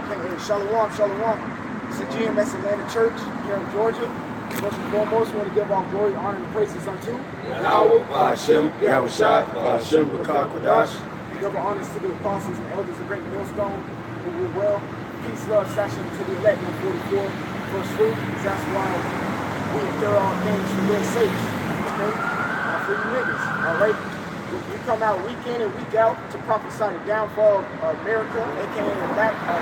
Okay, hey, shalom, shalom. It's the GMS Atlanta Church here in Georgia. First and foremost, we want to give all glory, honor, and praises unto Yahweh, Hashem, Yahushua, Hashem, B'Kakwadash. Double honors to the apostles and elders of Great Millstone, who will well. Peace, love, session to the elect 144. First fruit, that's why we endure all things for their sakes. Okay? For you niggas, all right? We come out week in and week out to prophesy the downfall of America, aka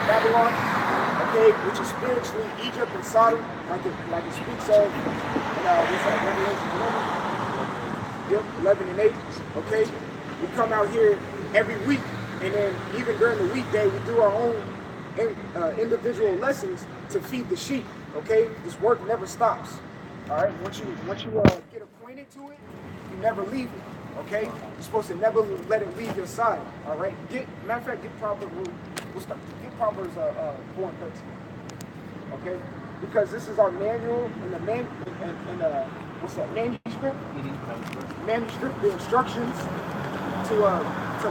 Babylon, okay, which is spiritually Egypt and Sodom, like it speaks of in Revelation 11 and 8, okay? We come out here every week, and then even during the weekday, we do our own individual lessons to feed the sheep, okay? This work never stops, all right? Once you get acquainted to it, you never leave it. Okay, you're supposed to never let it leave your side. All right. Matter of fact, get Proverbs. Get Proverbs 4 and 13. Okay, because this is our manual and the what's that manuscript? Mm-hmm. Manuscript, the instructions to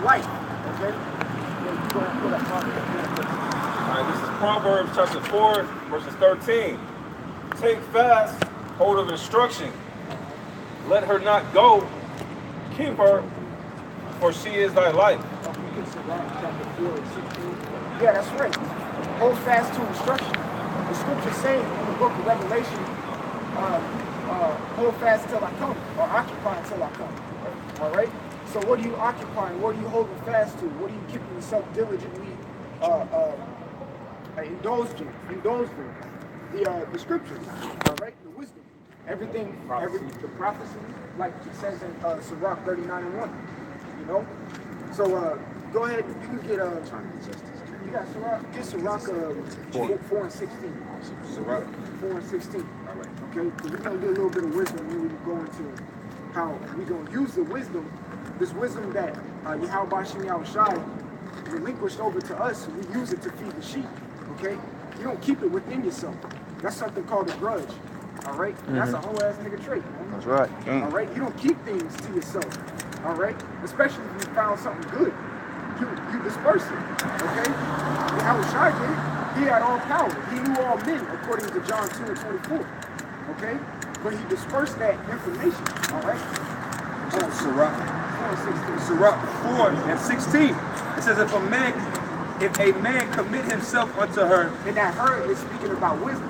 life. Okay. All right. This is Proverbs chapter 4, verses 13. Take fast hold of instruction. Let her not go. Keep her, for she is thy life. Yeah, that's right. Hold fast to instruction. The scriptures say in the book of Revelation, hold fast till I come, or occupy until I come. All right? So what are you occupying? What are you holding fast to? What are you keeping yourself diligently indulged in? The scriptures, all right? The wisdom. Everything, the prophecy, like it says in Sirach 39 and 1, you know? So go ahead, you can get, you got Sirach, get Sirach 4 and 16. Sirach 4 and 16. All right. Okay, so we're going to get a little bit of wisdom, and then we can go into how we're going to use the wisdom, this wisdom that Yahweh Shem Yahushai relinquished over to us, we use it to feed the sheep, okay? You don't keep it within yourself. That's something called a grudge. All right, that's a whole ass nigga trait. Man. That's right. All right, you don't keep things to yourself. All right, especially if you found something good, you disperse it. Okay, Yahushua did it. He had all power. He knew all men, according to John 2 and 24. Okay, but he dispersed that information. All right. Sirach 4 and 16. It says, if a man commit himself unto her, and that her is speaking about wisdom.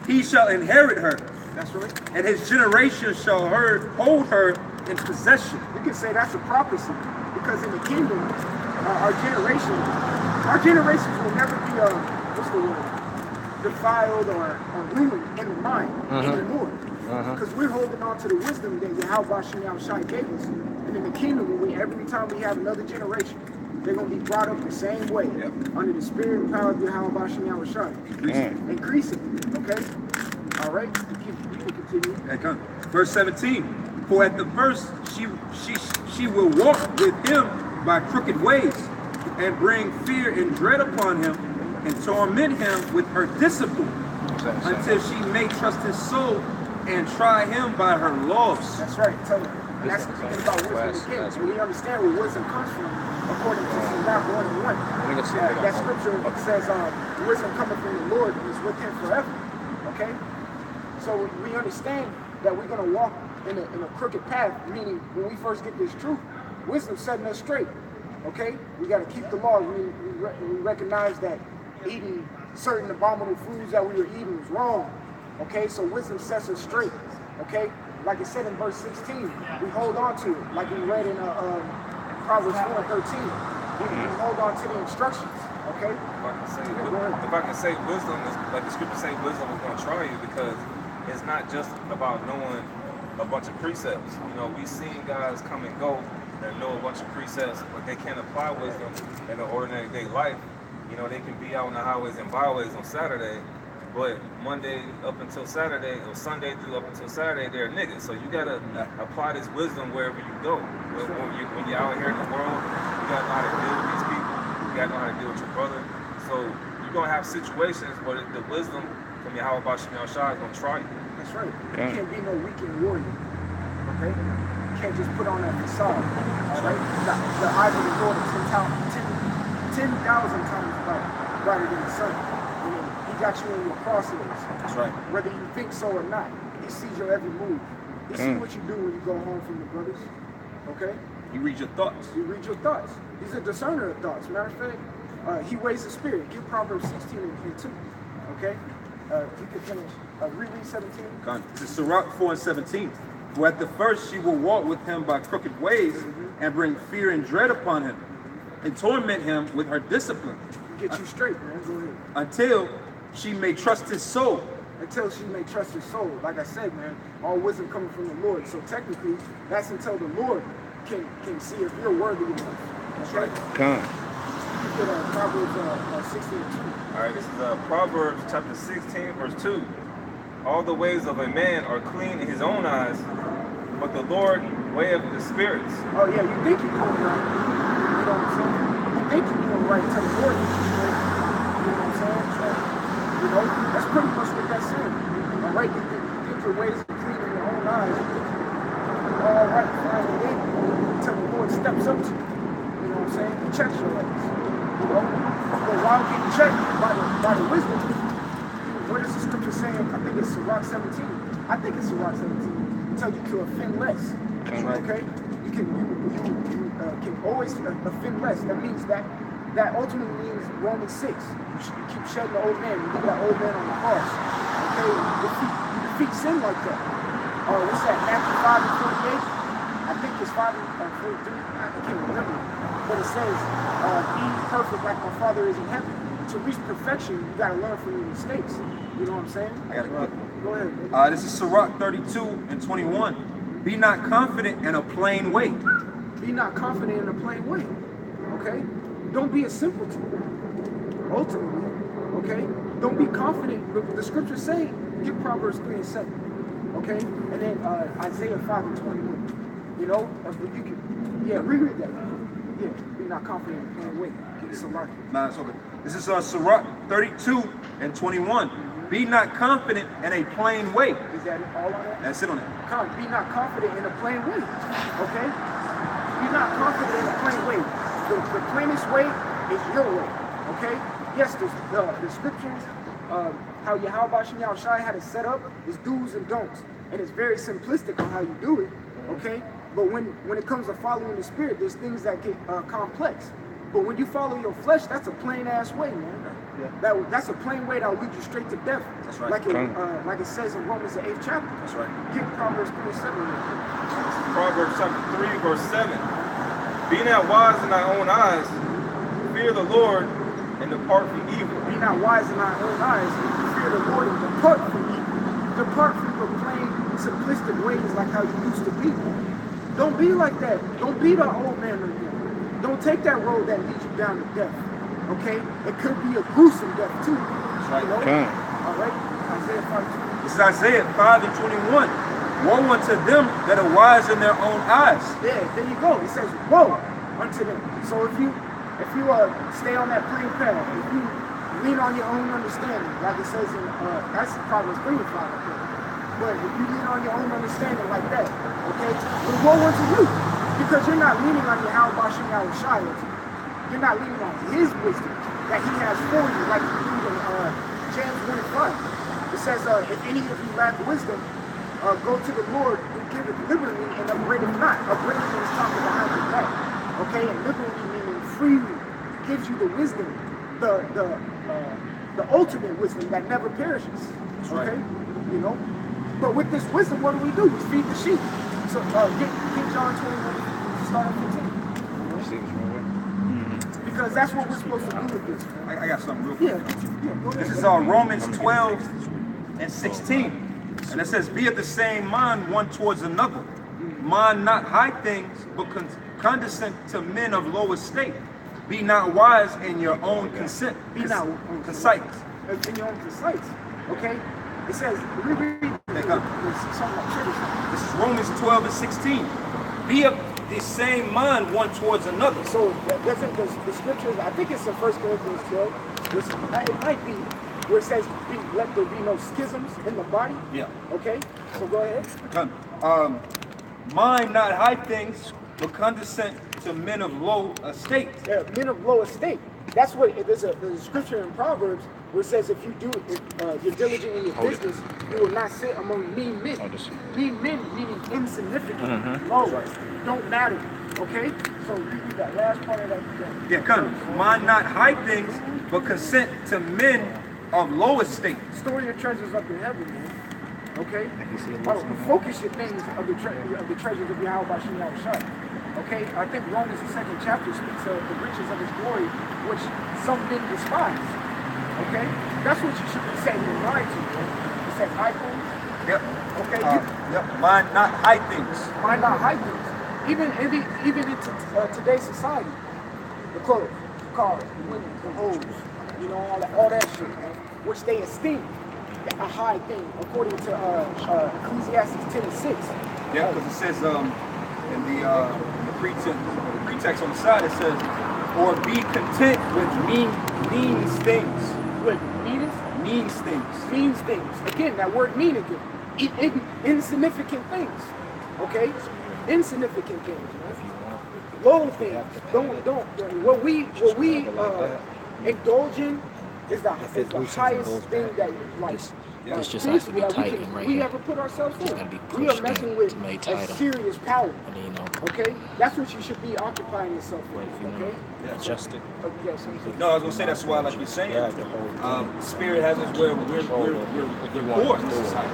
He shall inherit her. That's right. And his generation shall hold her in possession. You can say that's a prophecy, because in the kingdom, our generations will never be defiled or ruined in the mind anymore. Because we're holding on to the wisdom that Yahweh Shem Yahushai gave us. And in the kingdom, every time we have another generation, they're going to be brought up the same way, under the spirit and power of Yahweh Shem Yahushai. Increasing. Okay? All right? You can continue. Verse 17. For at the first she will walk with him by crooked ways, and bring fear and dread upon him, and torment him with her discipline, until she may trust his soul and try him by her laws. That's right. Tell me. And that's the thing about wisdom again. So we understand where wisdom comes from, according to Sirach 1 and 1. That scripture says, wisdom coming from the Lord is with him forever. Okay? So we understand that we're going to walk in a crooked path, meaning when we first get this truth, wisdom setting us straight. Okay? We got to keep the law. We recognize that eating certain abominable foods that we were eating was wrong. Okay? So wisdom sets us straight. Okay? Like it said in verse 16, we hold on to it. Like we read in Proverbs 4 and 13. We hold on to the instructions. Okay? If I can say wisdom, like the scripture say, wisdom is going to try you, because it's not just about knowing a bunch of precepts. You know, we've seen guys come and go that know a bunch of precepts, but they can't apply wisdom in their ordinary day life. You know, they can be out on the highways and byways on Saturday, but Monday up until Saturday, or Sunday through up until Saturday, they're niggas. So you gotta apply this wisdom wherever you go. When you're out here in the world, you gotta know how to deal with these people. You gotta know how to deal with your brother. So you're gonna have situations where the wisdom from Yahweh Shem Yahushai is gonna try you. That's right. You can't be no weekend warrior. Okay? You can't just put on that facade. All right? The eyes of the Lord are 10 10,000 times brighter than the sun. You know, he got you in your crosshairs. That's right. Whether you think so or not, he sees your every move. He sees what you do when you go home from the brothers. Okay? He reads your thoughts. He reads your thoughts. He's a discerner of thoughts. Matter of fact, he weighs the spirit. Give Proverbs 16 and 2. Okay? You can finish. Reread 17. This is Sirach 4 and 17. For at the first she will walk with him by crooked ways and bring fear and dread upon him and torment him with her discipline. Get you straight, man. Go ahead. Until she may trust his soul. Until she may trust his soul. Like I said, man, all wisdom coming from the Lord. So technically, that's until the Lord can see if you're worthy enough. That's right. Come. You put Proverbs 16 and 2. All right, this is Proverbs chapter 16, verse 2. All the ways of a man are clean in his own eyes, but the Lord weigheth the spirits. Oh yeah, you think you're doing right. You know what I'm saying? You think you're doing right until the Lord is straight. You know what I'm saying? So, you know, that's pretty much what that's saying. All right, you think your ways are clean in your own eyes. You think you're all right, fine and dandy until the Lord steps up to you. You know what I'm saying? He checks your ways. You know? But while getting checked by the wisdom, what is the scripture saying? I think it's Sirach 17. I think it's Sirach 17. Tell you to offend less. Okay? You can always offend less. That means that ultimately means Romans 6. You keep shedding the old man. You leave that old man on the cross. Okay? You defeat sin like that. What's that? Matthew 5 and 48? I think it's 5 and 43. I can't remember. But it says, be perfect like my Father is in heaven. To reach perfection, you got to learn from your mistakes. You know what I'm saying? I got a quick one. Go ahead. This is Sirach 32 and 21. Be not confident in a plain way. Be not confident in a plain way. Okay? Don't be a simpleton. Ultimately. Okay? Don't be confident. The scriptures say, give Proverbs 3 and 7. Okay? And then Isaiah 5 and 21. You know? You can, yeah, reread that. Yeah. Be not confident in a plain way. It's a lot. Nah, it's okay. This is Sirach 32 and 21. Be not confident in a plain way. Is that all on that? That's it on that. Be not confident in a plain way. Okay? Be not confident in a plain way. The plainest way is your way. Okay? Yes, the scriptures, how Yahweh Shem Shai had it set up is do's and don'ts. And it's very simplistic on how you do it. Okay? But when it comes to following the spirit, there's things that get complex. But when you follow your flesh, that's a plain ass way, man. Yeah. That's a plain way that'll lead you straight to death. That's right. Like it says in Romans the 8th chapter. That's right. Get Proverbs 3 and 7. Proverbs chapter 3, verse 7. Be not wise in thy own eyes, fear the Lord, and depart from evil. Be not wise in thy own eyes, fear the Lord, and depart from evil. Depart from your plain, simplistic ways like how you used to be. Don't be like that. Don't be the old man again. Don't take that road that leads you down to death. Okay? It could be a gruesome death too. That's right. You know? Okay. All right? Isaiah 5:2. This is Isaiah 5 and 21. Woe unto them that are wise in their own eyes. Yeah, there you go. It says, woe unto them. So if you stay on that plain path, if you lean on your own understanding, like it says in that's Proverbs 3 and 5, I think. But if you lean on your own understanding like that, okay, then woe unto you. Because you're not leaning on Yahweh Shem Shai. You're not leaning on his wisdom that he has for you, like you read in James 1 and 5. It says, if any of you lack wisdom, go to the Lord who giveth liberally and upbraideth not. Upbraideth is talking behind your back. Okay, and liberally meaning freely gives you the wisdom, the ultimate wisdom that never perishes. Okay, you know. But with this wisdom, what do? We feed the sheep. So get King John 21, start at 15. Because that's what we're supposed to do with this. I got something real quick. Yeah. This is Romans 12 and 16. And it says, be of the same mind one towards another. Mind not high things, but condescend to men of low estate. Be not wise in your own conceit. Be not conceit. In your own conceit. Okay? It says, reread. This is Romans 12 and 16. Be of the same mind one towards another. So doesn't the scriptures, I think it's in 1 Corinthians 12, it might be where it says, let there be no schisms in the body. Yeah. Okay? So go ahead. Mind not high things, but condescend to men of low estate. Men of low estate. That's what there's a scripture in Proverbs where it says if you're diligent in your business, you will not sit among mean men. Mean men meaning insignificant, low, don't matter. Okay, so read that last part of that. Yeah, come. Mind not high things, but consent to men of low estate. Store your treasures up in heaven, man. Okay? Focus your things of the treasures of Yahweh by Shemel Shah. Okay? I think Romans, the 2nd chapter, speaks of the riches of his glory, which some men despise. Okay? That's what you should be setting your mind to, man. It says high things. Yep. Okay? Yep. Mind not high things. Mind not high things. Even in today's society, the clothes, the cars, the women, the hoes, you know, all that shit, man, which they esteem a high thing, according to Ecclesiastes 10:6. Yeah, because it says in the pretext on the side, it says, or be content with mean things. With means? Means things. Means things. Again, that word mean again. Insignificant things. Okay? Insignificant things, man. Low things. Don't. What we indulge in is the highest thing that This just has to be tightened right we here. ever put ourselves Just in. gotta be We are pushed messing in with to make a tighter. serious power. And then, you know, Okay? That's what you should be occupying yourself if with. you Okay? adjust it. Yes, No, I was gonna say that's why, like you're saying, spirit has us where we're poor in society.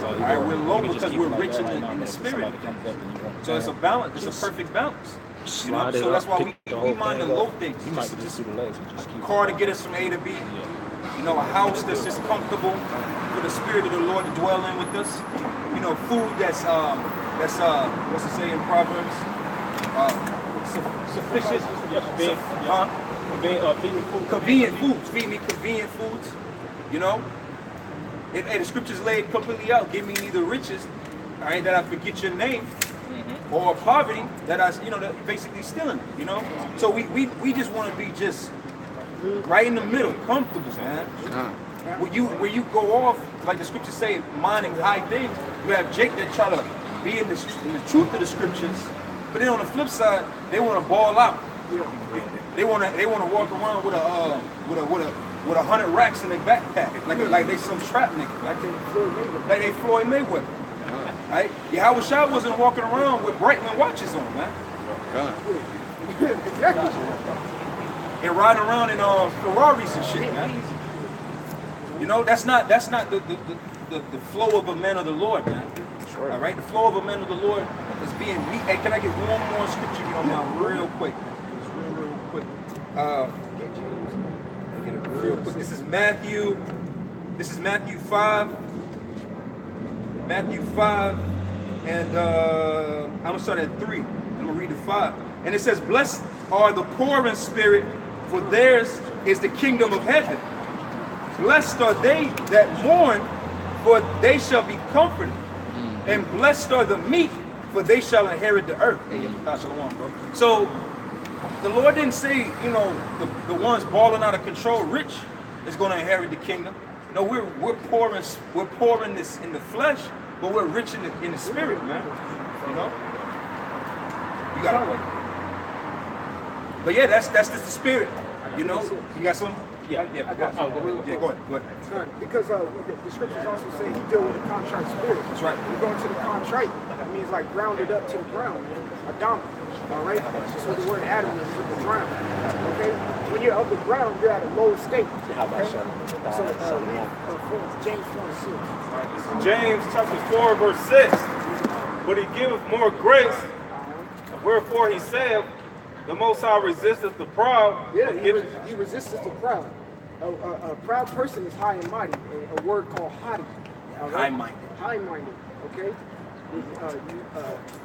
All right, we're low because we're rich in the spirit. So it's a balance. It's a perfect balance. You know, so that's why we mind the low things. Just a car to get us from A to B. You know, a house that's just comfortable for the spirit of the Lord to dwell in with us. You know, food that's what's it say in Proverbs? Sufficient. Convenient foods. Feed me convenient foods. You know, and the scriptures laid completely out. Give me neither riches, all right, that I forget your name, or poverty that I, that basically stealing. You know, so we just want to be just right in the middle, comfortable, man. When you go off, like the scriptures say, minding high things, you have Jake that try to be in the truth of the scriptures, but then on the flip side, they want to ball out. They want to walk around with a 100 racks in their backpack, like they some trap nigga, like they Floyd Mayweather. Right? Yahweh Shah wasn't walking around with Breitling watches on, man. Exactly. And riding around in Ferraris and shit, man. You know, that's not the flow of a man of the Lord, man. All right, the flow of a man of the Lord is being meek. Hey, can I get one more scripture if you don't mind, real quick? Real quick. Real quick. This is Matthew 5. Matthew 5, and I'm gonna start at 3. I'm gonna read the 5, and it says, "Blessed are the poor in spirit, for theirs is the kingdom of heaven. Blessed are they that mourn, for they shall be comforted. And blessed are the meek, for they shall inherit the earth." So the Lord didn't say, the ones balling out of control, rich, is going to inherit the kingdom. No, we're poor in this in the flesh, but we're rich in the spirit, man. You know, you got to. But yeah, that's just the spirit. You know, you got some. Yeah. Go ahead. Because the scriptures also say he deal with a contrite spirit. That's right. You go into the contrite, that means like grounded up to the ground, Adam. All right. That's what the word Adam is, with the ground. Okay. When you're of the ground, you're at a low state. Okay. So James 4:6. James chapter 4 verse 6. But he giveth more grace, wherefore he saith, the Most High resisteth the proud. Yeah, he resists the proud. A proud person is high and mighty. A word called haughty. Right? High-minded. High-minded. Okay.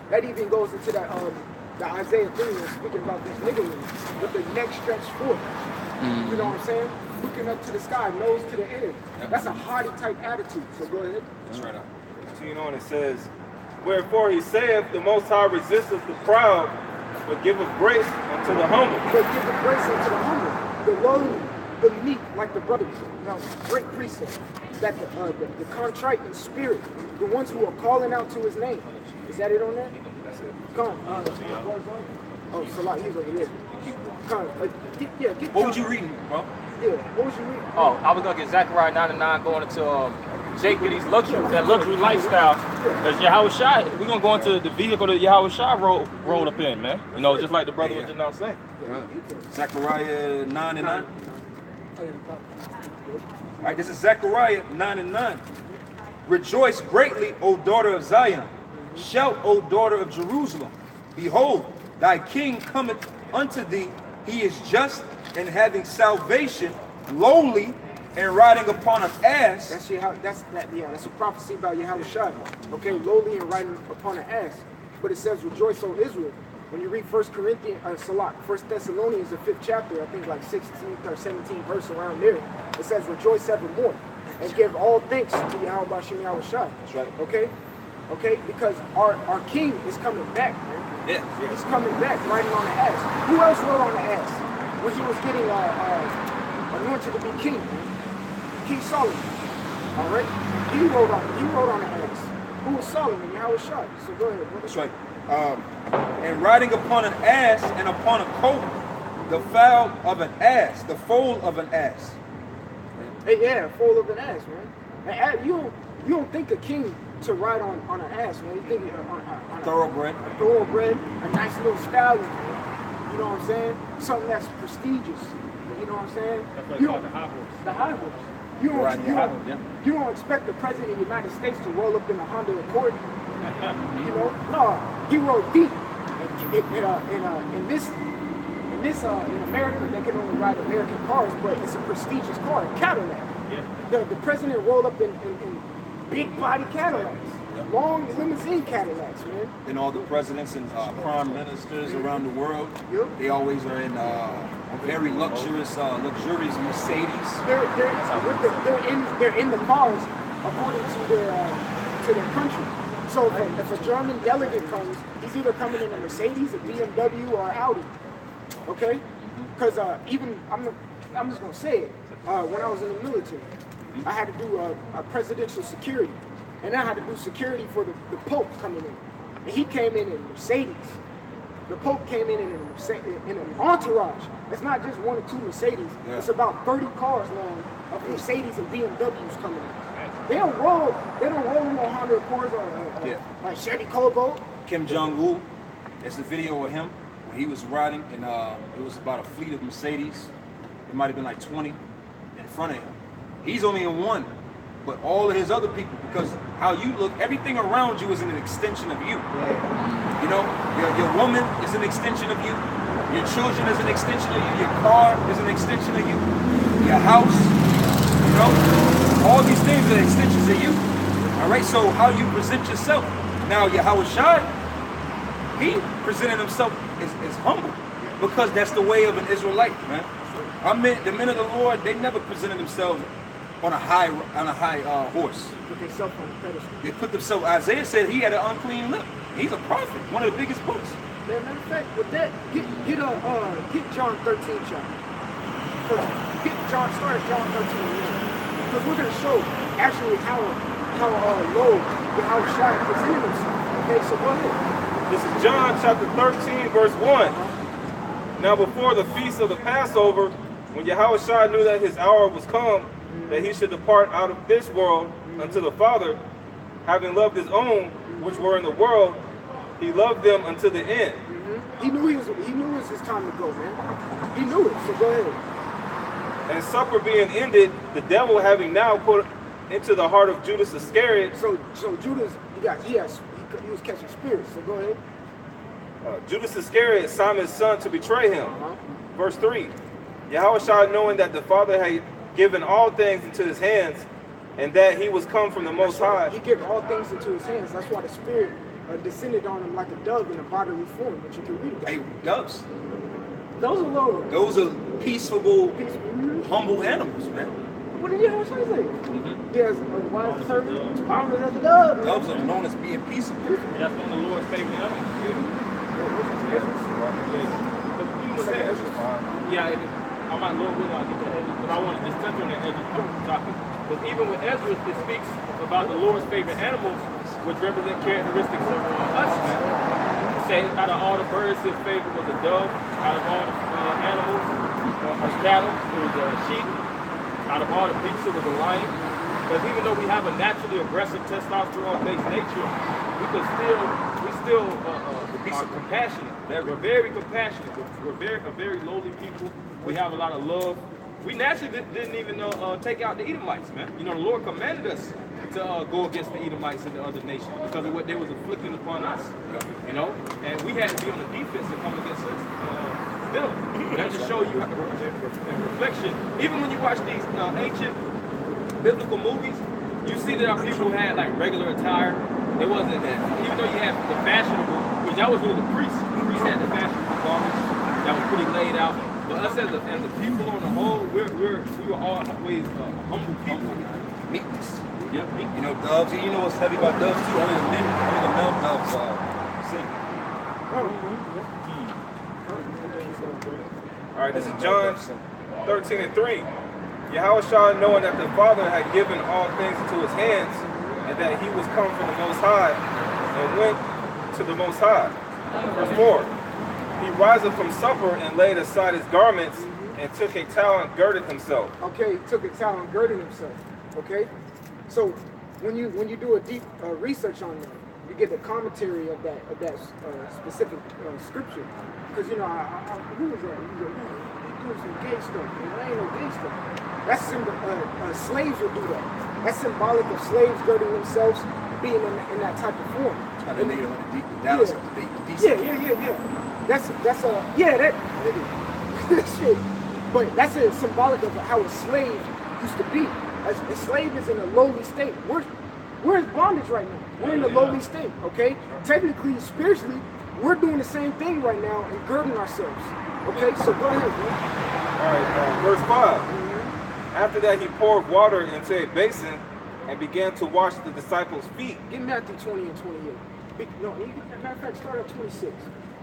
That even goes into that the Isaiah thing, speaking about this nigga with the neck stretched forth. You know what I'm saying? Looking up to the sky, nose to the air. That's a haughty type attitude. So go ahead. That's right. Continuing on, it says, wherefore he saith, the Most High resisteth the proud, but giveth grace unto the humble. But giveth grace unto the humble, the lowly, the meek, like the brothers. Now, great precept that the contrite in spirit, the ones who are calling out to his name. Is that it on there? That's it. Come on. Oh, Salah, he's over here. keep going. What was you reading, bro? Yeah, what was you reading? Oh, I was gonna get Zechariah 9:9 going into Jake with these luxury lifestyle. Because Yahweh Shai, we're gonna go into the vehicle that Yahweh Shai rolled up in, man. You know, just like the brother was just now saying. Zechariah 9:9. All right, this is Zechariah 9:9. Rejoice greatly, O daughter of Zion. Shout, O daughter of Jerusalem. Behold, thy king cometh unto thee. He is just and having salvation, lowly and riding upon an ass. That's a prophecy about Yahweh Shai. Okay, lowly and riding upon an ass. But it says, rejoice, O Israel. When you read 1 Thessalonians, the 5th chapter, I think like 16th or 17th verse around there, it says, rejoice evermore and give all thanks to Yahweh Bashem Yahweh Shai. That's right. Okay? Okay? Because our king is coming back, man. Yeah. He's coming back riding on the ass. Who else rode on the ass when he was getting anointed to be king? King Solomon. All right? He rode on the ass. Who was Solomon? Yahweh Shai. So go ahead, brother. That's right. And riding upon an ass and upon a colt, the foal of an ass, the foal of an ass. Yeah, foal of an ass, man. And you don't think a king to ride on an ass, man. You think on Thoroughbred. a thoroughbred, a nice little stallion, man. You know what I'm saying? Something that's prestigious. You know what I'm saying? You don't, the high horse. You don't expect the president of the United States to roll up in a Honda Accord. You know, no, he rode deep. In America, they can only ride American cars, but it's a prestigious car, a Cadillac. Yeah. The president rolled up in big body Cadillacs, long limousine Cadillacs, man. And all the presidents and prime ministers around the world, they always are in very luxurious Mercedes. They're in the cars according to their country. So if a German delegate comes, he's either coming in a Mercedes, a BMW, or an Audi. Okay? Because I'm just gonna say it. When I was in the military, I had to do a presidential security, and I had to do security for the Pope coming in, and he came in a Mercedes. The Pope came in an entourage. It's not just one or two Mercedes. Yeah. It's about 30 cars long of Mercedes and BMWs coming in. They don't roll in no Honda Accords or like Chevy Cobalt. Kim Jong-un, there's a video of him when he was riding, and it was about a fleet of Mercedes. It might have been like 20 in front of him. He's only in one, but all of his other people, because how you look, everything around you is an extension of you. You know, your woman is an extension of you. Your children is an extension of you. Your car is an extension of you. Your house, you know, all these things are extensions of you. All right, so how you present yourself. Now, Yahweh Shai, he presented himself as humble, because that's the way of an Israelite, man. The men of the Lord, they never presented themselves on a high horse. Put themselves on the pedestal. They put themselves. Isaiah said he had an unclean lip. He's a prophet, one of the biggest books. Matter of fact, with that, get John 13 chapter. Start at John 13. Because we're gonna show actually how low Yahweh Shai presented himself. Okay, so go ahead. This is John chapter 13, verse 1. Now before the feast of the Passover, when Yahweh Shai knew that his hour was come, that he should depart out of this world unto the Father, having loved his own which were in the world, he loved them unto the end. He knew it was his time to go, man. He knew it, so go ahead. And supper being ended, the devil having now put into the heart of Judas Iscariot. So Judas, he was catching spirits, so go ahead. Judas Iscariot, Simon's son, to betray him. Verse 3. Yahweh Shai, knowing that the Father had given all things into his hands, and that he was come from the Most High. He gave all things into his hands. That's why the Spirit descended on him like a dove in a bodily form, which you can read about. Hey, doves. Those are low. Those are peaceful, humble animals, man. What did Yahweh Shai say? Yes, wise servant, armed as a dove. Doves are known as being peaceable. That's one of the Lord's favorite animals. Yeah, I might Lord willing, I'll get to Ezra, but I want to just touch on that Ezra topic. Because even with Ezra, it speaks about the Lord's favorite animals, which represent characteristics of us. Say, out of all the birds, his favorite was a dove. Out of all the animals, cattle, it was sheep. Out of all the beasts, it was a lion. Because even though we have a naturally aggressive testosterone-based nature, we still are compassionate. We're very compassionate. We're a very lowly people. We have a lot of love. We naturally didn't even take out the Edomites, man. You know, the Lord commanded us to go against the Edomites and the other nations because of what they was inflicting upon us. You know, and we had to be on the defense to come against them. That just show you in reflection. Even when you watch these ancient biblical movies, you see that our people had like regular attire. It wasn't that. Even though you had the fashionable, which that was really the priests. The priests had the fashionable garments that was pretty laid out. But us as the people on the whole, we were always humble people. Meekness. Yeah, meekness. You know, doves. You know what's heavy about doves too? Only the male doves sing. All right, this is John 13:3. Yahushua, knowing that the Father had given all things into his hands, and that he was come from the Most High, and went to the Most High. Verse 4. He riseth from supper and laid aside his garments, and took a towel and girded himself. Okay, he took a towel and girded himself. Okay, so when you do a deep research on that, you get the commentary of that specific scripture. Because you know, who was that? He was doing some gay stuff. There ain't no gay stuff. That's slaves will do that. That's symbolic of slaves girding themselves, being in that type of form. And they want to Dallas Yeah. That shit. But that's a symbolic of how a slave used to be. A slave is in a lowly state. We're in bondage right now. We're in a lowly state, okay? Technically, spiritually, we're doing the same thing right now and girding ourselves. Okay, so go ahead, bro. All right, verse 5. After that, he poured water into a basin and began to wash the disciples' feet. Get Matthew 20 and 28. No, matter of fact, start at 26.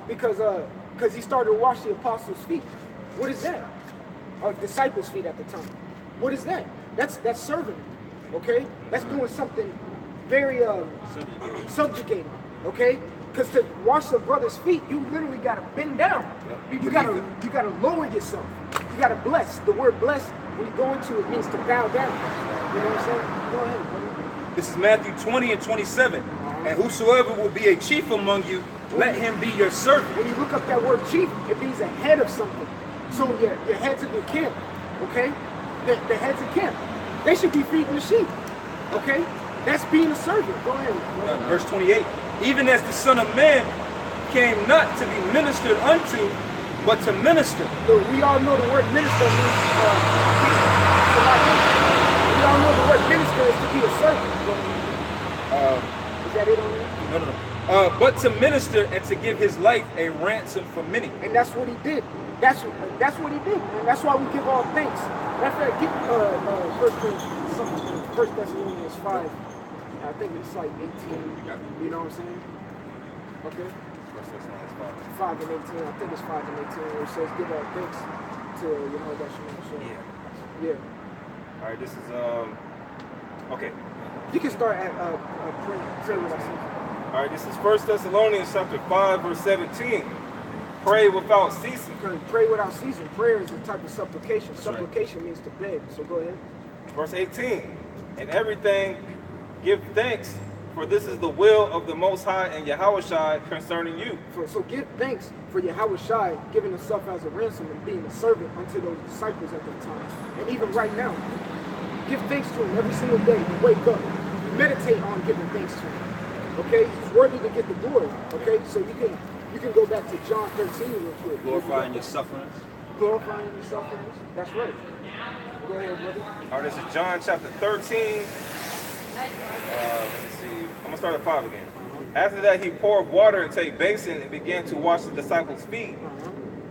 Because he started to wash the apostles' feet. What is that? Disciples' feet at the time. What is that? That's serving. Okay? That's doing something very subjugating. Okay? Because to wash a brother's feet, you literally gotta bend down. You gotta lower yourself. You gotta bless. The word bless, when you go into it, means to bow down. You know what I'm saying? Go ahead, buddy. This is Matthew 20 and 27. And whosoever will be a chief among you, let him be your servant. When you look up that word chief, it means a head of something. So your heads of your camp, okay? The heads of camp. They should be feeding the sheep, okay? That's being a servant. Go ahead. Verse 28. Even as the Son of Man came not to be ministered unto, but to minister. So we all know the word minister means we all know the word minister is to be a servant. Is that it on there? No. But to minister and to give his life a ransom for many. And that's what he did. That's what he did, man. That's why we give all thanks. Matter of fact, get 1 Thessalonians 5. I think it's like 18. You know what I'm saying? Okay. 5 and 18. I think it's 5 and 18 where it says give all thanks to Yahushua. Yeah. All right, this is okay. You can start at pray what I said. All right, this is 1 Thessalonians chapter 5, verse 17. Pray without ceasing. Pray without ceasing. Prayer is a type of supplication. Supplication means to beg. So go ahead. Verse 18. In everything give thanks, for this is the will of the Most High and Yahushua concerning you. So give thanks for Yahushua giving himself as a ransom and being a servant unto those disciples at that time. And even right now, give thanks to him every single day. You wake up. You meditate on giving thanks to him. Okay? He's worthy to get the glory. Okay? So you can go back to John 13 real quick. Glorifying your sufferings. Glorifying your sufferings. That's right. Go ahead, brother. All right, this is John chapter 13. Let's see. I'm going to start at 5 again. After that, he poured water into a basin and began to wash the disciples' feet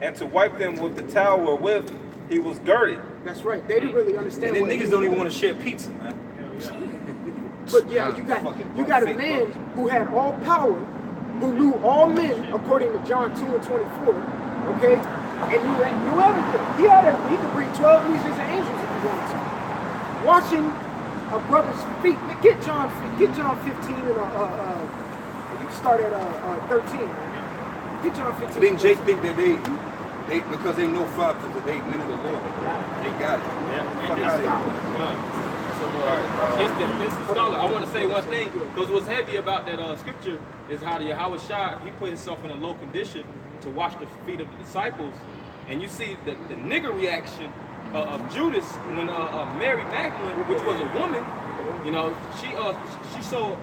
and to wipe them with the towel wherewith he was girded. That's right. They didn't really understand. And then niggas don't even want to share pizza, man. But yeah, you got a man who had all power, who knew all men, according to John 2 and 24, okay? And knew everything. He could bring 12 legions of angels if he wanted to. Watching a brother's feet. Get John 15 and you can start at 13, man. Get John 15. Didn't Jake think that Because they know Father, because they men of the Lord. They got it. I want to say one thing, because what's heavy about that scripture is how the Yahweh Shai, he put himself in a low condition to wash the feet of the disciples. And you see the nigger reaction of Judas when Mary Magdalene, which was a woman, you know, she showed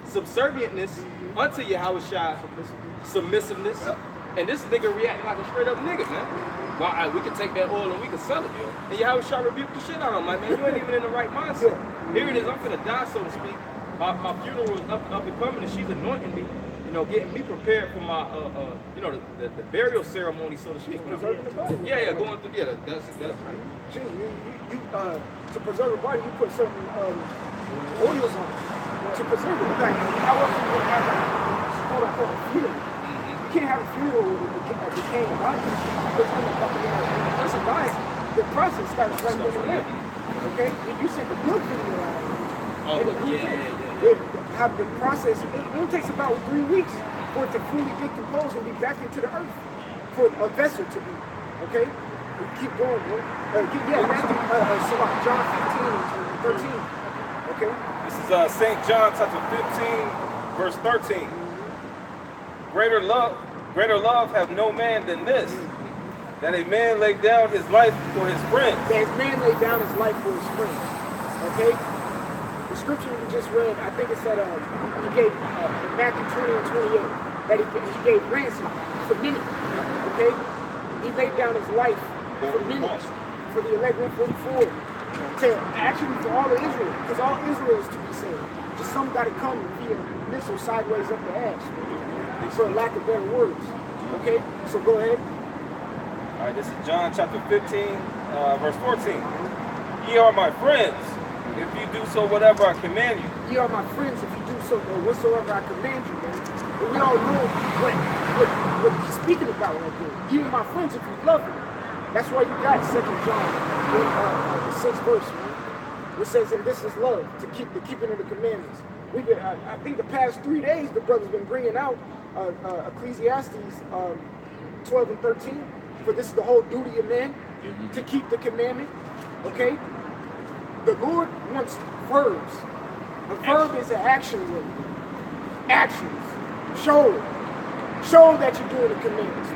subservientness unto Yahweh Shai, submissiveness. And this nigga reacting like a straight up nigga, man. Well, we can take that oil and we can sell it, yo. And Yahweh Shai rebuked the shit out of him, like, man, you ain't even in the right mindset. Here it is, I'm finna die, so to speak. My funeral is up and coming, and she's anointing me, you know, getting me prepared for my, you know, the burial ceremony, so to speak. Yeah, going through, that's right. To preserve the body, you put certain oils on it to preserve it. Like, how else you gonna have a funeral? You can't have a funeral with a decaying body. Once it dies, the process starts running in the air. Okay? If you send the good video out, have the process, it only takes about 3 weeks for it to fully decompose and be back into the earth for a vessel to be. Okay? We keep going, bro. John 15 and 13. Okay? This is St. John chapter 15, verse 13. Greater love have no man than this, that a man lay down his life for his friends. That a man lay down his life for his friends. Okay? The scripture we just read, I think it said he gave Matthew 20 and 28, that he gave ransom for many. Okay? He laid down his life for many. For the 1144. To actually for all of Israel. Because all Israel is to be saved. Just some gotta come via missile sideways up the ass. For lack of better words. Okay? So go ahead. All right, this is John chapter 15, verse 14. Ye are my friends, if you do so whatever I command you. Ye are my friends if you do so whatsoever I command you, man. But we all know what he's speaking about right there. Ye are my friends if you love me. That's why you got 2 John, the 6th verse, man. Which says, and this is love, to keep the keeping of the commandments. We've been, I think the past 3 days, the brother's been bringing out Ecclesiastes 12 and 13. For this is the whole duty of man, to keep the commandment. Okay? The Lord wants verbs. A verb is an action word. Actions. Show that you're doing the commandments.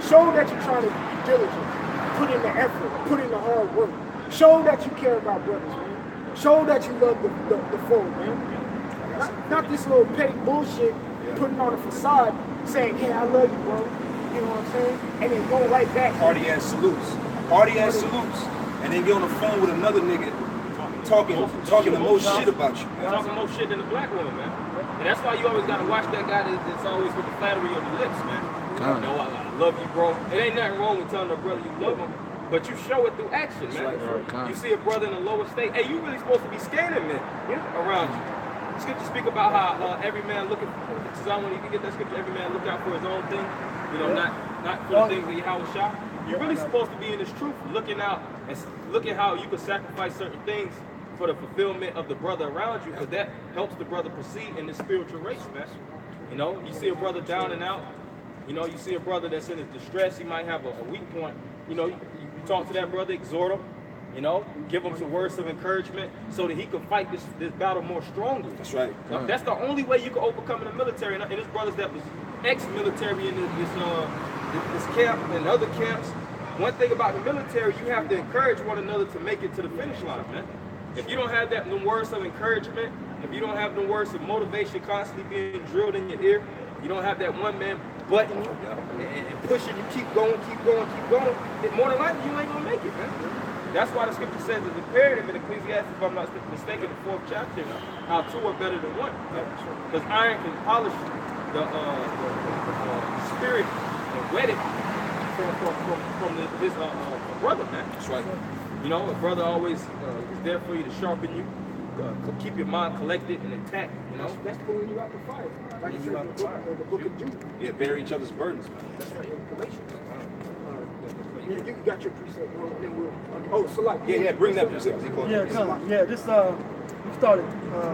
Show that you're trying to be diligent. Put in the effort. Put in the hard work. Show that you care about brothers, man. Show that you love the foe, man. Not this little petty bullshit putting on a facade saying, yeah, I love you, bro. You know what I'm saying? And then go right back. Party ass salutes. And then get on the phone with another nigga talking the most shit about you. Talking more shit than the black woman, man. And that's why you always gotta watch that guy that's always with the flattery of the lips, man. You know, I love you, bro. It ain't nothing wrong with telling a brother you love him, but you show it through action, man. You see a brother in a lower state, hey, you really supposed to be scanning men around you. Scripture speak about how every man looking for, when you can get that scripture, every man look out for his own thing, you know, not for the things that Yahweh shot. You're really supposed to be in this truth, looking out and look at how you can sacrifice certain things for the fulfillment of the brother around you, because that helps the brother proceed in the spiritual race, man. You know, you see a brother down and out, you know, you see a brother that's in his distress, he might have a weak point, you know, you talk to that brother, exhort him, you know, give him some words of encouragement so that he can fight this battle more strongly. That's right. That's the only way you can overcome in the military. And there's brothers that was ex-military in this camp and other camps. One thing about the military, you have to encourage one another to make it to the finish line, man. If you don't have them words of encouragement, if you don't have them words of motivation constantly being drilled in your ear, you don't have that one man butting you and pushing you, keep going, more than likely you ain't gonna make it, man. That's why the scripture says it's imperative in Ecclesiastes, if I'm not mistaken, the 4th chapter, how two are better than one. Because iron can polish the spirit and wet it from his brother, man. That's right. You know, a brother always is there for you to sharpen you, keep your mind collected and intact. You know, that's pulling you out the fire. Like you out the fire. The book of Jude. Yeah, bear each other's burdens, man. That's right. Galatians. You got your precept, bro. Then we'll. So like. Yeah. Bring that precept. Yeah. This we started.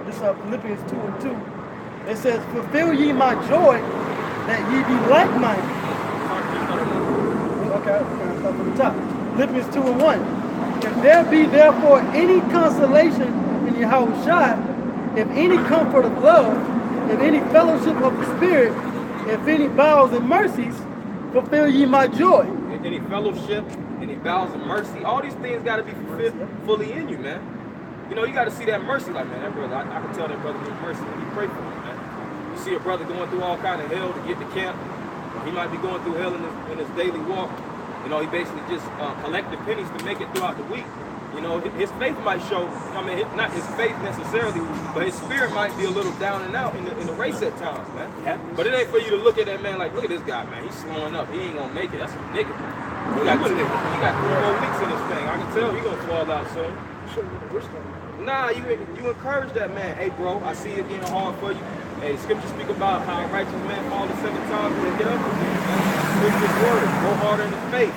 This Philippians 2 and 2. It says, "Fulfill ye my joy, that ye be like-minded, kind of start from the top. Philippians 2:1. If there be therefore any consolation in Yahushua, if any comfort of love, if any fellowship of the Spirit, if any bowels and mercies, fulfill ye my joy. Any fellowship, any bowels of mercy, all these things got to be fulfilled fully in you, man. You know, you got to see that mercy, like, man, that brother, I can tell that brother needs mercy when you pray for him, man. You see a brother going through all kind of hell to get to camp. He might be going through hell in his daily walk. You know, he basically just collected pennies to make it throughout the week. You know, his faith might show, I mean, not his faith necessarily, but his spirit might be a little down and out in the race at times, man. Yeah. But it ain't for you to look at that man like, look at this guy, man. He's slowing up. He ain't going to make it. That's a nigga. He got 3 more weeks in this thing. I can tell he going to fall out soon. Nah, you encourage that man. Hey, bro, I see it getting hard for you. Hey, scripture speak about how a righteous man falls 7 times and they get up again, man. Scripture's word. Go harder in the faith.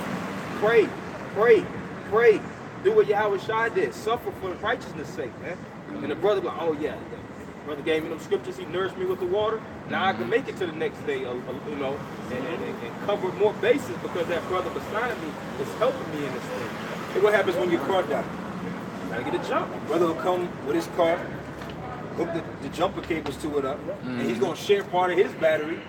Pray, pray, pray. Do what Yahushua did. Suffer for righteousness' sake, man. And the brother like, oh yeah, the brother gave me them scriptures. He nourished me with the water. Now I can make it to the next day, you know, and cover more bases because that brother beside me is helping me in this thing. Hey, what happens when your car dies? Gotta get a jump. Brother will come with his car, hook the jumper cables to it up, and he's gonna share part of his battery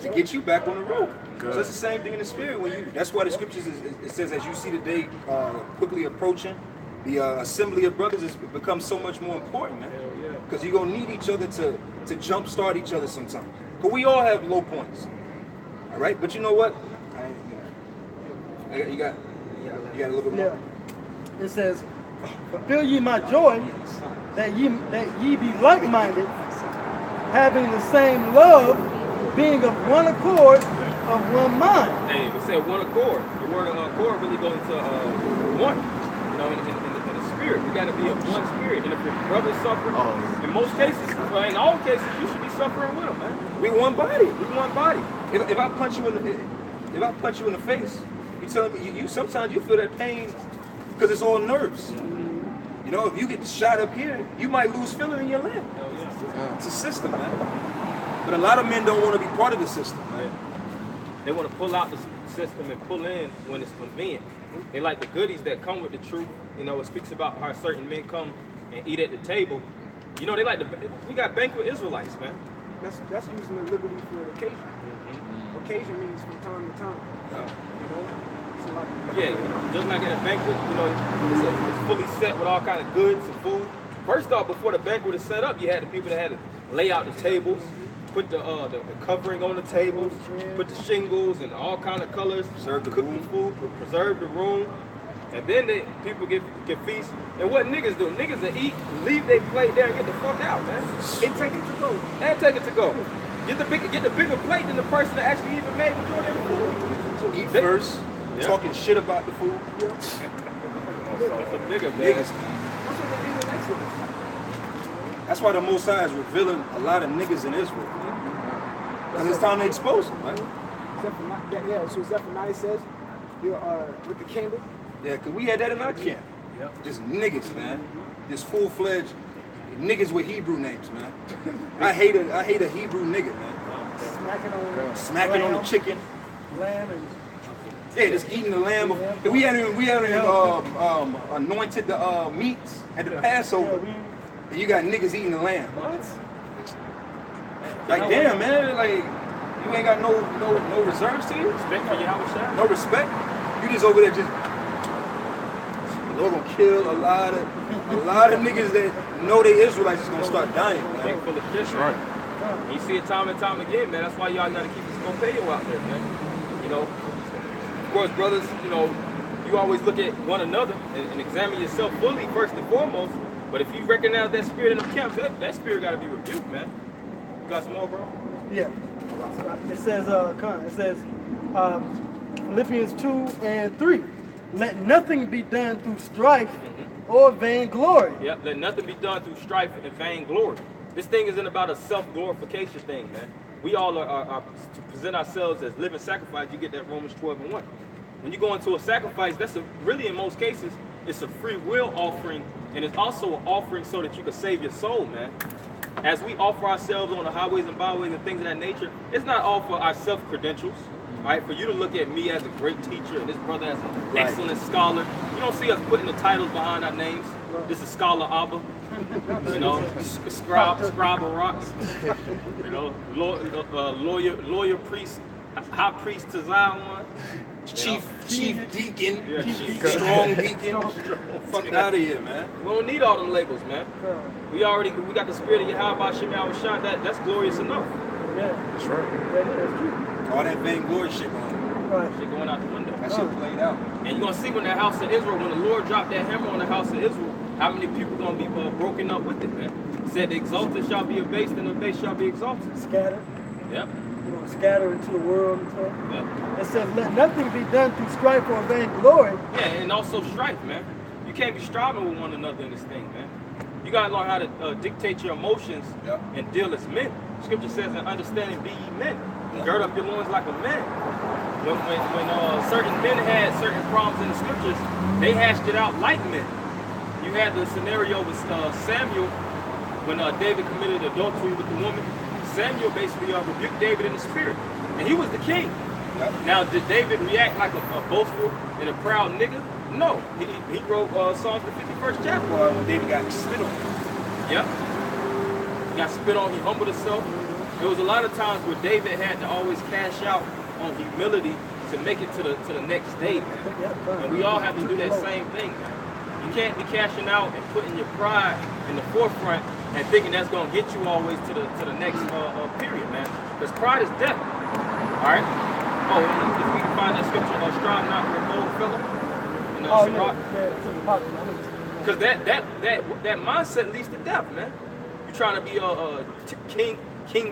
to get you back on the road. So it's the same thing in the spirit. That's why the scriptures it says, as you see the day quickly approaching, the assembly of brothers has become so much more important, man. Because you're gonna need each other to jumpstart each other sometimes. But we all have low points, all right. But you know what? You got a little bit more. It says, fulfill ye my joy, that ye be like-minded, having the same love, being of one accord, of one mind. Hey, we said one accord. The word accord really goes into one. You know, in the spirit, we got to be of one spirit. And if your brother's suffering, in most cases, well, in all cases, you should be suffering with him, man. We one body. We one body. If I punch you in the face, you telling me you sometimes you feel that pain because it's all nerves. You know, if you get shot up here, you might lose feeling in your limb. It's a system, man. But a lot of men don't want to be part of the system, man. They want to pull out the system and pull in when it's convenient. They like the goodies that come with the truth. You know, it speaks about how certain men come and eat at the table. You know, they like we got banquet Israelites, man. That's using the liberty for occasion. Occasion means from time to time. You know? Yeah, just like at a banquet, you know, it's fully set with all kind of goods and food. First off, before the banquet is set up, you had the people that had to lay out the tables, put the covering on the tables, put the shingles and all kind of colors, serve the cooking food, preserve the room, and then people get feast. And what niggas do? Niggas that eat, leave their plate there and get the fuck out, man. And take it to go. And take it to go. Get the bigger plate than the person that actually even made majority of the food. Eat first, talking shit about the food. That's a bigger Niggas. That's what they do in Exodus. That's why the Most High is revealing a lot of niggas in Israel. Because it's time to expose them, right? So Zephaniah says, with the candle. Yeah, because we had that in our camp. Just niggas, man. Just full-fledged niggas with Hebrew names, man. I hate a Hebrew nigga, man. Smacking on the chicken. Lamb and Yeah, just eating the lamb. We hadn't anointed the meats at the Passover. And you got niggas eating the lamb. Like, damn, man, like, you ain't got no reserves to you? Respect for Yahushua? No respect? You just over there just, the Lord gonna kill a lot of niggas that know they Israelites is gonna start dying, man. Big full of fish, right? You see it time and time again, man. That's why y'all gotta keep this Pompeo out there, man. You know, of course, brothers, you know, you always look at one another and examine yourself fully first and foremost. But if you recognize that spirit in them camps, that spirit gotta be rebuked, man. You got some more, bro? yeah. It says, Philippians 2:3. Let nothing be done through strife or vainglory. Yep, let nothing be done through strife and vainglory. This thing isn't about a self-glorification thing, man. We all are to present ourselves as living sacrifice. You get that Romans 12:1. When you go into a sacrifice, that's really, in most cases, it's a free will offering, and it's also an offering so that you can save your soul, man. As we offer ourselves on the highways and byways and things of that nature, it's not all for our self-credentials. All right, for you to look at me as a great teacher and this brother as an excellent scholar, you don't see us putting the titles behind our names. This is Scholar Abba, you know, Scribe of Rocks, you know, lawyer priest, high priest to Zion, Chief deacon, yeah, chief strong deacon. Fuck out of here, man. We don't need all them labels, man. We got the spirit of Yahweh Shemel Shah. That's glorious enough. Yeah. That's right. Yeah, that's true. All that vainglory shit going on. Right. Shit going out the window. That shit played out. And you're gonna see when the house of Israel, when the Lord dropped that hammer on the house of Israel, how many people gonna be broken up with it, man? He said the exalted shall be abased and the abased shall be exalted. Scatter. Yep. You know, scatter into the world and stuff. Yep. It says, let nothing be done through strife or vainglory. Yeah, and also strife, man. You can't be striving with one another in this thing, man. You gotta learn how to dictate your emotions and deal as men. Scripture says, in understanding be ye men. Gird up your loins like a man. When certain men had certain problems in the scriptures, they hashed it out like men. You had the scenario with Samuel when David committed adultery with the woman. Samuel basically rebuked David in the spirit, and he was the king. Now, did David react like a boastful and a proud nigga? No. He wrote Psalms the 51st chapter. When David got spit on. Yep. He got spit on, he humbled himself. There was a lot of times where David had to always cash out on humility to make it to the next day, man. And we all have to do that same thing, man. You can't be cashing out and putting your pride in the forefront and thinking that's gonna get you always to the next period, man. Because pride is death. Alright? Oh, if we can find that scripture, strive not with a bold fellow. Because that mindset leads to death, man. You're trying to be a king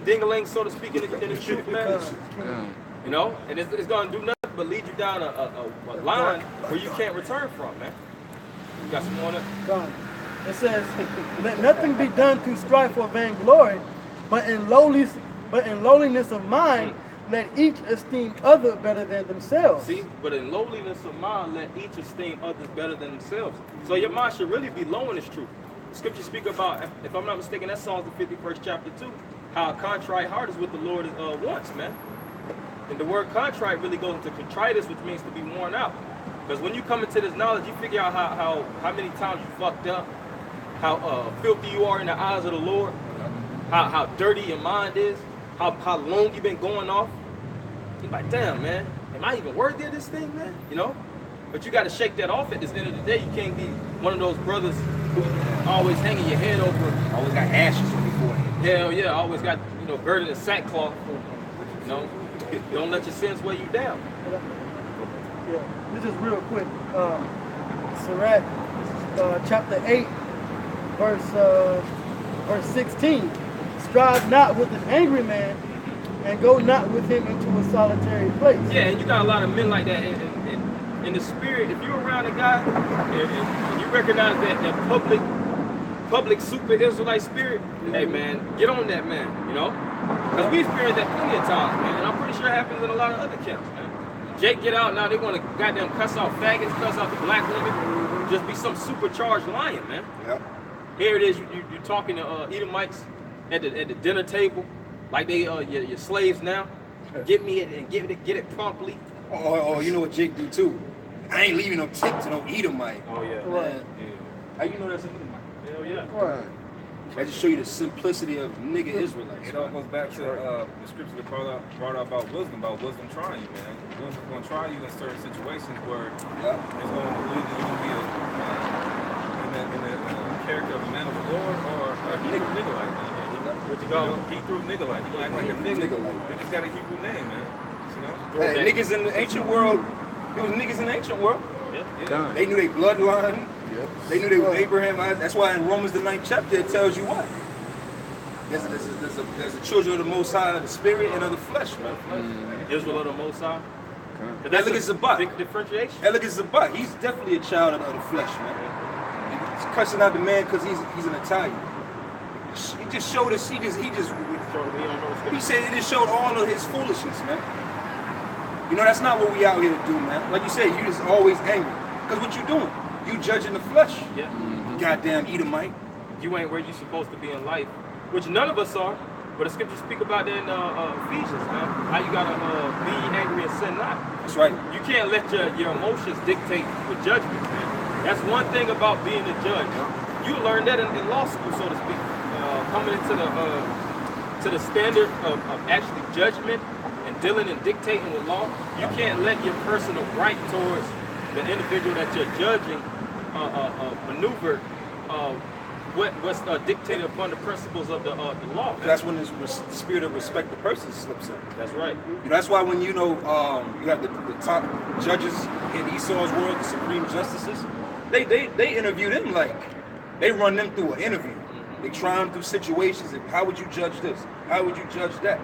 dingaling, so to speak, in the truth, man. You know, and it's gonna do nothing but lead you down a line where you can't return from, man. You got some more on that? It says, let nothing be done through strife or vainglory, but in lowliness of mind, let each esteem other better than themselves. See, but in lowliness of mind, let each esteem others better than themselves. So your mind should really be low in this truth. Scripture speak about, if I'm not mistaken, that's Psalms the 51st chapter 2, how a contrite heart is what the Lord wants, man. And the word contrite really goes into contritus, which means to be worn out. Because when you come into this knowledge, you figure out how many times you fucked up, how filthy you are in the eyes of the Lord, how dirty your mind is, how long you've been going off. You're like, damn, man, am I even worthy of this thing, man? You know? But you got to shake that off at the end of the day. You can't be one of those brothers who always hanging your head over. Always got ashes on your forehead. Hell yeah, always got, girded in sackcloth. You know? Don't let your sins weigh you down. Yeah, this is real quick. Sirach, chapter 8, verse 16. Strive not with an angry man, and go not with him into a solitary place. Yeah, and you got a lot of men like that in the spirit. If you're around a guy and you recognize that public super Israelite spirit, hey man, get on that man, you know? Because we experienced that plenty of times, man, and I'm pretty sure it happens in a lot of other camps, man. Jake get out, now they want to goddamn cuss out faggots, cuss out the black women, just be some supercharged lion, man. Yep. Here it is, you're talking to Edomites at the dinner table, like they your slaves now. Get me it and get it promptly. Oh, you know what Jake do too? I ain't leaving no tip to no Edomite. Oh yeah. Right. Yeah. How you know that's an Edomite? Hell yeah. Right. I just show you the simplicity of nigga Israelites. It all goes back to the scripture that brought up about wisdom trying you, man. Wisdom's going to try you in certain situations where it's going to be in the character of a man of the Lord or a nigga like that. What you call him? Hebrew nigga like. You act like a nigga. Niggas got a Hebrew name, man. You know? Hey, niggas in the ancient world, there was niggas in the ancient world. Yeah. They knew their bloodline. Yep. They knew they were Abraham. That's why in Romans the 9th chapter it tells you what? There's the children of the Most High, of the Spirit and of the flesh, man. Israel of the Most High. That look at Zabak. Big differentiation. That look at Zabak. He's definitely a child of the flesh, man. He's cussing out the man because he's an Italian. He just showed us. He said it just showed all of his foolishness, man. You know that's not what we out here to do, man. Like you said, you just always angry because what you doing? You judging the flesh. Yeah. Goddamn Edomite. You ain't where you supposed to be in life, which none of us are. But the scriptures speak about that in Ephesians, man. How you gotta be angry and sin not. That's right. You can't let your emotions dictate your judgment, man. That's one thing about being a judge. You learn that in law school, so to speak. Coming into the standard of actually judgment and dealing and dictating with law, you can't let your personal right towards the individual that you're judging maneuver what's dictated upon the principles of the law. That's when the spirit of respect the person slips in. That's right. That's why when you have the top judges in Esau's world, the supreme justices, they interview them like they run them through an interview. They try them through situations. And how would you judge this? How would you judge that?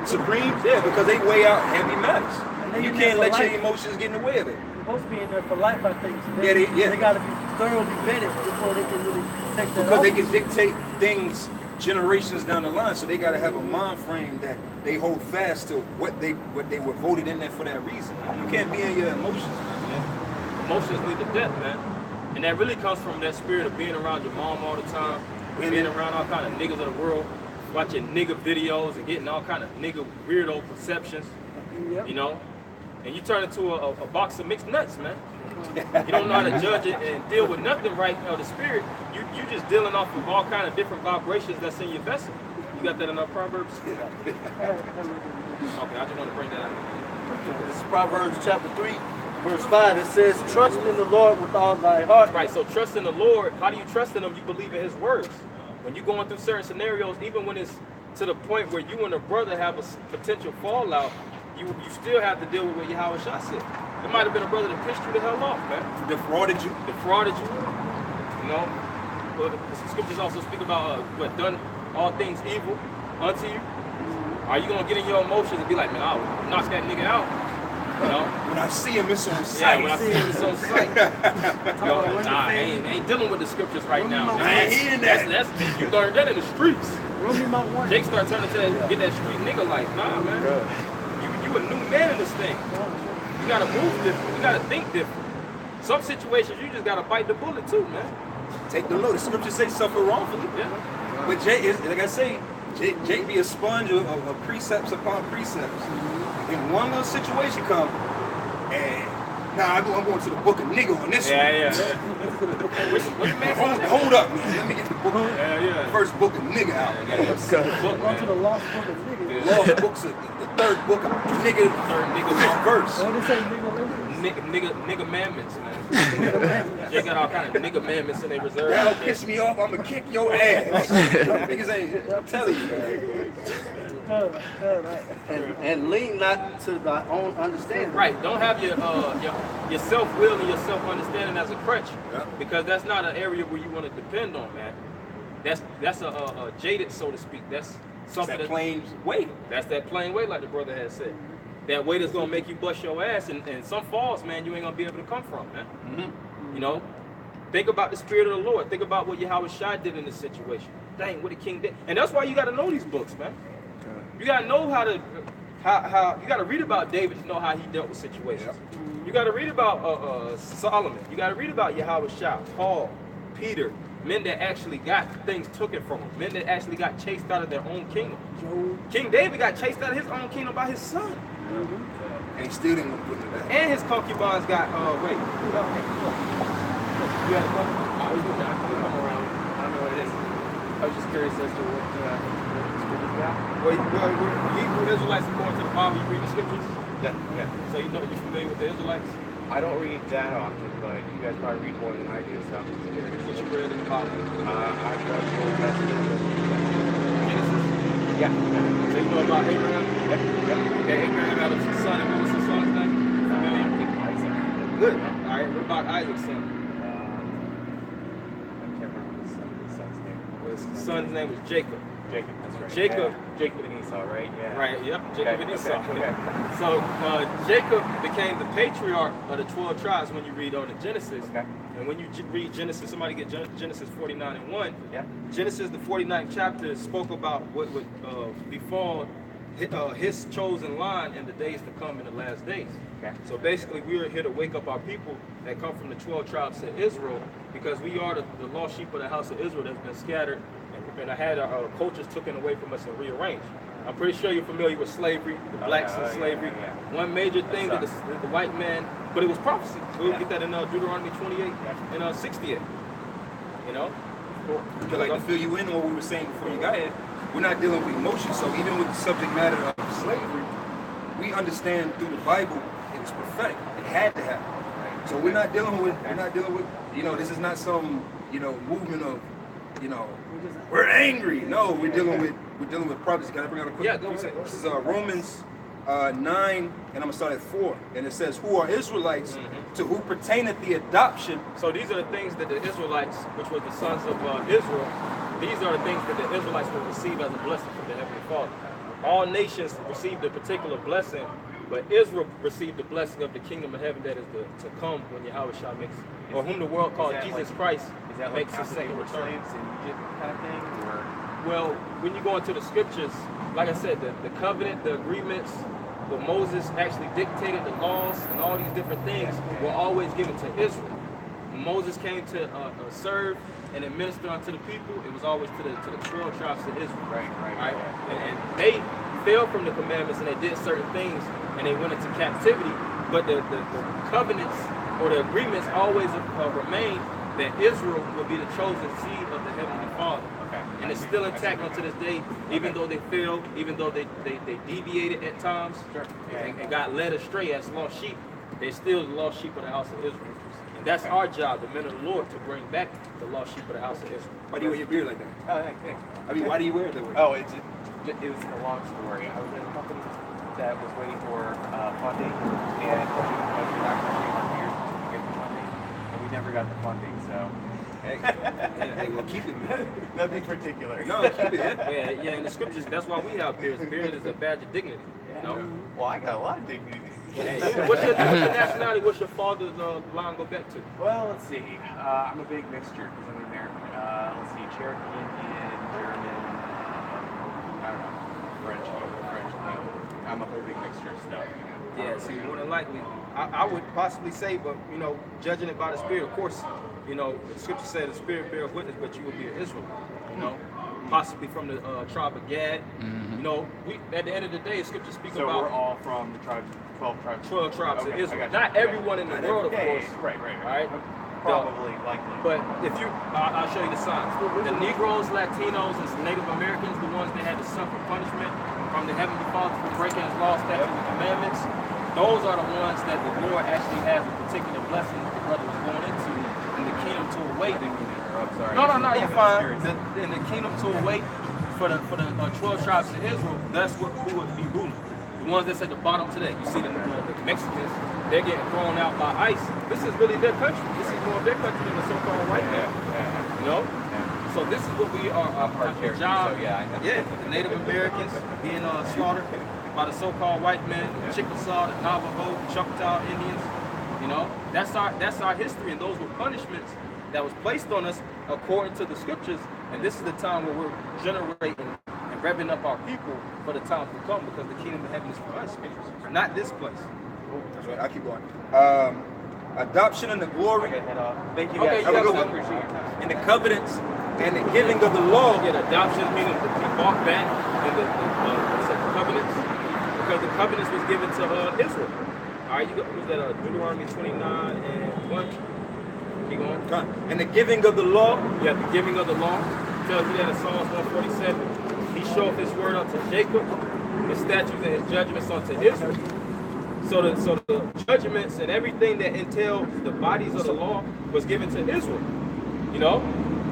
Supreme, yeah, because they weigh out heavy matters. You can't let your emotions get in the way of it. You're supposed to be in there for life, I think. So They got to be thoroughly vetted before they can really take that because off. they can dictate things generations down the line, so they got to have a mind frame that they hold fast to what they were voted in there for that reason. You can't be in your emotions. Yeah. Emotions lead to death, man. And that really comes from that spirit of being around your mom all the time, being around all kind of niggas of the world, watching nigga videos and getting all kind of nigga weirdo perceptions, you know? And you turn into a box of mixed nuts, man. You don't know how to judge it and deal with nothing right now. The spirit, you just dealing off of all kind of different vibrations that's in your vessel. You got that in our Proverbs? Okay, I just want to bring that up. This is Proverbs chapter 3, verse 5. It says, trust in the Lord with all thy heart. Right, so trust in the Lord. How do you trust in him? You believe in his words. When you're going through certain scenarios, even when it's to the point where you and a brother have a potential fallout, you still have to deal with what Yahweh Shah said. It might have been a brother that pissed you the hell off, man. Defrauded you. You know? But the scriptures also speak about what done all things evil unto you. Are you gonna get in your emotions and be like, man, I'll knock that nigga out? You know? When I see him, it's on sight. Yeah, when I see him, it's on sight. Nah, I ain't dealing with the scriptures right now. I ain't hearing that. That's you learned that in the streets. Run me my one. Jake started turning to that, get that street nigga like, nah, man. You a new man in this thing. You gotta move different. You gotta think different. Some situations you just gotta bite the bullet too, man. Take the load. The scriptures say suffer wrongfully. Yeah. But Jake is, like I say, Jake be a sponge of precepts upon precepts. In one little situation come, and I'm going to the book of nigga on this one. Yeah. Hold up, man. Let me get the book. First book of nigga out. Go to the lost book of niggas. Lost books of the third book of nigga. Third nigga Fifth verse. What did they say, nigga? Nigga mandments, man. They got all kind of nigga mandments in their reserve. That'll piss me off. I'ma kick your ass. Niggas ain't. I'm telling you, man. And lean not to thy own understanding. Right. Don't have your self-will and your self-understanding as a crutch, because that's not an area where you want to depend on, man. That's a jaded, so to speak. That's something That plain way. That's that plain way, like the brother had said. That way that's gonna make you bust your ass, and some falls, man, you ain't gonna be able to come from, man. Mm-hmm. You know, think about the spirit of the Lord. Think about what Yahweh Shai did in this situation. Dang, what the king did, and that's why you got to know these books, man. You got to know how you got to read about David to know how he dealt with situations. You got to read about Solomon. You got to read about Yahweh Shai, Paul, Peter, men that actually got things taken from them, men that actually got chased out of their own kingdom. King David got chased out of his own kingdom by his son. And he still didn't put it back. And his concubines got raped. You had a concubine? I can come around. I don't know what it is. I was just curious as to what scriptures got. Well, Hebrew Israelites, according to the Bible, you read the scriptures? Yeah. So you know you're familiar with the Israelites? I don't read that often, but you guys probably read more than I do, so. What you read in the Bible? I've read the Old Testament. Genesis? Yeah. So you know about Abraham? Yeah. Okay, Abraham had a son, and what was his son's name? Good. All right, what about Isaac's son? I can't remember his son's name. Well, his son's name was Jacob. Jacob, that's right. Jacob. Jacob and Esau, right? Yeah. Right, yep, Jacob and Esau. Okay. So Jacob became the patriarch of the 12 tribes when you read on the Genesis. Okay. And when you read Genesis, somebody get Genesis 49:1. Yeah. Genesis, the 49th chapter, spoke about what would befall his chosen line in the days to come in the last days. Okay. So basically, we are here to wake up our people that come from the 12 tribes of Israel, because we are the lost sheep of the house of Israel that's been scattered and I had our cultures taken away from us and rearranged. I'm pretty sure you're familiar with slavery, the blacks in slavery. One major thing that the white man, but it was prophecy. We'll get that in Deuteronomy 28 and 68. You know? Because like to fill you in on what we were saying before you got here, we're not dealing with emotions. So even with the subject matter of slavery, we understand through the Bible it was prophetic. It had to happen. So we're not dealing with, you know, this is not some, you know, movement of, you know, we're angry. No, we're dealing with prophecy. Can I bring out a quick? Yeah, go ahead. This is Romans 9, and I'm gonna start at 4, and it says, "Who are Israelites to who pertaineth the adoption?" So these are the things that the Israelites, which were the sons of Israel, these are the things that the Israelites will receive as a blessing from the Heavenly Father. All nations received a particular blessing, but Israel received the blessing of the kingdom of heaven that is to come when Yahweh Shah makes, or whom the world calls Jesus Christ, makes his second return. In Egypt kind of thing, or? Well, when you go into the scriptures, like I said, the covenant, the agreements, where Moses actually dictated the laws and all these different things were always given to Israel. When Moses came to serve and administer unto the people, it was always to the 12 tribes of Israel. Right? And they fell from the commandments and they did certain things and they went into captivity, but the covenants or the agreements always remain that Israel will be the chosen seed of the Heavenly Father. And it's still intact unto this day, even though they failed, even though they deviated at times and got led astray as lost sheep, they're still the lost sheep of the house of Israel. And that's our job, the men of the Lord, to bring back the lost sheep of the house of Israel. Why do you wear your beard like that? I mean, why do you wear it that way? Oh, it was a long story. I was in a company that was waiting for funding, and we were not going to our beers to get the funding, and we never got the funding, so. Hey, well, keep it. Nothing particular. No, keep it. Yeah, in the scriptures, that's why we have beards. Beard is a badge of dignity. You know? Well, I got a lot of dignity. What's your nationality? What's your father's line go back to? Well, let's see. I'm a big mixture because I'm American. Let's see, Cherokee Indian, German, I don't know, French. I'm a whole big mixture of stuff. Yeah, see, more than likely, I would possibly say, but you know, judging it by the Spirit, of course, you know, the scripture said the Spirit bears witness, but you will be an Israelite, you know, possibly from the tribe of Gad. You know, we at the end of the day, the scripture speaks about. So we're all from the tribe, 12 tribes. of Israel. Not everyone in the world, of course. Right. All right. Probably, likely. But if you, I'll show you the signs. The Negroes, Latinos, and Native Americans, the ones that had to suffer punishment from the Heavenly Father for breaking His law, statutes, and commandments, those are the ones that the Lord actually has a particular blessing that the brother was going into in the kingdom to await. No, you're fine. In the kingdom to await for the 12 tribes of Israel, that's who would be ruling. The ones that's at the bottom today. You see the Mexicans, they're getting thrown out by ICE. This is really their country. This is more of their country than the so-called white man. You know? So this is what we are, our job. So, the Native Americans being slaughtered by the so-called white men, the Chickasaw, the Navajo, the Choctaw Indians. You know, that's our history, and those were punishments that was placed on us according to the scriptures. And this is the time where we're generating and revving up our people for the time to come, because the kingdom of heaven is for us, not this place. That's right. I'll keep going. Adoption and the glory. Thank you Okay, guys. you I appreciate it. And the covenants and the giving of the law. Yeah, the adoption meaning to be bought back, and the covenants, because the covenants was given to Israel. All right, you got who's that? Deuteronomy 29 and 1. Keep going. And the giving of the law. Yeah, the giving of the law tells you that in Psalms 147. He showeth his word unto Jacob, his statutes and his judgments unto Israel. So the judgments and everything that entails the bodies of the law was given to Israel. You know,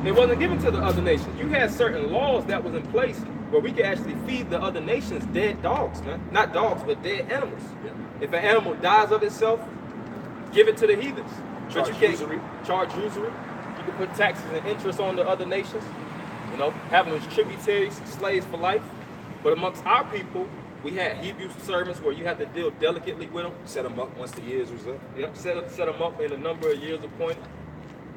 it wasn't given to the other nations. You had certain laws that was in place where we could actually feed the other nations dead dogs, man. Not dogs, but dead animals. Yeah. If an animal dies of itself, give it to the heathens. But you can't charge usury. You can put taxes and interest on the other nations. You know, having those tributaries, slaves for life. But amongst our people, we had Hebrew servants where you had to deal delicately with them. Set them up once the years was up. Yep, set them up in a number of years appointed.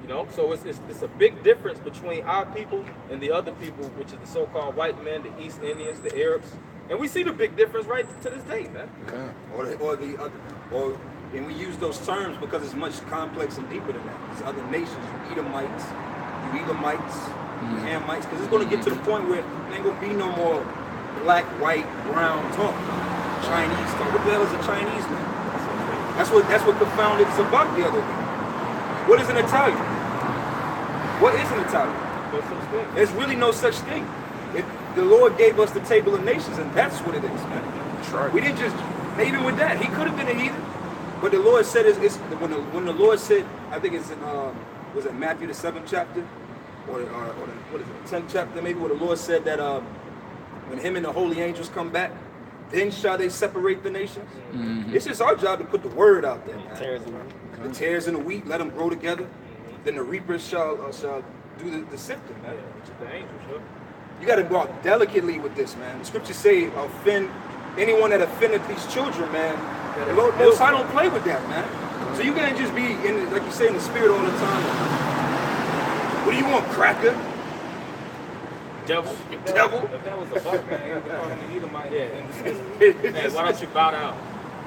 You know, so it's a big difference between our people and the other people, which is the so-called white men, the East Indians, the Arabs. And we see the big difference right to this day, man. Yeah. And we use those terms because it's much complex and deeper than that. It's other nations, you Edomites, Hamites, because it's going to get to the point where there ain't going to be no more black, white, brown talk. Chinese talk. What the hell is a Chinese man? That's what confounded Zabak the other day. What is an Italian? What is an Italian? There's really no such thing. The Lord gave us the table of nations, and that's what it is, man. We didn't just, even with that, he could have been a heathen. But the Lord said, when the Lord said, I think it's in, was it Matthew the 7th chapter? Or what is it, 10th chapter maybe, where the Lord said that when him and the holy angels come back, then shall they separate the nations. It's just our job to put the word out there, man. The tares and the wheat, let them grow together. Then the reapers shall do the sifting, man. You got to go out delicately with this, man. The scriptures say, offend anyone that offended these children, man. The Most High don't play with that, man. So you can't just be in, like you say, in the spirit all the time. What do you want, cracker? Devil. Devil? If that was a black man, he would call him an Edomite. Hey, why don't you bow down?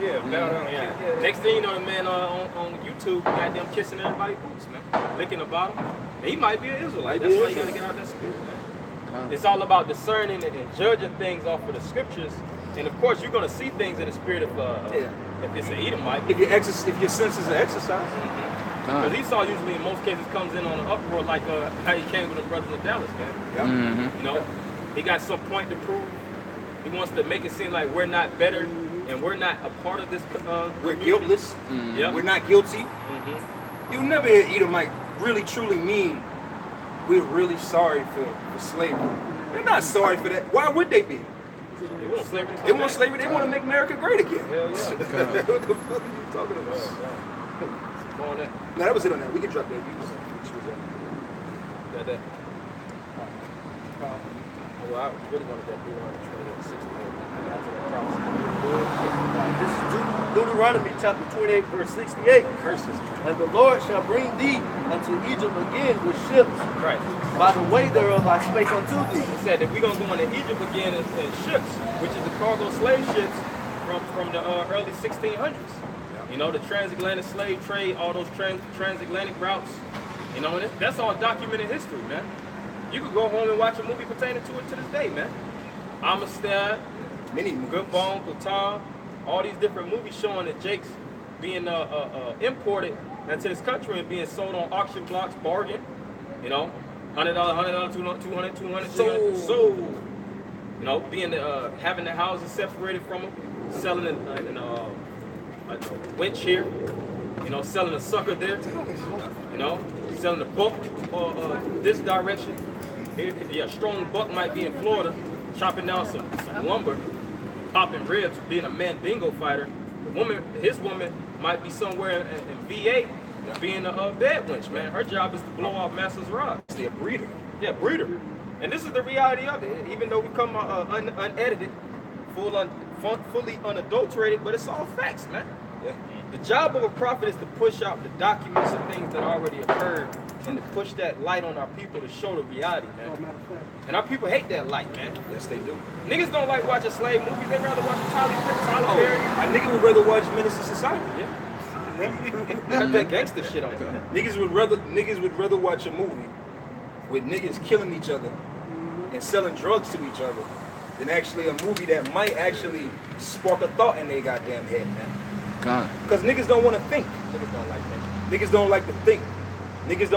Yeah, bow down. Yeah. Next thing you know, the man on YouTube, goddamn kissing everybody's boots, man. Licking the bottom. And he might be an Israelite. That's why you gotta get out that spirit, man. It's all about discerning and judging things off of the scriptures. And of course, you're gonna see things in the spirit of if it's an Edomite. If your senses are exercised. Because Esau usually, in most cases, comes in on an uproar like how he came with the brothers of Dallas, man. You know, he got some point to prove. He wants to make it seem like we're not better and we're not a part of this. We're guiltless. We're not guilty. You'll never hear Edomite really truly mean we're really sorry for slavery. They're not sorry for that. Why would they be? They want slavery. They want slavery. They want to make America great again. Hell yeah. What the fuck are you talking about? No, that was it on that. We can drop that. That. Well, I really wanted that 328:60. This is Deuteronomy chapter 28, verse 68. Curses. And the Lord shall bring thee unto Egypt again with ships. Right. By the way thereof I spake unto thee. He said that we're going to go into Egypt again in ships, which is the cargo slave ships from the early 1600s. You know, the transatlantic slave trade, all those transatlantic routes. You know, and that's all documented history, man. You could go home and watch a movie pertaining to it to this day, man. Amistad, Good Bone, Catan, all these different movies showing that Jake's being imported into this country and being sold on auction blocks, bargain. You know, $100, $200, $200, sold. You know, being having the houses separated from them, selling a winch here. You know, selling a sucker there. You know, selling a buck this direction. Yeah, strong buck might be in Florida, chopping down some lumber, popping ribs, being a man bingo fighter. His woman might be somewhere in VA, being a bed wench, man. Her job is to blow off master's rods. She's a breeder. Yeah, breeder. And this is the reality of it. Even though we come unedited, fully unadulterated, but it's all facts, man. Yeah. The job of a prophet is to push out the documents of things that already occurred and to push that light on our people to show the reality, man. And our people hate that light, man. Yes, they do. Niggas don't like watching slave movies. They'd rather watch Tyler Perry. A nigga would rather watch Menace to Society. Yeah. Got that gangster shit on there. Niggas would rather watch a movie with niggas killing each other and selling drugs to each other than actually a movie that might actually spark a thought in their goddamn head, man. Because niggas don't want to think. Niggas don't like that. Niggas don't like to think. Niggas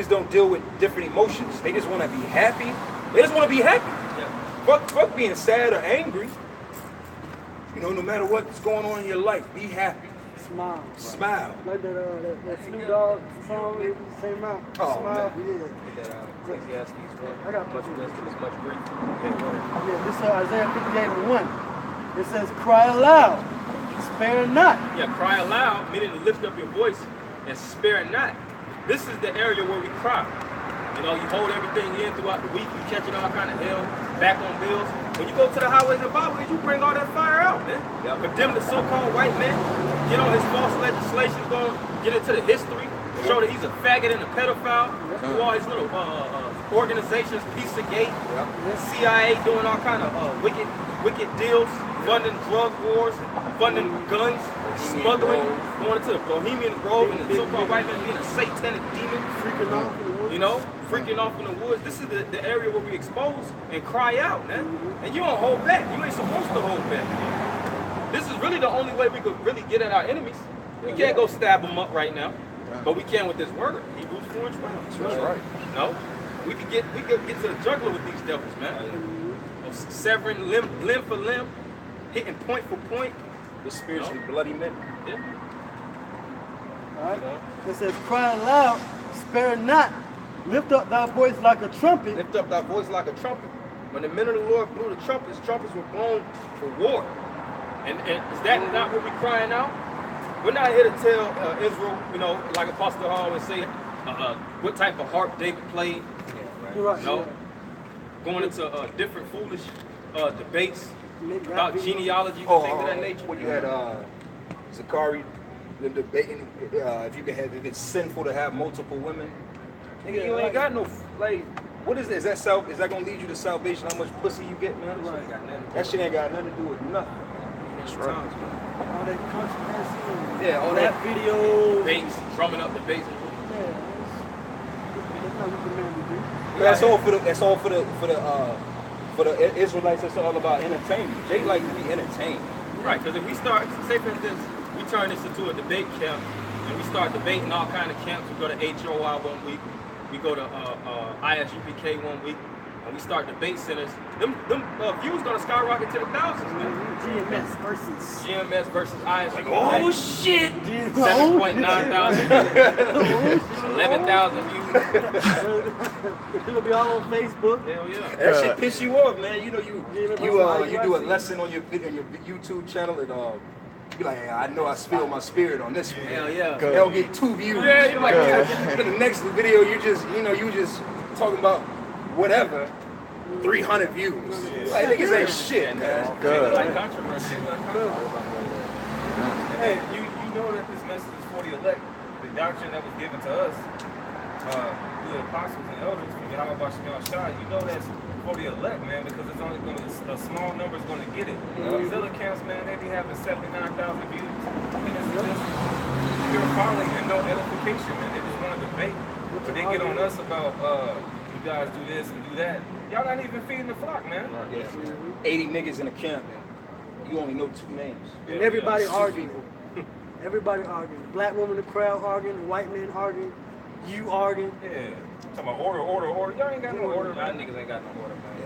don't deal with different emotions. They just want to be happy. They just want to be happy. Yeah. Fuck being sad or angry. You know, no matter what's going on in your life, be happy. Smile. Smile. Like that Snoop Dogg song, same out. Oh, Smile. man. Yeah. I got much wisdom is much grief. Yeah, this is Isaiah 58:1. It says, cry aloud, spare not. Yeah, cry aloud, meaning to lift up your voice and spare not. This is the area where we cry. You know, you hold everything in throughout the week, you catching all kind of hell, back on bills. When you go to the highways and byways, you bring all that fire out, man. Yeah. Condemn the so-called white man, get on his false legislation, go get into the history, show that he's a faggot and a pedophile, do all his little organizations, Pizzagate, CIA doing all kind of wicked deals, funding drug wars, funding guns, smuggling, going into the Bohemian Grove, and the so-called white man being a satanic demon, Freaking off in the woods. you know, freaking off in the woods. This is the area where we expose and cry out, man. And you don't hold back. You ain't supposed to hold back. This is really the only way we could really get at our enemies. We can't go stab them up right now, but we can with this word, Hebrews 4:12. That's right. No, we could get to the jugular with these devils, man. Severing limb for limb, hitting point for point. The spiritually bloody men. Yeah. All right. It says, cry loud, spare not, lift up thy voice like a trumpet. Lift up thy voice like a trumpet. When the men of the Lord blew the trumpets were blown for war. And is that not what we're crying out? We're not here to tell Israel, you know, like Apostle Hall would say, what type of harp David played. You're right. No. Going into different foolish debates about genealogy, things of that nature. When you had Zachary, them debating if it's sinful to have multiple women. Nigga, you ain't got no, like, what is that? Is that gonna lead you to salvation? How much pussy you get, man? That shit ain't got nothing to do with nothing. That's right. All that controversy. Yeah, all that that video. Debates, drumming up debates. Yeah, that's not what the man would do. That's all for the Israelites. That's all about entertainment. They like to be entertained. Right, because if we start, say for instance, we turn this into a debate camp, and we start debating all kind of camps. We go to HOI 1 week, we go to ISUPK 1 week, and we start debate centers. Them views gonna skyrocket to the thousands, man. GMS versus ISUPK. Oh shit! 7.9 thousand views. 11,000 views. It'll be all on Facebook. Hell yeah. That shit piss you off, man. You know you do a lesson on your YouTube channel and you be like, hey, I know I spilled my spirit on this one. Hell yeah. They'll get 2 views. Yeah, you're like, in the next video, you just talking about whatever, 300 views. Like niggas ain't shit, man. Good. Like controversy. Hey, you know that this message is for the elect. The doctrine that was given to us, through the apostles and elders from Yahweh Shem Shai, you know that's for the elect, man, because it's only going to, a small number is going to get it. Zilla camps, man, they be having 79,000 views. And it's just pure folly and no edification, man. They just want to debate. But they get on us about, you guys do this and do that. Y'all not even feeding the flock, man. Yeah, 80 niggas in a camp, and you only know 2 names. And everybody arguing. Everybody arguing. Black woman in the crowd arguing, the white man arguing, you arguing. Yeah. Talking about order. Y'all ain't got no order, Y'all man. niggas ain't got no order, man.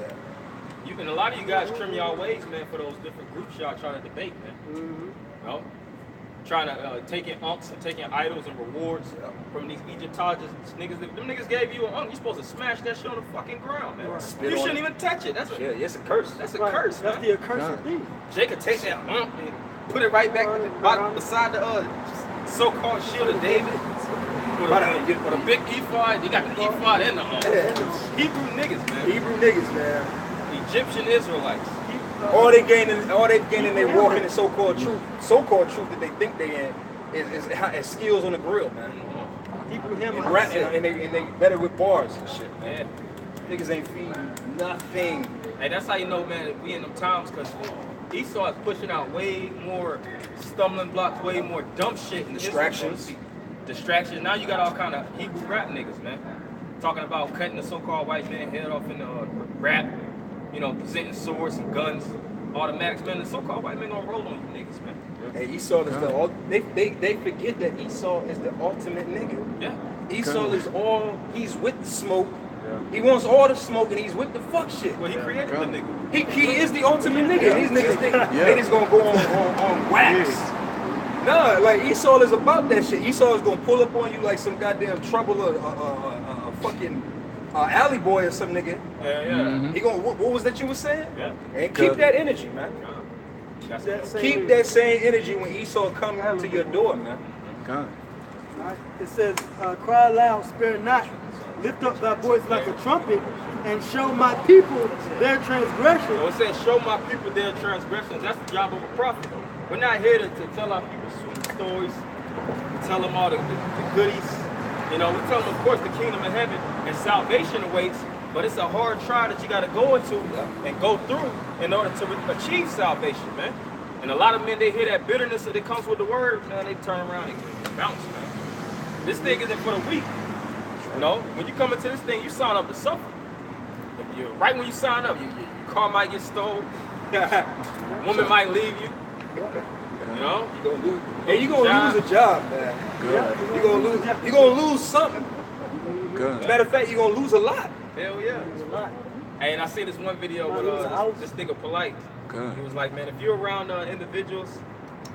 Yeah. And a lot of you guys trim y'all ways, man, for those different groups y'all trying to debate, man. Mm-hmm. You know? Trying to take in unks and taking idols and rewards from these Egyptologists. Niggas, them niggas gave you an unk. You supposed to smash that shit on the fucking ground, man. Spit You on shouldn't it. even touch it. That's a, It's a curse. that's a Right. curse, That's man. the accursed thing. Jake could take that unk and put it right back beside the so-called shield of David. With a big ephod. You got the ephod and the unk. Hebrew niggas, man. Hebrew niggas, man. Egyptian Israelites. All they gaining, they walking in so-called truth. So-called truth that they think they in is skills on the grill, man. Hebrew And they better with bars and shit, man. Niggas ain't feeding nothing. Hey, that's how you know, man, we in them times, because Esau is pushing out way more stumbling blocks, way more dumb shit. Distractions. Distractions. Now you got all kind of Hebrew rap niggas, man. Talking about cutting the so-called white man head off in the rap, you know, presenting swords and guns, automatics, man. The so-called white man gonna roll on you niggas, man. Hey, Esau is they forget that Esau is the ultimate nigga. Yeah. Esau is he's with the smoke. He wants all the smoke and he's with the fuck shit. Well, he created the nigga. He is the ultimate nigga. These niggas think they just gonna go on wax. Nah, like Esau is about that shit. Esau is gonna pull up on you like some goddamn trouble or a fucking alley boy or some nigga. Yeah. He gonna what was that you was saying? Yeah. And keep that energy, man. Keep that same energy when Esau come to your door, man. Right. It says, cry loud, spare not, lift up thy voice like a trumpet, and show my people their transgression. So it says, show my people their transgressions. That's the job of a prophet. We're not here to tell our people sweet stories, to tell them all the goodies. You know, we tell them, of course, the kingdom of heaven and salvation awaits, but it's a hard trial that you got to go into and go through in order to achieve salvation, man. And a lot of men, they hear that bitterness that comes with the word, man, they turn around and bounce, man. This thing isn't for the weak. You know, when you come into this thing, you sign up to suffer. Right when you sign up, your car might get stolen. Woman might leave you. You know? You're gonna lose a job, man. Good. You're gonna lose something. Good. Matter of fact, you're gonna lose a lot. Hell yeah. Hey, and I see this one video with this nigga Polite. Good. He was like, man, if you're around individuals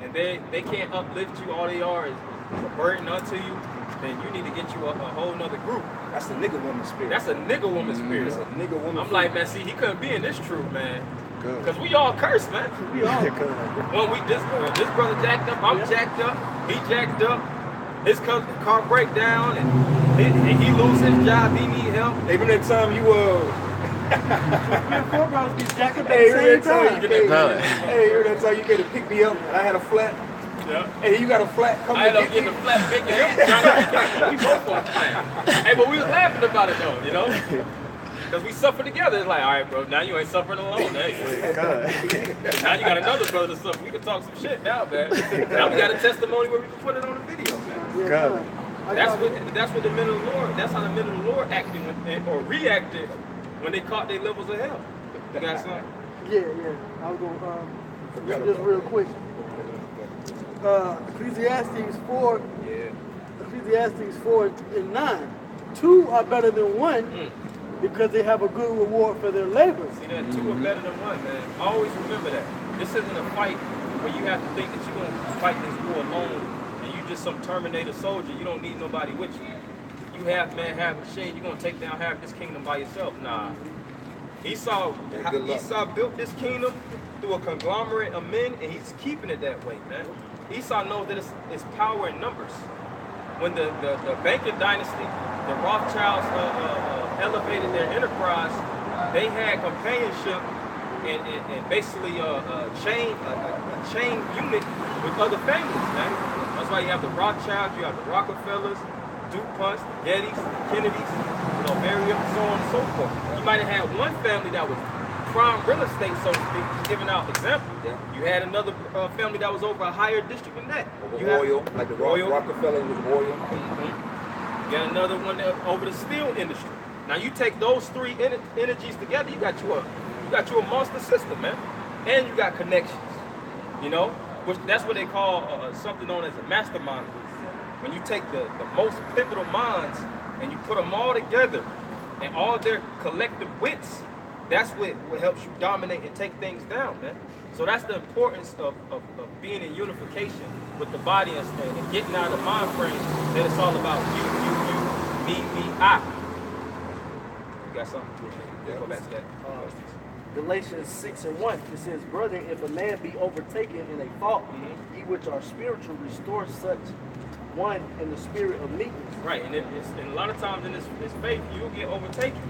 and they can't uplift you, all they are is a burden unto you, then you need to get you a whole nother group. That's the nigga woman spirit. That's a nigga woman spirit. That's a nigga woman. I'm like, man, see, he couldn't be in this truth, man. Good. Because we all cursed, man. We all. When this brother jacked up, I'm jacked up, he jacked up, his car break down, and he lose his job, he need help. Even that time you Four brothers get jacked up at hey, the remember same that time time. you that time you came to pick me up and I had a flat. Yeah. Hey, you got a flat? Come I ended and up get getting me. a flat big. We both on plan. Hey, but we was laughing about it though, you know? Because we suffer together. It's like, all right, bro, now you ain't suffering alone. Now you got another brother to suffer. We can talk some shit now, man. Now we got a testimony where we can put it on the video, man. Good. That's what the men of the Lord, that's how the men of the Lord acted or reacted when they caught their levels of hell. You got something? Yeah. I was going just real quick. Ecclesiastes 4. Yeah. Ecclesiastes 4:9. 2 are better than 1 because they have a good reward for their labor. See that 2 are better than 1, man. Always remember that. This isn't a fight where you have to think that you're gonna fight this war alone and you just some Terminator soldier. You don't need nobody with you. You half man, half machine. You're gonna take down half this kingdom by yourself. Nah. Esau built this kingdom through a conglomerate of men, and he's keeping it that way, man. Esau knows that it's power in numbers. When the banking dynasty, the Rothschilds elevated their enterprise, they had companionship and basically a chain unit with other families, man. That's why you have the Rothschilds, you have the Rockefellers, DuPonts, the Gettys, the Kennedys, Miriam, so on and so forth. You might have had one family that was prime real estate, so to speak, giving out examples. Yeah. You had another family that was over a higher district than that. Oil, like the Rockefeller was oil. Mm-hmm. You got another one over the steel industry. Now you take those 3 energies together, you got you a monster system, man, and you got connections. You know, which that's what they call something known as a mastermind. When you take the most pivotal minds and you put them all together and all their collective wits, that's what helps you dominate and take things down, man. So that's the importance of being in unification with the body and getting out of the mind frame that it's all about you, me, I. You got something? Yeah. Go back to that. Galatians 6:1, it says, brethren, if a man be overtaken in a fault, ye which are spiritual, restore such one in the spirit of meekness. Right, and a lot of times in this faith, you'll get overtaken.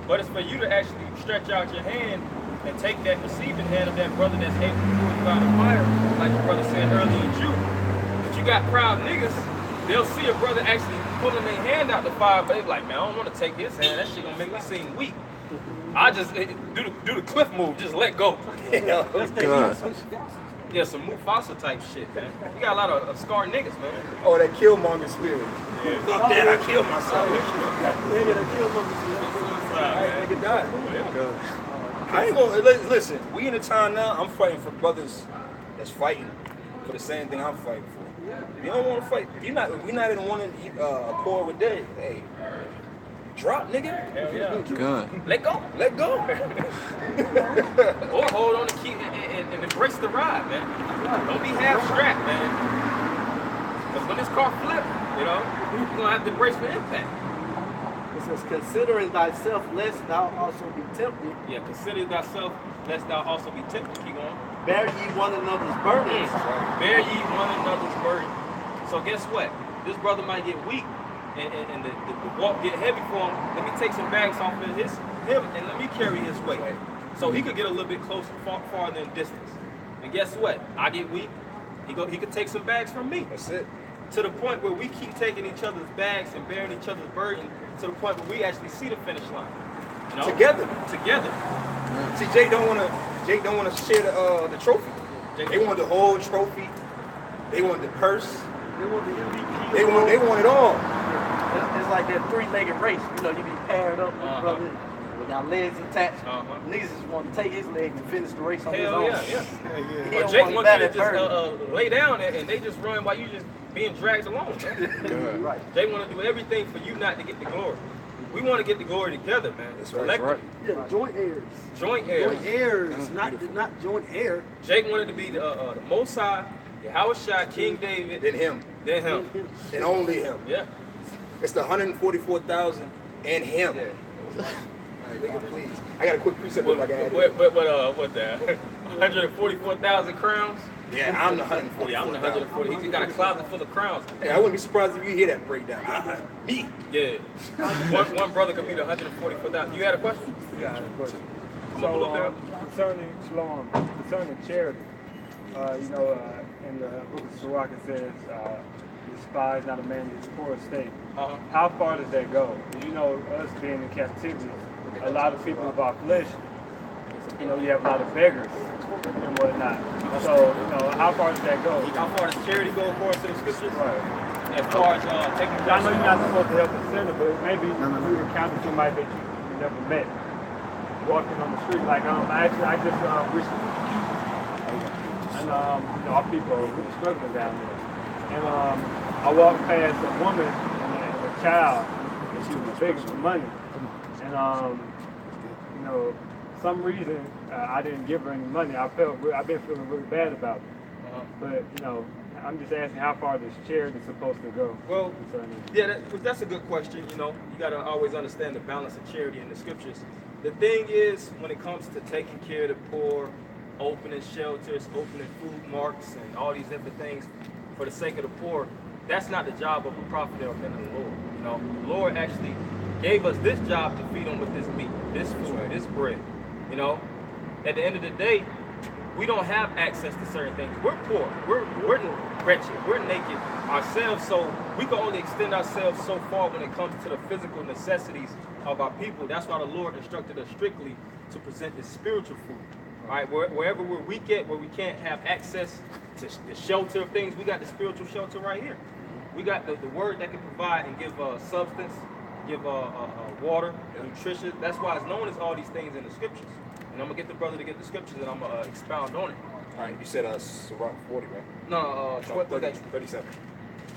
But it's for you to actually stretch out your hand and take that receiving hand of that brother that's able to pull you out of fire, like the brother said earlier in Jude. But you got proud niggas, they'll see a brother actually pulling their hand out the fire, but they're like, man, I don't want to take his hand. That shit gonna make me seem weak. I just do the cliff move, just let go. Yeah, some Mufasa type shit, man. We got a lot of scarred niggas, man. Oh, that Killmonger spirit. Yeah. Fuck that, I killed myself. Nigga died. I ain't gonna listen. We in a time now. I'm fighting for brothers that's fighting for the same thing I'm fighting for. If you don't want to fight, we're not in one accord with that. Hey, drop, nigga. Hell yeah. Good. Let go. Let go. Or hold on and keep and embrace the ride, man. Don't be half strapped, man. Because when this car flip, you're gonna have to brace for impact. It says, considering thyself lest thou also be tempted. Yeah, consider thyself lest thou also be tempted. Keep going. Bear ye one another's burdens. Bear ye one another's burden. So guess what? This brother might get weak and the walk get heavy for him. Let me take some bags off of him and let me carry his weight. So he could get a little bit closer, farther in distance. And guess what? I get weak. He could take some bags from me. That's it. To the point where we keep taking each other's bags and bearing each other's burden to the point where we actually see the finish line. Together. Together. See, Jake don't wanna share the trophy. They want the whole trophy. They want the purse. They want the MVP. They want it all. It's like that three-legged race. You know, you be paired up with brother with our legs attached. Niggas just want to take his leg and finish the race on his own. But Jake wants you to just lay down and they just run while you just being dragged along. Man. Right. They want to do everything for you not to get the glory. We want to get the glory together, man. That's right. Yeah, joint heirs. Joint heirs. Joint heirs, not joint heir. Jake wanted to be the Most High, Yahushua, King David. Then him. And only him. Yeah. It's the 144,000 and him. Yeah. All right, nigga, please. I got a quick precept like I had. What that? 144,000 crowns? Yeah, I'm the 140. Yeah, I'm the 140. He's got a closet full of crowns. Hey, I wouldn't be surprised if you hear that breakdown. Me. Yeah. one brother could be the 144,000. You had a question? Yeah, I have a question. So, concerning charity, in the book of Sirach it says, despise not a man in his poor estate. How far does that go? You know, us being in captivity, a lot of people of our flesh, you have a lot of beggars and whatnot. So, how far does that go? How far does charity go according to the scriptures? Right. As far as taking I know you're not supposed to help a sinner, but maybe you encounter somebody that you never met walking on the street. Like, I just recently, and our people are really struggling down there. And I walked past a woman and a child, and she was begging for money. And some reason I didn't give her any money. I've been feeling really bad about it. But I'm just asking, how far does charity supposed to go? Well, yeah, that's a good question. You got to always understand the balance of charity in the scriptures. The thing is, when it comes to taking care of the poor, opening shelters, opening food marks, and all these different things for the sake of the poor, that's not the job of a prophet or man of the Lord. The Lord actually gave us this job to feed them with this meat, this food, this bread. At the end of the day, we don't have access to certain things. We're poor. We're wretched. We're naked ourselves. So we can only extend ourselves so far when it comes to the physical necessities of our people. That's why the Lord instructed us strictly to present the spiritual food. All right, wherever we're weak at, where we can't have access to the shelter of things, we got the spiritual shelter right here. We got the word that can provide and give substance, give water, nutrition. That's why it's known as all these things in the scriptures. And I'm going to get the brother to get the scriptures and I'm going to expound on it. All right, you said Sirach 40, right? No, 37.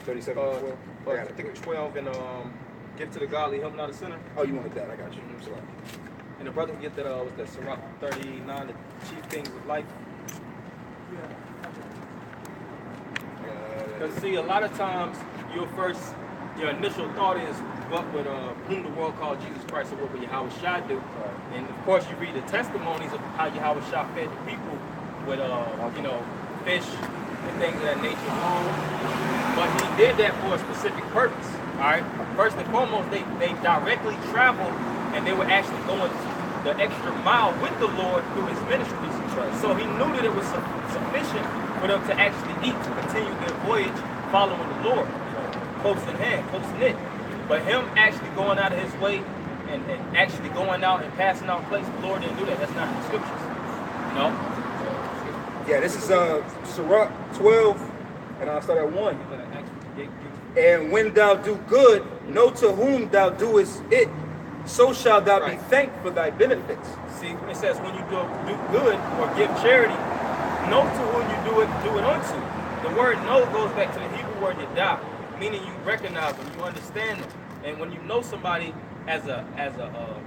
37, 12. I think it's 12 and give to the godly, help not a sinner. Oh, you wanted that, I got you. Sorry. And the brother can get that, what's that, Sirach 39, the chief things of life. Because see, a lot of times your initial thought is, what would whom the world called Jesus Christ, or what would Yahushua do? And of course, you read the testimonies of how Yahushua fed the people with, fish and things of that nature. But he did that for a specific purpose. All right. First and foremost, they directly traveled, and they were actually going the extra mile with the Lord through his ministries. So he knew that it was sufficient for them to actually eat to continue their voyage following the Lord, close in hand, close knit. But him actually going out of his way and actually going out and passing out places, the Lord didn't do that. That's not in the scriptures. Yeah, this is Sirach 12, and I'll start at 1. And when thou do good, know to whom thou doest it, so shalt thou be thanked for thy benefits. See, it says when you do good or give charity, know to whom you do it unto. The word know goes back to the Hebrew word yadah, meaning you recognize them, you understand them. And when you know somebody as a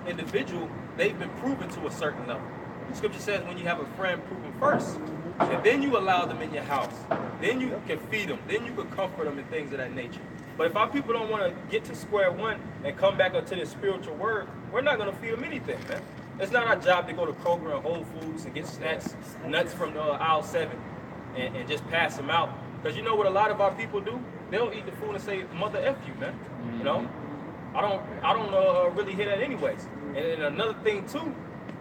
individual, they've been proven to a certain level. The scripture says when you have a friend, prove them first. And then you allow them in your house. Then you can feed them. Then you can comfort them and things of that nature. But if our people don't want to get to square one and come back up to this spiritual word, we're not going to feed them anything, man. It's not our job to go to Kroger and Whole Foods and get snacks, nuts from the aisle 7 and just pass them out. Because you know what a lot of our people do? They'll eat the food and say, mother F you, man. I don't really hear that anyways. And another thing too,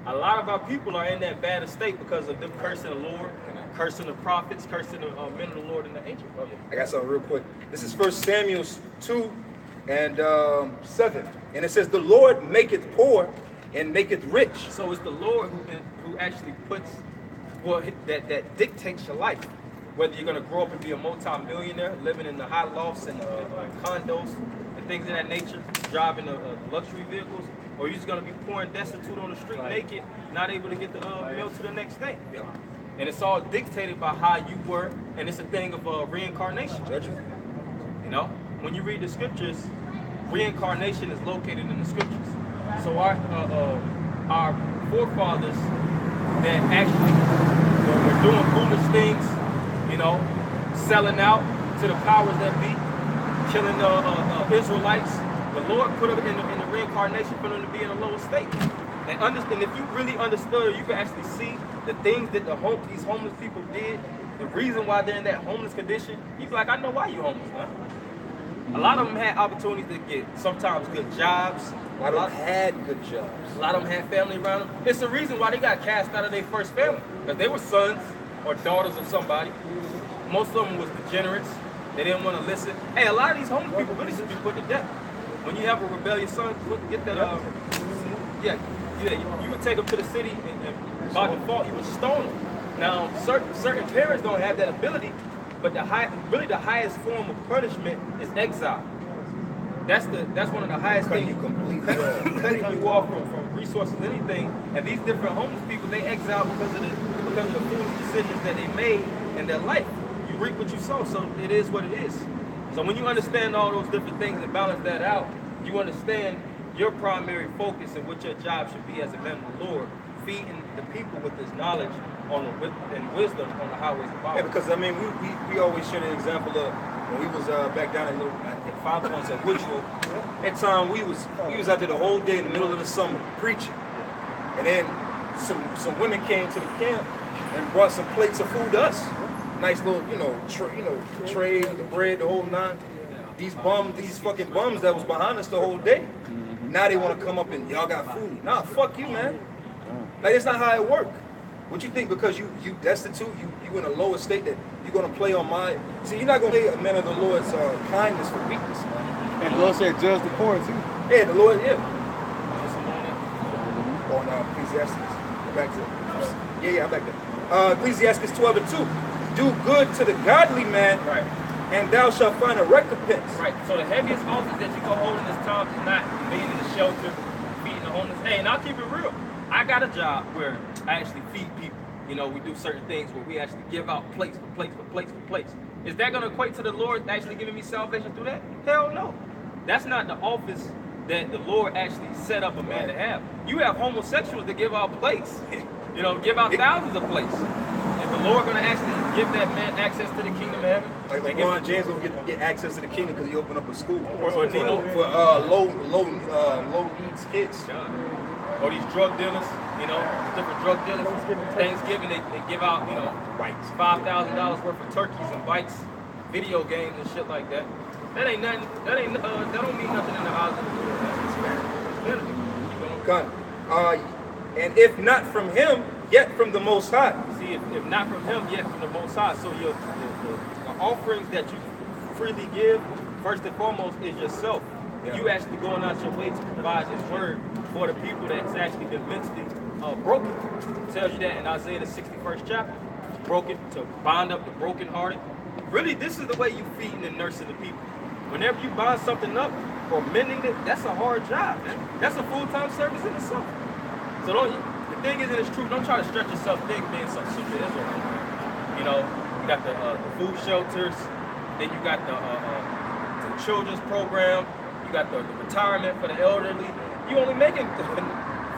a lot of our people are in that bad estate because of them cursing the Lord, cursing the prophets, cursing the men of the Lord and the angels. I got something real quick. This is 1 Samuel 2 and 7. And it says, the Lord maketh poor and maketh rich. So it's the Lord who actually puts well, that dictates your life. Whether you're going to grow up and be a multi-millionaire, living in the high lofts and condos and things of that nature, driving luxury vehicles, or you're just going to be pouring destitute on the street naked, not able to get the meal to the next day. And it's all dictated by how you were, and it's a thing of reincarnation. You know, when you read the scriptures, reincarnation is located in the scriptures. So our forefathers that actually were doing foolish things, you know, selling out to the powers that be, killing the Israelites, the Lord put them in the reincarnation for them to be in a lower state. And if you really understood, you can actually see the things that these homeless people did, the reason why they're in that homeless condition. You'd be like, I know why you're homeless, man. A lot of them had opportunities to get sometimes good jobs. A lot of them had good jobs. A lot of them had family around them. It's the reason why they got cast out of their first family, because they were sons or daughters of somebody. Most of them was degenerates. They didn't want to listen. Hey, a lot of these homeless people really should be put to death. When you have a rebellious son, get that, you would take them to the city and by default, you would stone them. Now, certain parents don't have that ability, but the highest form of punishment is exile. That's one of the highest things. You completely cutting you off from resources, anything. And these different homeless people, they exile because of the foolish decisions that they made in their life. You reap what you sow, so it is what it is. So when you understand all those different things and balance that out, you understand your primary focus and what your job should be as a man of the Lord, feeding the people with this knowledge and wisdom on the highways of power. Yeah, because I mean, we always share an example of when we was back down at 5 Points at Woodrow. That time we was out there the whole day in the middle of the summer preaching, and then some women came to the camp and brought some plates of food to us. Nice little tray, the bread, the whole nine. These fucking bums that was behind us the whole day. Now they want to come up and y'all got food. Nah, fuck you, man. Like, it's not how it work. What you think because you destitute, you in a lower state that you're gonna play on my. See, you're not gonna play a man of the Lord's kindness for weakness, man. And the Lord said, judge the poor too. Yeah, the Lord, yeah. On Ecclesiastes. Back to I'm back there. Ecclesiastes 12:2. Do good to the godly man, Right. and thou shalt find a recompense. Right. So the heaviest office that you can hold in this time is not being in the shelter, feeding the homeless. Hey, and I'll keep it real. I got a job where I actually feed people. You know, we do certain things where we actually give out plates for plates for plates for plates. Is that going to equate to the Lord actually giving me salvation through that? Hell no. That's not the office that the Lord actually set up a man to have. You have homosexuals that give out plates. You know, give out thousands of plates. Is the Lord going to actually give that man access to the kingdom of heaven? Like LeBron James will get access to the kingdom because he opened up a school Or for low needs kids. Or these drug dealers, you know, different drug dealers. Thanksgiving, they give out, you know, $5,000 worth of turkeys and bikes, video games and shit like that. That ain't nothing. That don't mean nothing in the eyes of the Lord. God. And if not from him, yet from the Most High. See, if not from him, yet from the Most High. So the offerings that you freely give, first and foremost, is yourself. Yeah. You actually going out your way to provide His word for the people that's actually been mentally broken. It tells you that in Isaiah the 61st chapter. Broken, to bind up the brokenhearted. Really, this is the way you feeding and nursing the people. Whenever you bind something up or mending it, that's a hard job, man. That's a full-time service in itself. So the thing is, and it's true, don't try to stretch yourself big being some super Israelite. You know, you got the food shelters, then you got the children's program, you got the retirement for the elderly. You only making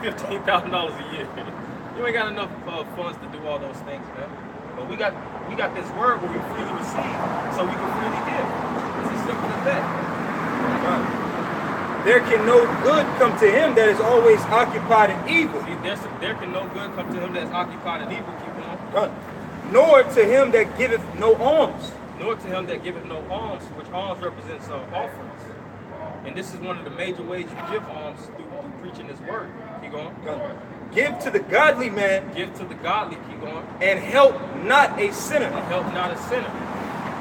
$15,000 a year. You ain't got enough funds to do all those things, man. But we got this word where we freely receive, so we can freely give. It's as simple as that. There can no good come to him that is always occupied in evil. See, there can no good come to him that is occupied in evil. Keep on. Nor to him that giveth no alms. Nor to him that giveth no alms, which alms represents offerings. And this is one of the major ways you give alms through preaching this word. Keep going. Give to the godly man. Give to the godly. Keep going. And help not a sinner. And help not a sinner.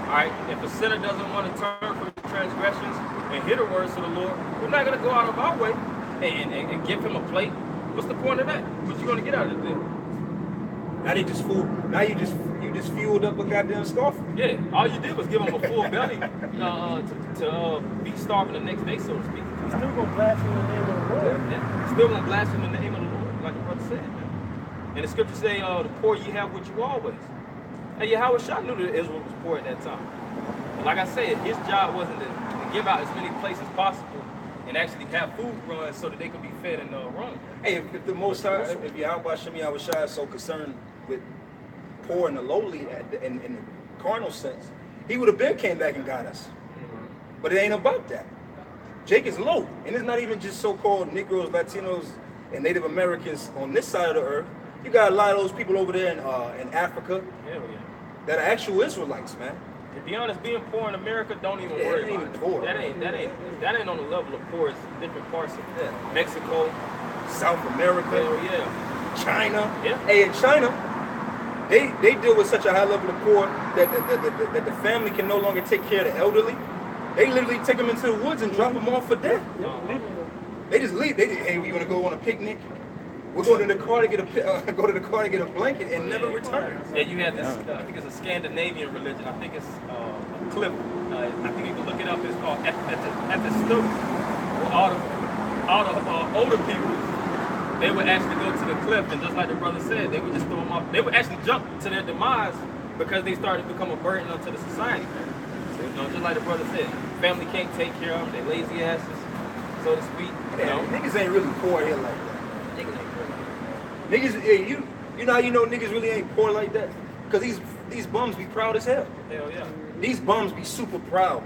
All right. If a sinner doesn't want to turn from transgressions and hear the words of the Lord, we're not going to go out of our way and give him a plate. What's the point of that? What you going to get out of it? Now they just fool. Now you just fueled up a goddamn scoffer. Yeah, all you did was give them a full belly to be starving the next day, so to speak. He's still gonna blaspheme the name of the Lord. Yeah. Still gonna blaspheme in the name of the Lord, like the brother said. And the scriptures say, the poor ye have with you always. And Yahweh Shah knew that Israel was poor at that time. But like I said, his job wasn't to give out as many places as possible and actually have food runs so that they could be fed and run. Hey, if the Most High, if Yahweh Shah is so concerned with poor and the lowly in the carnal sense, he would have been came back and got us. But it ain't about that. Jake is low, and it's not even just so-called Negroes, Latinos, and Native Americans on this side of the earth. You got a lot of those people over there in Africa that are actual Israelites, man. To be honest, being poor in America, don't even worry about it. Poor. That ain't on the level of poor. It's different parts of Mexico, South America, China. Yeah. Hey, in China, they deal with such a high level of poor that the family can no longer take care of the elderly. They literally take them into the woods and drop them off for death. They just leave. Hey, we want to go on a picnic. We're going to the car to get a blanket and never return. Yeah, you have this. I think it's a Scandinavian religion. I think it's a cliff. I think you can look it up. It's called at the Stoop. All the older people, they would actually go to the cliff, and just like the brother said, they would just throw them off. They would actually jump to their demise because they started to become a burden onto the society. So, just like the brother said, family can't take care of them. They lazy asses, so to speak. Niggas ain't really poor here like that. Niggas, hey, you know how you know niggas really ain't poor like that? Because these bums be proud as hell. Hell yeah. These bums be super proud,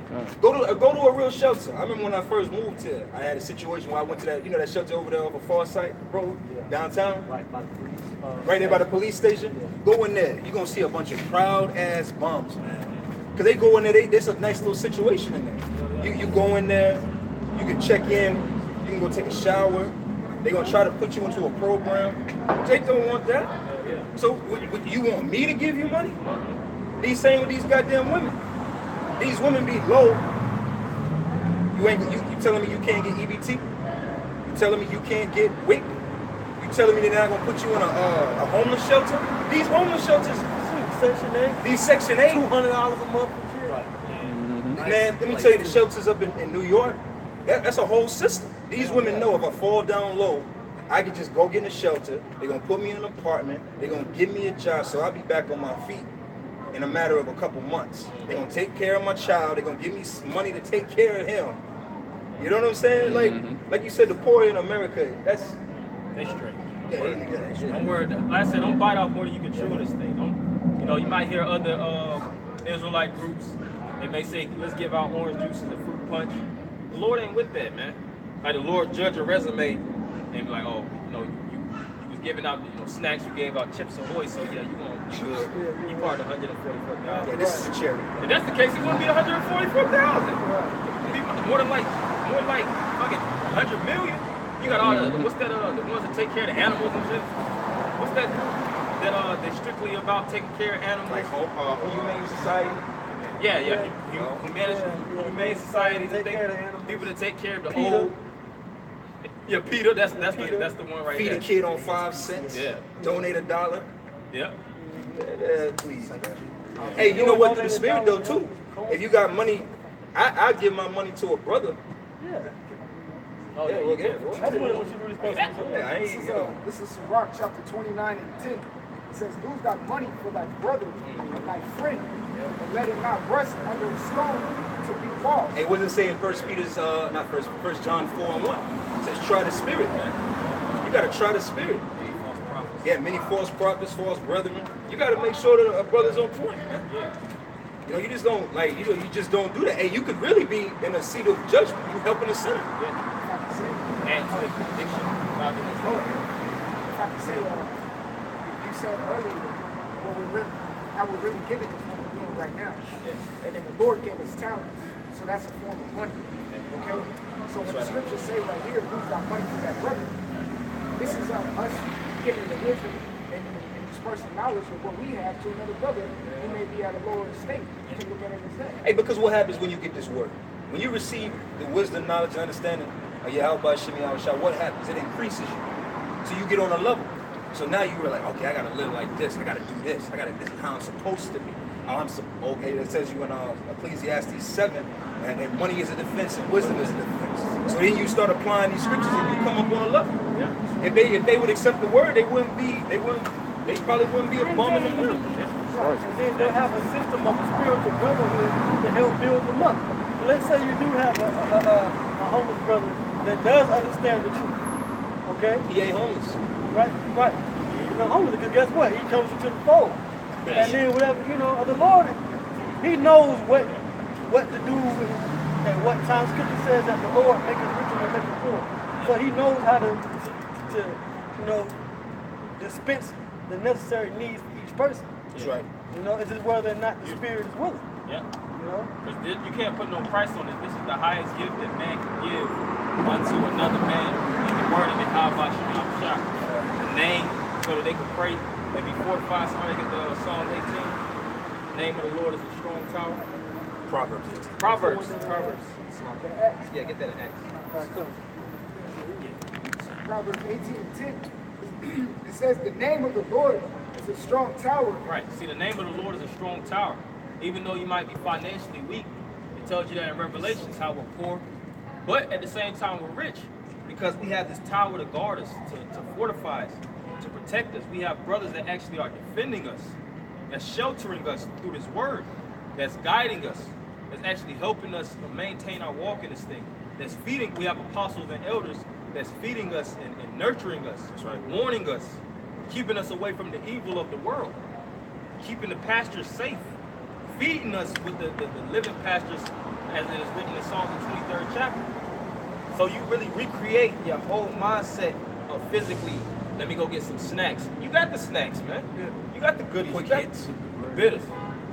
man. Go to a real shelter. I remember when I first moved here, I had a situation where I went to that, that shelter over there off of Farsight Road, downtown? Right by the police. Right there by the police station? Go in there. You're going to see a bunch of proud ass bums, man. Because they go in there, there's a nice little situation in there. You go in there, you can check in, you can go take a shower. They're going to try to put you into a program. Jake don't want that. So you want me to give you money? These same with these goddamn women. These women be low. You telling me you can't get EBT? You telling me you can't get WIC? You telling me they're not going to put you in a homeless shelter? These homeless shelters, Section 8. these Section 8. $200 a month and shit. Man, let me tell you, the shelters up in New York, that's a whole system. These women know if I fall down low, I can just go get in a shelter. They're going to put me in an apartment. They're going to give me a job so I'll be back on my feet in a matter of a couple months. They're going to take care of my child. They're going to give me money to take care of him. You know what I'm saying? Like you said, the poor in America, they straight. Don't worry. Like I said, don't bite off more than you can chew in this thing. You might hear other Israelite groups. They may say, let's give out orange juices and fruit punch. The Lord ain't with that, man. Like the Lord judge a resume and be like, oh, you was giving out snacks, you gave out Chips Ahoy, so yeah, you good. You part of 144,000. Yeah, this is a charity. If that's the case, it's gonna be 144,000. More than like fucking 100 million. You got all the what's that? The ones that take care of the animals and shit. What's that group that they're strictly about taking care of animals? Like Humane Society. Yeah. Humane Society. People that take care of the old. Yeah, Peter. That's the one right Feed there. a kid on 5 cents. Yeah. Donate $1. Yeah. Please. Hey, you know what? Through the spirit though too. If you got money, I give my money to a brother. Yeah. Oh yeah, you get it. That's what you really supposed to do. This is Sirach chapter 29 and 10. It says, lose thy money for thy brother and thy friend, and let it not rest under a stone to be lost. Hey, what does it say in First John 4:1? It says, try the spirit, man. You gotta try the spirit. Yeah, many false prophets, false brethren. You gotta make sure that a brother's on point, man. You just don't you just don't do that. Hey, you could really be in a seat of judgment. You helping a sinner. And to addiction. If I could say, you said earlier, how we're really giving is what we're doing right now. And then the Lord gave us talent, so that's a form of money. Okay? So when the scriptures say right here, lose thy money for that brother, this is us giving the wisdom and dispersing knowledge of what we have to another brother who may be at a lower estate. You can look at it as that. Hey, because what happens when you get this word? When you receive the wisdom, knowledge, and understanding of Yahweh Shemi Shah, what happens? It increases you. So you get on a level. So now you were like, okay, I gotta live like this. I gotta do this. This is how I'm supposed to be. Okay, that says you in Ecclesiastes 7, and money is a defense and wisdom is a defense. So then you start applying these scriptures and you come up on a level. Yeah. If they would accept the word, they probably wouldn't be a bum in the middle. And then they'll have a system of spiritual brotherhood to help build them up. So let's say you do have a homeless brother that does understand the truth. Okay? He ain't homeless. Right. He's not homeless because guess what? He comes into the fold. And then whatever, the Lord, He knows what to do and what time Scripture says that the Lord maketh rich and maketh poor. So He knows how to dispense the necessary needs for each person. That's right. It's just whether or not the Spirit is willing. Yeah. Because you can't put no price on it. This is the highest gift that man can give unto another man. In the word of the Shah. The name, so that they can pray. Maybe 4 or 5, somebody get the Psalm 18. The name of the Lord is a strong tower. Proverbs. Yeah, get that in Acts. Proverbs 18:10. It says the name of the Lord is a strong tower. Right. See, the name of the Lord is a strong tower. Even though you might be financially weak, it tells you that in Revelations how we're poor, but at the same time we're rich because we have this tower to guard us, to fortify us, to protect us. We have brothers that actually are defending us, that's sheltering us through this word, that's guiding us, that's actually helping us to maintain our walk in this thing, that's feeding. We have apostles and elders that's feeding us and nurturing us, warning us, keeping us away from the evil of the world, keeping the pastures safe, feeding us with the living pastures as it is written in Psalms the 23rd chapter. So you really recreate your whole mindset of physically, let me go get some snacks. You got the snacks, man. You got the goodies. You got the bitters.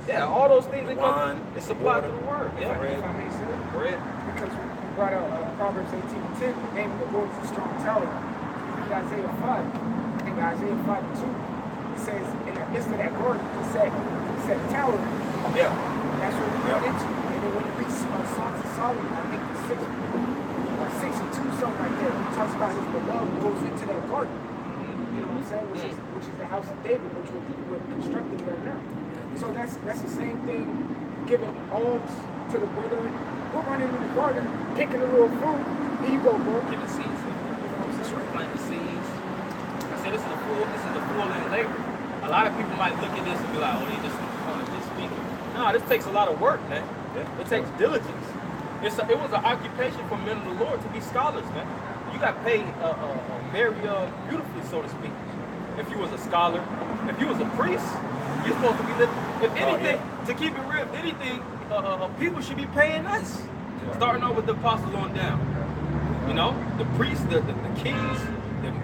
Yeah, all those things that come, it's supplied to the word. Yeah, If I may say it. bread. Because we brought out Proverbs 18:10, the name of the Lord is a strong tower. Read Isaiah 5. I think Isaiah 5:2. It says, in the midst of that word, he said tower. Yeah. That's what we read into. And then when you read Songs of Solomon, I think the 62, something like that, he talks about his beloved goes into that garden. You know what I'm saying? Which is the house of David, which we're constructing right now. So that's the same thing, giving alms to the brethren. We're running in the garden, picking a little fruit. Here you go, bro. Get the seeds. Plant the seeds. I said this is a full-in labor. A lot of people might look at this and be like, oh, they just speaking. No, this takes a lot of work, man. Yeah. It takes diligence. It was an occupation for men of the Lord to be scholars, man. You got paid very beautifully, so to speak. If you was a scholar, if you was a priest, you're supposed to be living. If anything, to keep it real, if anything, people should be paying us. Starting off with the apostles on down. The priests, the kings,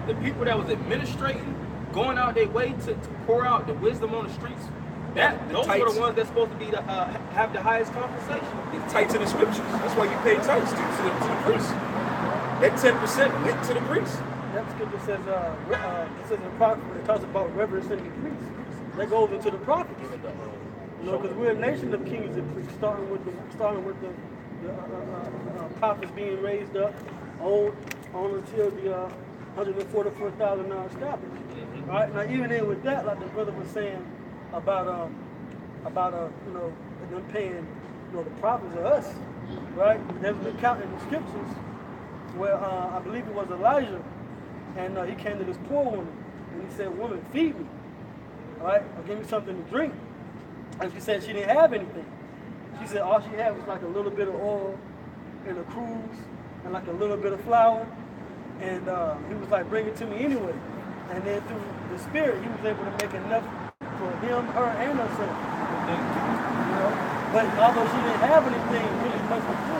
the people that was administrating, going out their way to pour out the wisdom on the streets. Those are the ones that's supposed to be have the highest compensation. It's tights in the scriptures. That's why you pay tights to the priest. That 10% went to the priest. That scripture says, it says in the prophet, it talks about reverencing the priests. That goes into the prophets. Because we're a nation of kings and priests, starting with the prophets being raised up on until the 144,000 are established. Right now, even in with that, like the brother was saying about them paying the prophets of us, right? There's an account in the scriptures where I believe it was Elijah, and he came to this poor woman and he said, "Woman, feed me, all right, or give me something to drink." And she said she didn't have anything. She said all she had was like a little bit of oil and a cruse and like a little bit of flour. And he was like, "Bring it to me anyway." And then through the Spirit, he was able to make enough for him, her, and herself. But although she didn't have anything really much to do,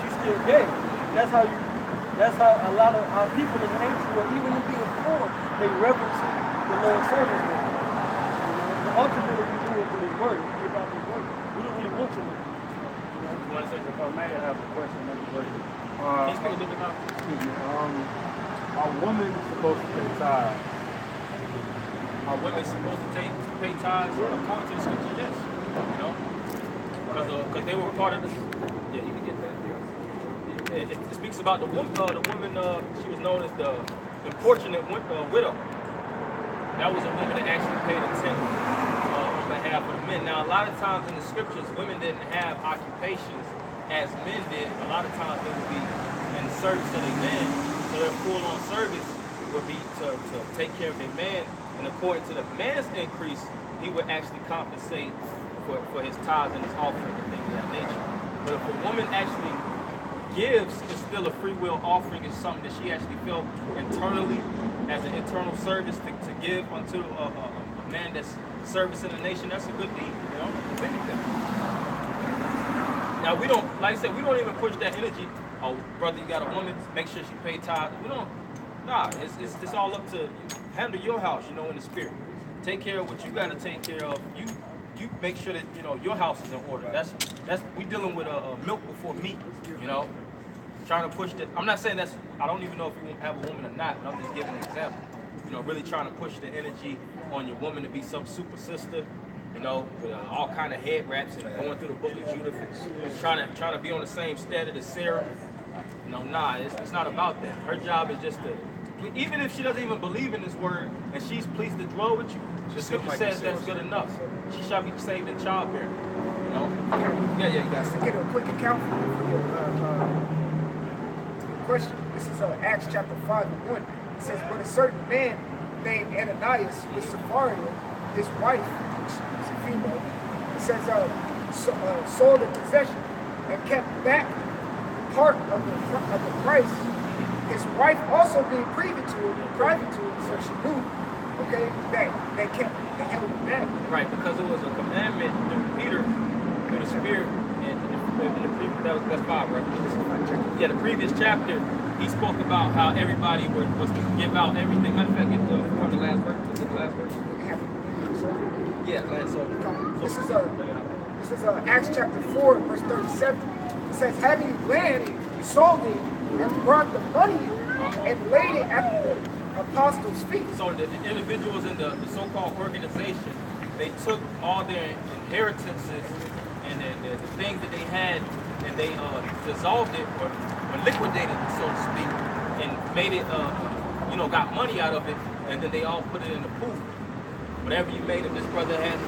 she still gave. That's how a lot of our people in the ancient world, even in being poor, they reverence the Lord's service. Ultimately, we do it through His word. We give out His word. We don't really want to. If I may have a question, are women supposed to pay tithes? Are women supposed to pay tithes according to the scripture? Yes. Because they were part of this. Yeah, you can get that. It speaks about the woman. She was known as the unfortunate widow. that was a woman that actually paid a tenth on behalf of the men. Now, a lot of times in the scriptures, women didn't have occupations as men did. A lot of times they would be in service of their men, so their full-on service would be to take care of their man, and according to the man's increase, he would actually compensate for his tithes and his offering and things of that nature. But if a woman actually gives, it's still a free will offering. It's something that she actually felt internally as an internal service to give unto a man that's servicing the nation. That's a good deed, you know, if anything. Now we don't, like I said, we don't even push that energy. Oh, brother, you got a woman, make sure she pay tithes. We don't. Nah, it's all up to handle your house, you know, in the spirit. Take care of what you got to take care of. You make sure that, you know, your house is in order. That's we dealing with milk before meat, you know. Trying to push that. I'm not saying that's. I don't even know if you have a woman or not. But I'm just giving an example. You know, really trying to push the energy on your woman to be some super sister. You know, with all kind of head wraps and going through the book of Judith, trying to be on the same standard as Sarah. You know, nah, it's not about that. Her job is just to, even if she doesn't even believe in this word and she's pleased to dwell with you, the scripture says that's good enough. She shall be saved in childbearing. You know? Yeah, you guys. To get a quick account for your question, this is Acts chapter 5:1. It says, but a certain man named Ananias with Sapphira, his wife, which is a female, it says, sold a possession and kept back part of the price. His wife also being privy to it, so she knew, okay, that held it back. Right, because it was a commandment through Peter, through the Spirit, and that's 5, right? Yeah, the previous chapter, he spoke about how everybody was to give out everything. Matter of fact, get the last verse. Is it the last verse? Yeah, this is Acts chapter 4, verse 37. It says, having land, he sold it and brought the money and laid it at the apostles' feet. So the individuals in the so-called organization, they took all their inheritances and the things that they had, and they dissolved it or liquidated it, so to speak, and made it, got money out of it, and then they all put it in the pool. Whatever you made, if this brother had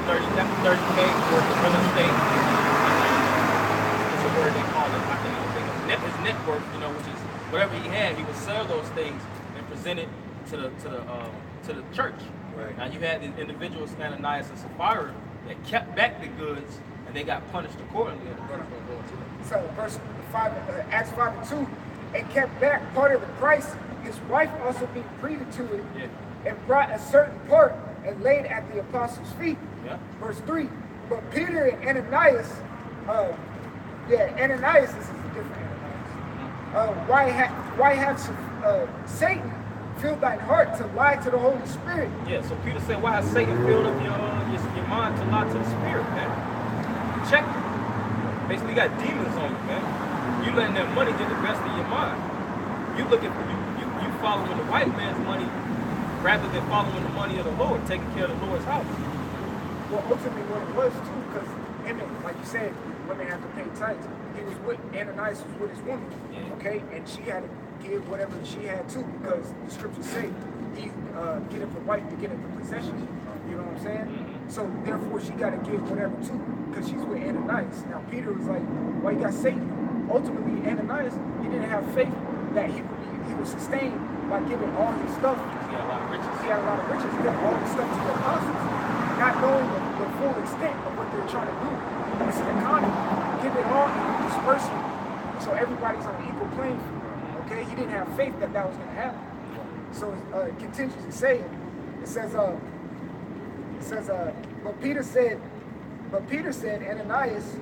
30K worth of real estate, it's a word they call it, I can't think of it, his net worth, which is whatever he had, he would sell those things and present it to the church. Right. Now you had the individuals, Ananias and Sapphira, that kept back the goods, and they got punished accordingly. So verse 5, Acts 5:2, and kept back part of the price, his wife also being privy to it, and brought a certain part and laid at the apostles' feet. Yeah. Verse 3, but Peter and Ananias, Ananias is a different Ananias. Why have Satan filled thine heart to lie to the Holy Spirit? Yeah, so Peter said, why has Satan filled up your mind to lie to the Spirit, man? Check it. Basically, you got demons on you, man. You letting that money get the best of your mind. You looking for you following the white man's money rather than following the money of the Lord, taking care of the Lord's house. Well, ultimately what it was too, because like you said, women have to pay tithes. Ananias was with his woman, okay, and she had to give whatever she had too, because the scriptures say he get up the wife to get up the possessions. You know what I'm saying? Mm-hmm. So therefore she got to give whatever too, because she's with Ananias. Now Peter was like, "Why you got Satan?" Ultimately, Ananias, he didn't have faith that he was sustained by giving all his stuff. He had a lot of riches. He had a lot of riches. He got all the stuff to the apostles, not knowing the full extent of what they're trying to do. It's an economy. Give it all and disperse it, so everybody's on an equal playing field. Okay, he didn't have faith that was going to happen. So it continues to say, it says, but Peter said, Ananias,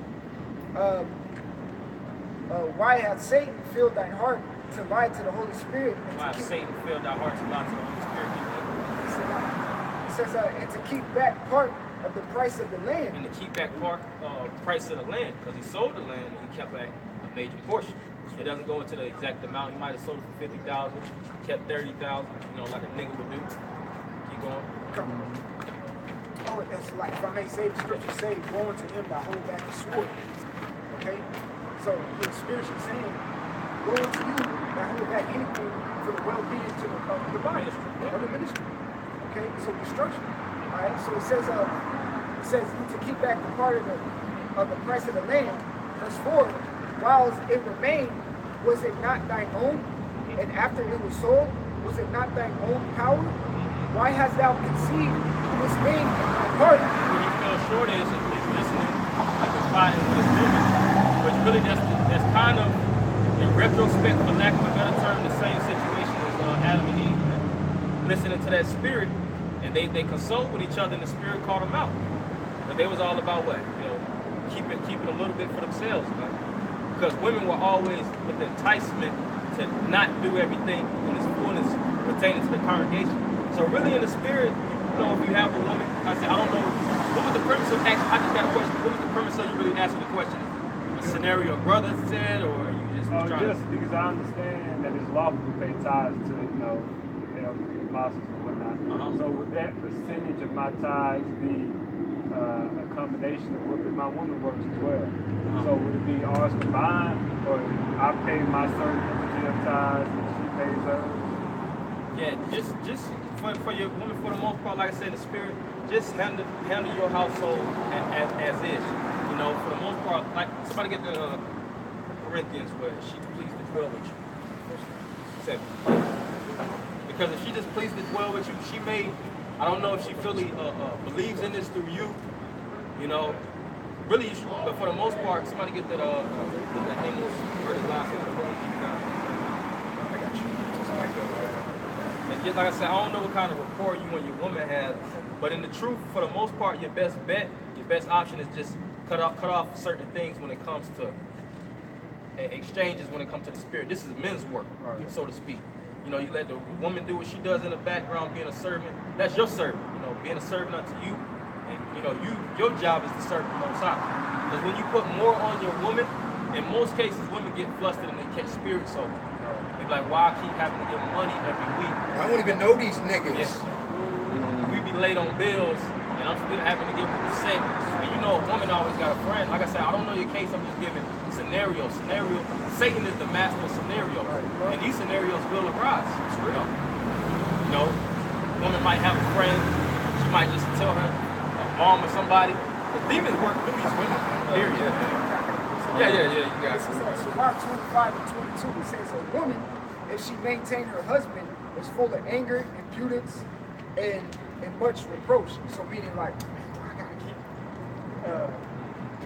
why hath Satan filled thine heart to lie to the Holy Spirit? Why hath Satan filled thy heart to lie to the Holy Spirit? It says, and to keep back part of the price of the land. And to keep back part price of the land, because he sold the land and he kept back a major portion. It doesn't go into the exact amount. He might have sold it for 50,000, kept 30,000. Like a nigga would do. Keep going. Come on. Oh, that's like, if I may say, the scripture say, go unto him that hold back the sword. Okay? So, the spiritually saying, go unto you that hold back anything for the well-being to the body, or the ministry. Okay, so destruction. All right, so it says to keep back the part of the price of the land. Verse 4, whilst it remained, was it not thine own? And after it was sold, was it not thine own power? Why hast thou conceived this thing in thy heart? What he fell short is listening, like confiding with his woman, which really that's kind of, in retrospect, for lack of a better term, the same situation as Adam and Eve. Listening to that spirit, and they consult with each other, and the spirit called them out. But they was all about what? Keeping a little bit for themselves, man. Because women were always with the enticement to not do everything in its fullness pertaining to the congregation. So really in the spirit, if you have a woman, I said, I don't know, what was the premise of asking, I just got a question, what was the premise of you really asking the question? A scenario brother said, or are you just trying just because I understand that it's lawful to pay tithes to, apostles and whatnot. So would that percentage of my tithes be a combination of what my woman works as well? So would it be ours combined, or I pay my certain percentage of tithes and she pays hers? Yeah, just for your woman, for the most part, like I said, the spirit, just handle your household as is. For the most part, like somebody get the Corinthians where she pleased to dwell with you. 7. Because if she just pleased to dwell with you, she may, I don't know if she really believes in this through you, really, but for the most part, somebody get that English word is last and just like I said, I don't know what kind of rapport you and your woman have, but in the truth, for the most part, your best bet, your best option is just cut off certain things when it comes to exchanges, when it comes to the spirit. This is men's work, so to speak. You let the woman do what she does in the background, being a servant. That's your servant, being a servant unto you. And your job is to serve the Most High. Because when you put more on your woman, in most cases, women get flustered and they catch spirits. So they're like, why I keep having to give money every week? I don't even know these niggas. Yes. We be late on bills, and I'm still having to give them the same. And a woman always got a friend. Like I said, I don't know your case. I'm just giving scenario. Satan is the master of scenario, and these scenarios will arise. It's real. Woman might have a friend. She might just tell her mom or somebody. The demons work through these women. Period. Yeah. You got it. So Mark 25 and 22, it says a woman, if she maintain her husband, is full of anger, impudence, and much reproach. So meaning like, I gotta keep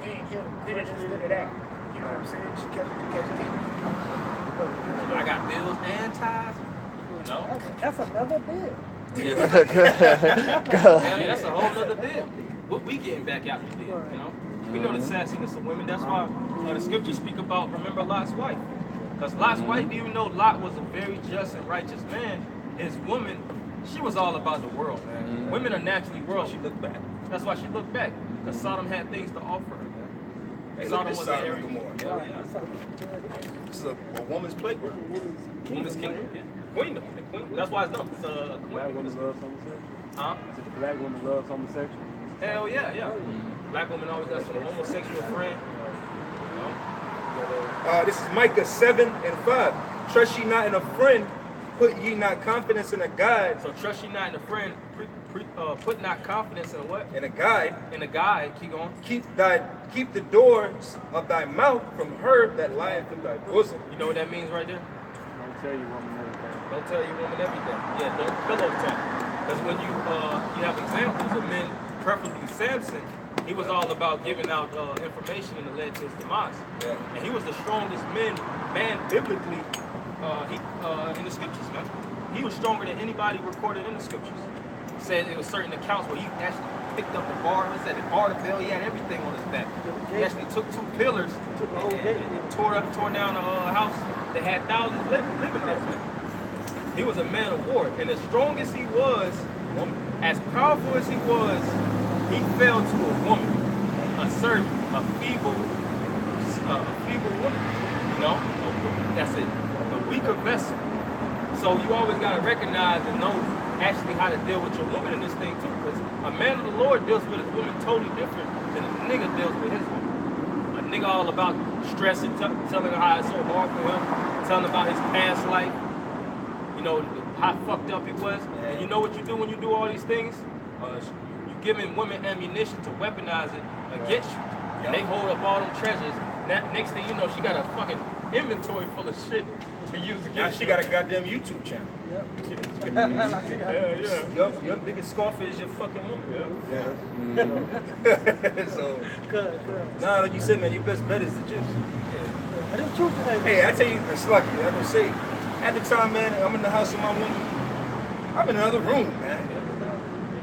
paying him this and that. You know what I'm saying? She kept I got bills and ties. That's another bill. That's a whole other deal. What we getting back out the deal, We know the sassiness of women. That's why the scriptures speak about, remember Lot's wife. Because Lot's wife, even though Lot was a very just and righteous man, his woman, she was all about the world, man. Women are naturally world. She looked back. That's why she looked back. Because Sodom had things to offer her, man. Hey, Sodom look was at an Sodom area. and Gomorrah. This is a woman's playground. Woman's kingdom. Queendom. That's why it's done. It's a Black women love homosexuals? Huh? Is it the black woman loves homosexuals? Hell yeah. Black woman always got some homosexual friend. This is Micah 7 and 5. Trust ye not in a friend, put ye not confidence in a guide. So trust ye not in a friend, put not confidence in a what? In a guide. In a guide, keep going. Keep the doors of thy mouth from her that lieth in thy bosom. You know what that means right there? Don't tell your woman everything. Don't tell your woman everything. Yeah, don't pillow talk. Because when you have examples of men, preferably Samson, he was all about giving out information and it led to his demise. Yeah. And he was the strongest man biblically in the scriptures, man. He was stronger than anybody recorded in the scriptures. Said it was certain accounts where he actually picked up the bar, he bar the bell, he had everything on his back. He actually took 2 pillars and tore down a house that had thousands living there. He was a man of war, and as strong as he was, as powerful as he was, he fell to a woman, a servant, a feeble woman. That's it, a weaker vessel. So you always gotta recognize and know actually how to deal with your woman in this thing too, because a man of the Lord deals with his woman totally different than a nigga deals with his woman. A nigga all about stressing, telling her how it's so hard for him, telling about his past life. you know, how fucked up he was. And you know what you do when you do all these things? You giving women ammunition to weaponize it against you. And they hold up all them treasures. Next thing you know, she got a fucking inventory full of shit to use against Now she got a goddamn YouTube channel. Your biggest scoff is your fucking woman. So, nah, like you said, man, your best bet is the gym. Hey, I tell you, it's lucky. I'm gonna say, at the time, man, I'm in the house with my woman. I'm in another room, man.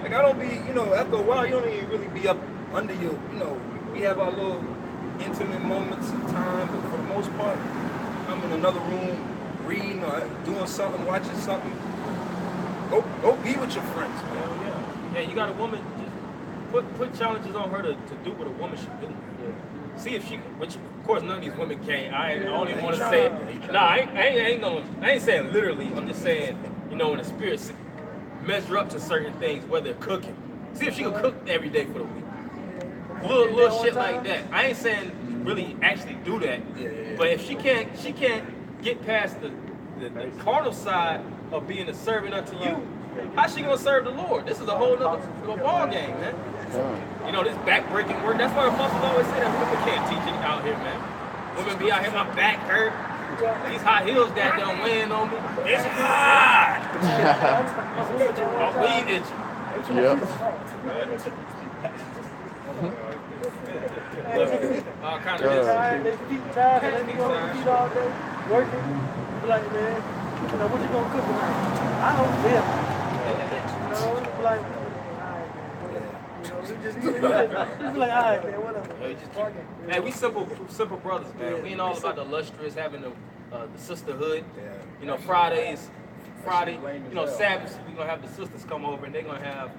Like I don't be, you know, after a while, you don't even really be up under your, you know, we have our little intimate moments of time, but for the most part, I'm in another room, reading or doing something, watching something. Go be with your friends, man. Yeah, you got a woman, just put challenges on her to do what a woman should do. See if she, which of course none of these women can. I only want to say it. Nah, I ain't saying literally. I'm just saying, you know, in the spirit, measure up to certain things, whether cooking. See if she can cook every day for the week. Little shit like that. I ain't saying really actually do that. But if she can't get past the carnal side of being a servant unto you, how's she gonna serve the Lord? This is a whole other ball game, man. You know, this back-breaking work. That's why the apostles always say that women can't teach it out here, man. Women be out here, my back hurt. These high heels got them weighing on me. It's hot. My weed itching. Yep. All kind of They keep tired and they be on the feet all day, working. Be like, man, you know, what you gonna cook tonight? I don't care. You know, like, just be like, all right, man, whatever. Hey, we simple brothers, man. We ain't all about the lustrous, having the sisterhood. You know, Friday, you know, Sabbath, we gonna have the sisters come over and they're gonna have,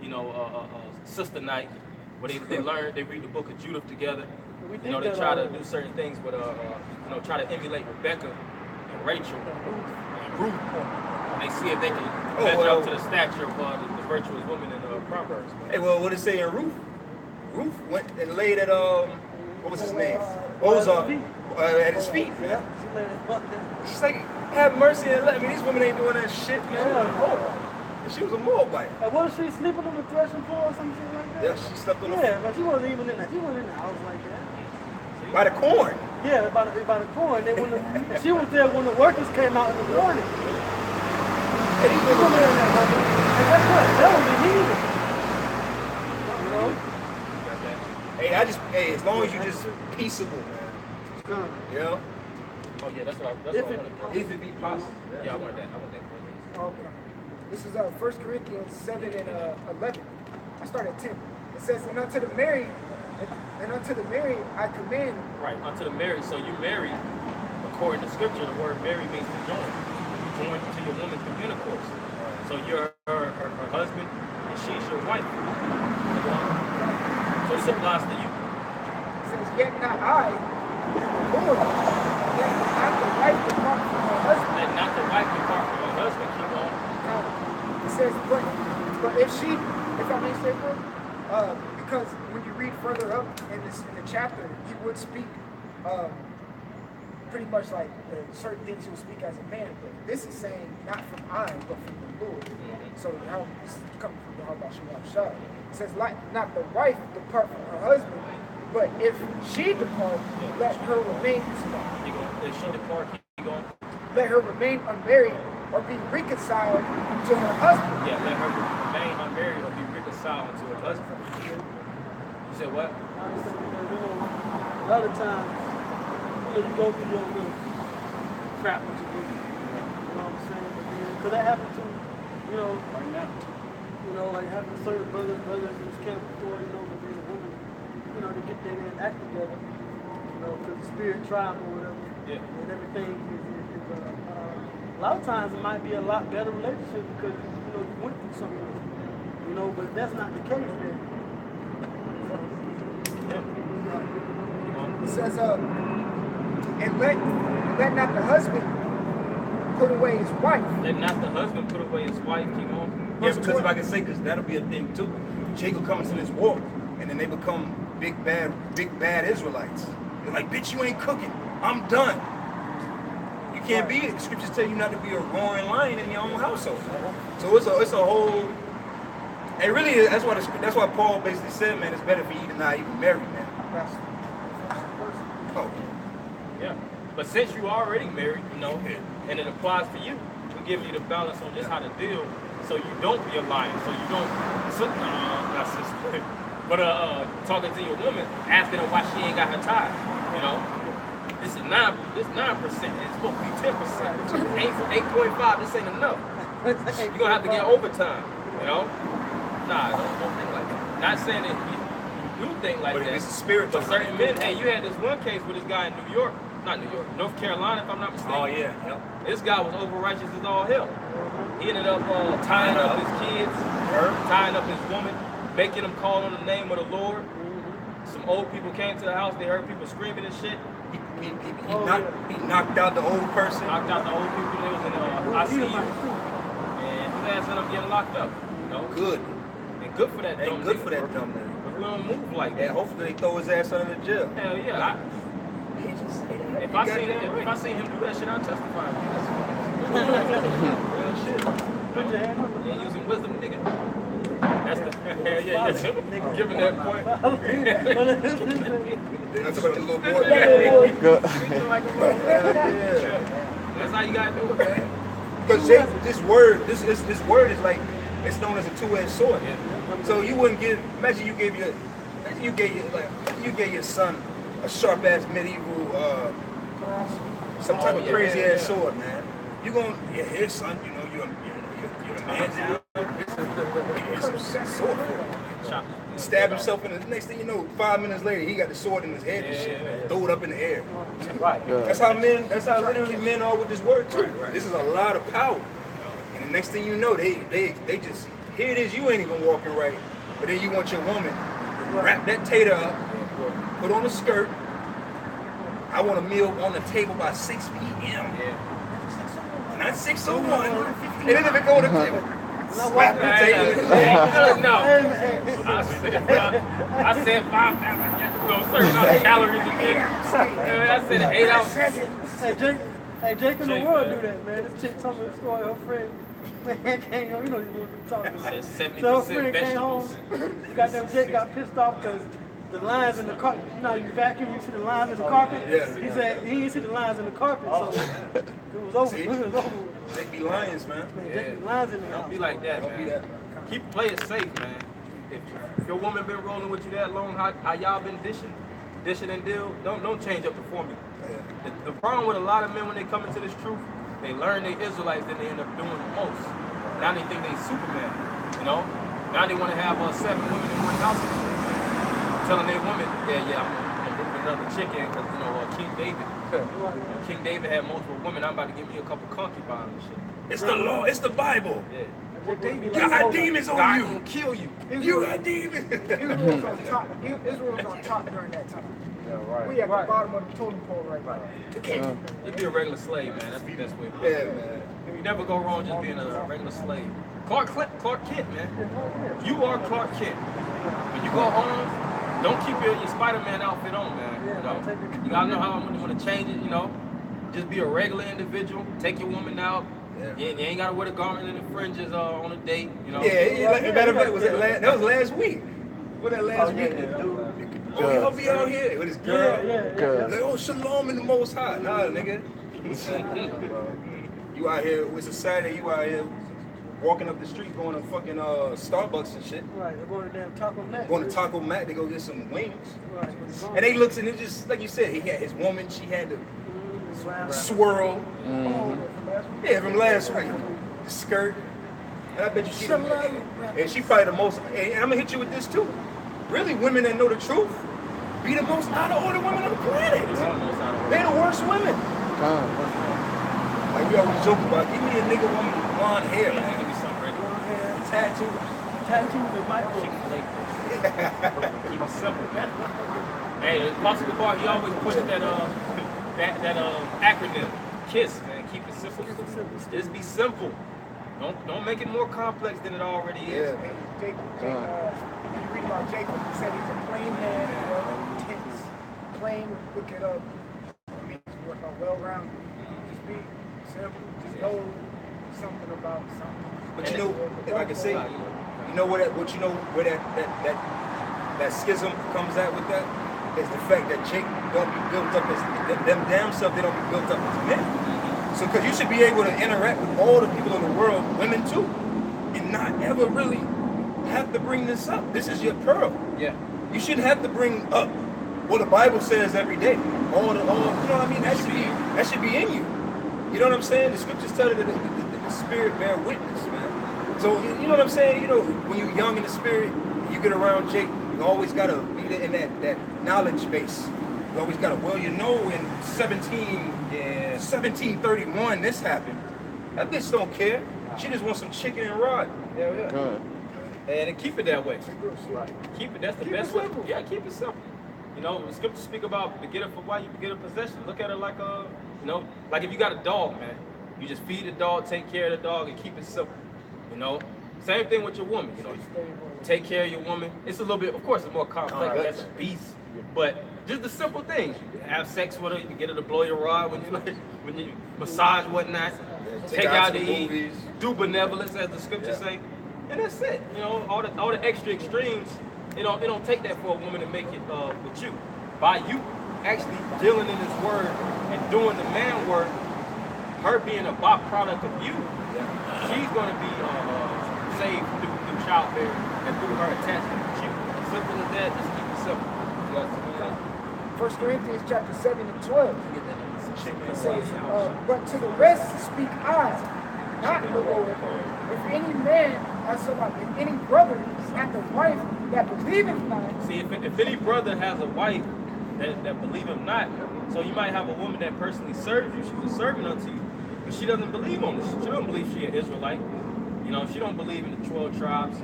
you know, sister night where they learn, they read the book of Judith together. You know, they try to do certain things with, you know, try to emulate Rebecca and Rachel and Ruth. And they see if they can measure up to the stature of the virtuous woman in Proverbs. Hey, well, what it say in Ruth? Ruth went and laid at what was his name? Ozark at his feet, man. She's like, have mercy and let me. These women ain't doing that shit, man. And she was a Moabite. Was she sleeping on the threshing floor or something like that? Yeah, she slept on the floor. But she wasn't even in the house like that. By the corn. Yeah, by the corn. Then she was there when the workers came out in the morning. And he was in there in that moment. And guess what? That was the heathen. You know? Hey, as long as you just peaceable, man. You know? Oh yeah, that's what I wanted. If it be possible. Yeah, I want that. Okay. This is 1 Corinthians 7 and 11. I start at 10. It says, and unto the married I command. Right, unto the married. So you marry, according to scripture, the word marry means to join. You join to your woman through intercourse. So you're her husband and she's your wife. So this applies to you. It says, yet not I, Lord, let not the wife depart from her husband. Let not the wife depart from her husband. Keep on. It says, but if she, if I may say so, because when you read further up in the chapter, he would speak pretty much like certain things he would speak as a man, but this is saying not from I, but from the Lord. So how this is coming from the Shah. It says, not the wife depart from her husband, but if she depart, let her remain. If she depart, keep going. Let her remain unmarried or be reconciled to her husband. Yeah, let her remain unmarried or be reconciled to her husband. You said what? A lot of times, you go through your little crap with your women. You know what I'm saying? Because that happened to, you know, right now. You know, like having certain brothers in this camp before, you know, being a woman, you know, to get their act together. You know, because the spirit tribe or whatever. Yeah. And everything is a lot of times it might be a lot better relationship because, you know, you went through something. You know, but that's not the case then. It says, and let not the husband put away his wife. Let not the husband put away his wife. Keep on. Yeah, because if I can say, because that'll be a thing too. Jacob comes in this war, and then they become big bad Israelites. They're like, bitch, you ain't cooking. I'm done. You can't be. The scriptures tell you not to be a roaring lion in your own household. So it's a whole. And really, that's why Paul basically said, man, it's better for you to not even marry, man. Oh. Yeah. But since you already married, you know, and it applies to you, we give you the balance on just how to deal, so you don't be a lion, so you don't. Not sister. But talking to your woman, asking her why she ain't got her tie, you know. This is 9%. It's supposed to be 10%. 8.5. This ain't enough. You're gonna have to get overtime, you know. Nah, don't think like that. Not saying that you do think like that. It's a spirit. But certain men, hey, you had this one case with this guy in North Carolina, if I'm not mistaken. Oh yeah. Yep. This guy was over righteous as all hell. He ended up tying up his kids, tying up his woman, making them call on the name of the Lord. Some old people came to the house. They heard people screaming and shit. He knocked out the old person. Knocked out the old people. They was in ICU, and his ass ended up getting locked up. You know. Good. And good for that dumb Good nigga. for that dumb nigga. But we don't move like that. And hopefully they throw his ass under the jail. Hell yeah. If I seen him do that shit, I'd testify. Real shit. Put your hand up. Yeah, using wisdom, nigga. That's the yeah. Giving that point. That's about a little boy. That's how you gotta do it, man. Because this word is like, it's known as a two-edged sword. So you wouldn't imagine you gave your son a sharp ass medieval some type of crazy ass sword, man. Here son, you know, you're a man now. It's a sword. Stab himself in the next thing you know, 5 minutes later he got the sword in his head and shit. Throw it up in the air. Right. That's how literally men are with this word too. This is a lot of power. And the next thing you know, they just, here it is, you ain't even walking right. But then you want your woman to wrap that tater up, put on a skirt. I want a meal on the table by 6 p.m. Not 6:01. And then if it go to the table, slap the table. No. I said 5 certain amount of calories a day. I said 8 ounces. Hey, Jake in the world do that, man. This chick told me the story. Her friend, man, came home. You know what you're talking about. So her friend came home. Goddamn Jake got pissed off because the lines in the carpet. You know, you vacuum, you see the lines in the carpet. Yeah. He said he didn't see the lines in the carpet, so it was over. It was over. They be lions, man. Jake, the lines in the Don't be like that, man. Play it safe, man. If your woman been rolling with you that long, how y'all been dishing and deal, don't change up the formula. The problem with a lot of men when they come into this truth, they learn they Israelites, then they end up doing the most. Now they think they Superman, you know? Now they want to have 7 women in one house. Telling their woman, I'm gonna put another chick in because, you know, King David had multiple women. I'm about to give me a couple concubines and shit. It's the law, it's the Bible. Yeah. You got demons on God you. will kill you. You got demons. Israel was on top during that time. Yeah, right. We at the bottom of the totem pole right now. You be a regular slave, man. That's the best way. Yeah, man. You never go wrong just being a regular slave. Clark Kent, man. You are Clark Kent. When you go home, don't keep your Spider-Man outfit on, man. You know, you gotta know how you want to change it. You know, just be a regular individual. Take your woman out. You ain't gotta wear the garment and the fringes on a date. You know. Matter of fact, that was last week. Was that last week? He'll be out here with his girl. Like, oh, shalom in the Most High. Nah, nigga. You out here, it's a Saturday, you out here walking up the street going to fucking Starbucks and shit. Right, they're going to damn Taco Mat. Going to Taco Mat to go get some wings. Right. And they looks and it just, like you said, he had his woman, she had the swirl. Yeah, from last week. The skirt. And I bet you she and she probably the most, and I'm gonna hit you with this too. Really, women that know the truth be the most out of order women on the planet. They're the worst women. Like we always joke about, give me a nigga woman with blonde hair, man. Give me something ready. Tattoos with Michael. Keep it simple, man. Hey, the possible part, he always pushes that acronym, KISS, man. Keep it simple. Just be simple. Don't make it more complex than it already is. Jacob, you read about Jacob, he said he's a plain man, intense. Plain, look it up. It means well-rounded. Just be simple. Just know something about something. But you know, if I can say, you know where that schism comes at with that is the fact that Jake don't be built up as them damn self. They don't be built up as men. So, because you should be able to interact with all the people in the world, women too, and not ever really have to bring this up. This is your pearl. Yeah. You shouldn't have to bring up what the Bible says every day. All you know what I mean? That should be in you. You know what I'm saying? The scriptures tell you that the spirit bear witness, man. So you know what I'm saying? You know, when you're young in the spirit, you get around Jake, you always gotta be in that knowledge base. You always gotta, well, you know, in 1731 this happened. That bitch don't care. She just wants some chicken and rod. Yeah. And keep it that way. Keep it. That's the best way. Yeah, keep it simple. You know, the scriptures speak about beget her for why you beget a possession. Look at her like you know, like if you got a dog, man, you just feed the dog, take care of the dog, and keep it simple. You know, same thing with your woman. You know, take care of your woman. It's a little bit, of course, it's more complex. That's a beast, but just the simple things. You have sex with her, you can get her to blow your rod when you massage whatnot. Take out to eat, do benevolence, as the scriptures say, and that's it. You know, all the extra extremes. It don't take that for a woman to make it with you. By you actually dealing in this word and doing the man work, her being a byproduct of you, she's going to be saved through childbearing and through her attachment with you. Simple as that. Just keep it simple. 1 Corinthians chapter 7 and 12. It says, but to the rest speak I, not the Lord. If any man, if any brother hath a wife that believeth not. See, if any brother has a wife that believeth not, so you might have a woman that personally serves you, she's a servant unto you, but she doesn't believe on this. She don't believe she an Israelite. You know, she don't believe in the 12 tribes.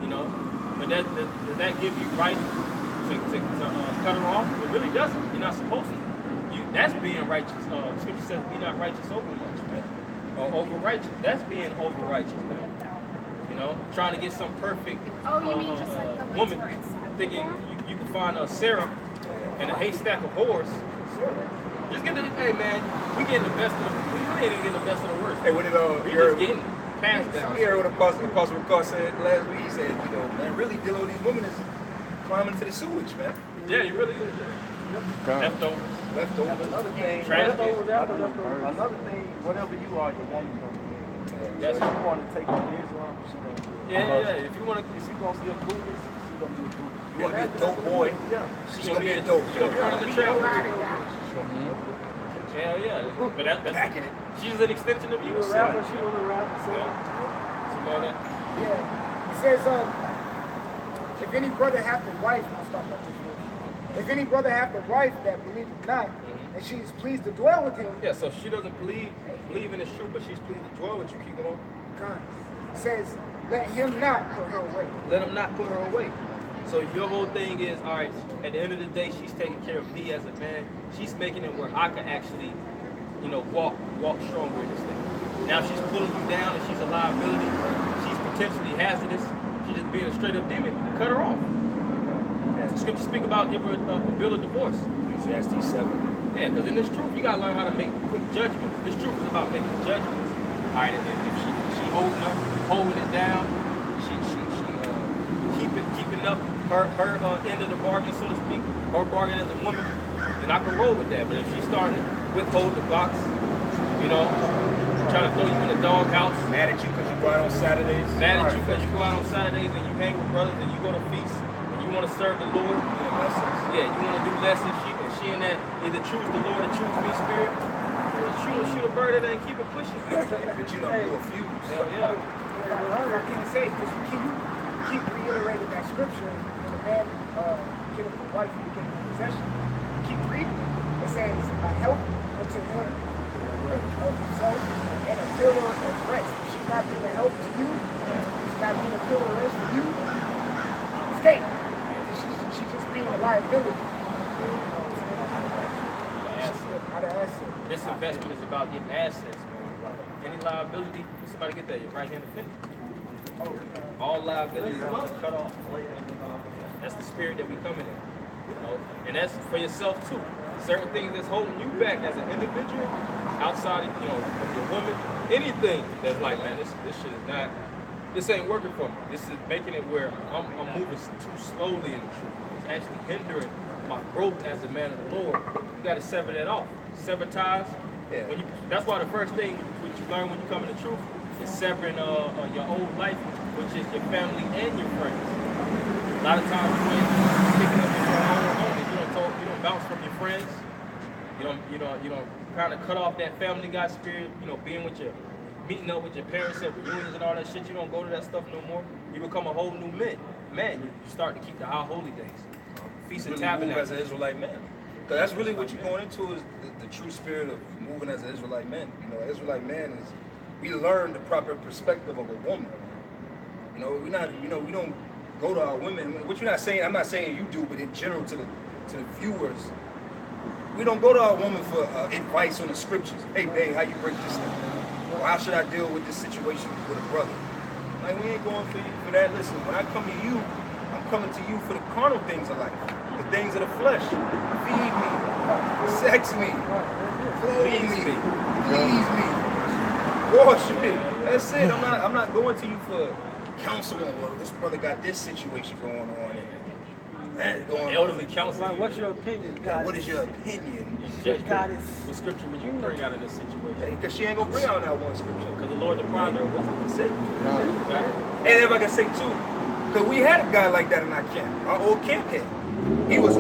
You know, but does that give you right to cut her off? It really doesn't. You're not supposed to. That's being righteous. Scripture says, be not righteous over much, man. Or over righteous. That's being over righteous, man. You know, trying to get some perfect woman, thinking you can find a Sarah and a haystack of whores. Just get hey man, we getting the best of we really ain't getting the best of the worst. Hey, what did we just getting passed down. You heard what Apostle McCall said last week? He said, you know, man, really dealing with these women is climbing to the sewage, man. Yeah, you really is. Leftovers. Another thing, whatever you are, your woman gonna be. Yes. If you want to take on Islam, she gonna be. Yeah. If you want to, If you gonna be a Buddhist, she gonna be a Buddhist. You want to be a dope boy? Yeah. She's going to be a dope boy. running the trail. Yeah. But that's Packing it. she's an extension of you. She was a rapper, she was a rapper. So. Yeah. It says, if any brother hath a wife, I'll stop at this one. If any brother hath a wife that believeth not, and she is pleased to dwell with him. Yeah, so she doesn't believe in the truth, but she's pleased to dwell with you. Keep going. It says, let him not put her away. Let him not put her away. So your whole thing is, all right, at the end of the day, she's taking care of me as a man. She's making it where I can actually, you know, walk stronger in this thing. Now she's pulling you down and she's a liability. She's potentially hazardous. She's just being a straight up demon. Cut her off. The scriptures speak about give her a bill of divorce. Ecclesiastes 7. Yeah, because in this truth, you gotta learn how to make quick judgments. This truth is about making judgments. All right, if she holding it down, she keeping up her end of the bargain, so to speak, her bargain as a woman, then I can roll with that. But if she's starting to withhold the box, you know, trying to throw you in the doghouse, Mad at you because you go out on Saturdays. mad at you because you go out on Saturdays and you hang with brothers and you go to feasts and you want to serve the Lord. Yeah, you want to do lessons. She in that either choose the Lord or choose me spirit. Shoot a bird at it and keep it pushing. But you know, you're confused. Yeah. I can't say because you keep reiterating that scripture when the man get a wife and get a possession. Keep reading it. It says a help unto him of himself and a pillar of rest. She's not being a help to you. She's not being a pillar of rest for you. Stay. She's just being a liability. This investment is about getting assets, man. Any liability, somebody get that, your right hand offender. All liabilities are cut off. That's the spirit that we coming in. You know? And that's for yourself too. certain things that's holding you back as an individual, outside of, of your woman, anything that's like, man, this shit is not, this ain't working for me. This is making it where I'm moving too slowly in the truth. It's actually hindering my growth as a man of the Lord. You got to sever that off. Sever ties. Yeah. That's why the first thing what you learn when you come in the truth is severing your old life, which is your family and your friends. A lot of times when you're picking up your own homies, you don't bounce from your friends. You don't kind of cut off that family guy spirit. Being with meeting up with your parents at reunions and all that shit. You don't go to that stuff no more. You become a whole new man. You start to keep the high holy days, feast and tabernacles. As an Israelite man. Because that's really what you're going into is the true spirit of moving as an Israelite man. Israelite man is, we learn the proper perspective of a woman. We don't go to our women, which you're not saying, I'm not saying you do, but in general to the viewers, we don't go to our woman for advice on the scriptures. Hey, babe, how you break this thing? Or how should I deal with this situation with a brother? Like, we ain't going for that. Listen, when I come to you, I'm coming to you for the carnal things of life. The things of the flesh. Feed me, sex me, clothe me, please me, wash me. That's it. I'm not going to you for counseling. Well, this brother got this situation going on and that going on. Elderly counseling. What's your opinion? What is your opinion? What scripture would you bring out of this situation? Because she ain't gonna bring out that one scripture. Because the Lord deprived her of wisdom to say. And if I can say too, because we had a guy like that in our camp, our old camp head. He was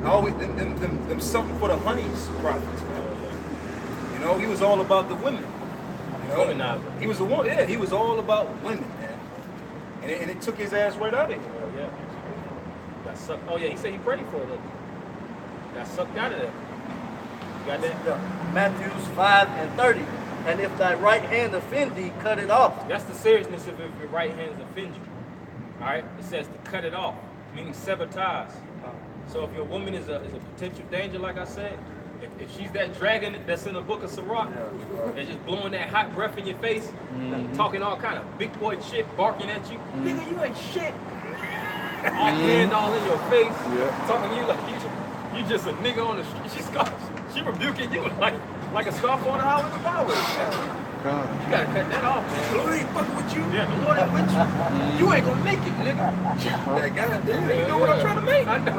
always them something for the honeys prophets, man. He was all about the women. Womanizer. He was the one, yeah, he was all about women, man. And it took his ass right out of here. Oh yeah. Got sucked. Oh yeah, he said he prayed for it. Got sucked out of there. You got that? Matthew 5:30. And if thy right hand offend thee, cut it off. That's the seriousness of if your right hands offend you. Alright? It says to cut it off, meaning sever ties. So if your woman is a potential danger, like I said, if she's that dragon that's in the book of Sirach, and just blowing that hot breath in your face, talking all kind of big boy shit, barking at you, nigga, you ain't shit. All hand all in your face, talking to you like you just a nigga on the street. She rebuking you like a scarf on the highway with byway. You gotta cut that off, man. The Lord ain't fucking with you. Yeah, the Lord ain't with you. You ain't gonna make it, nigga. That goddamn, you know what I'm trying to make? I know.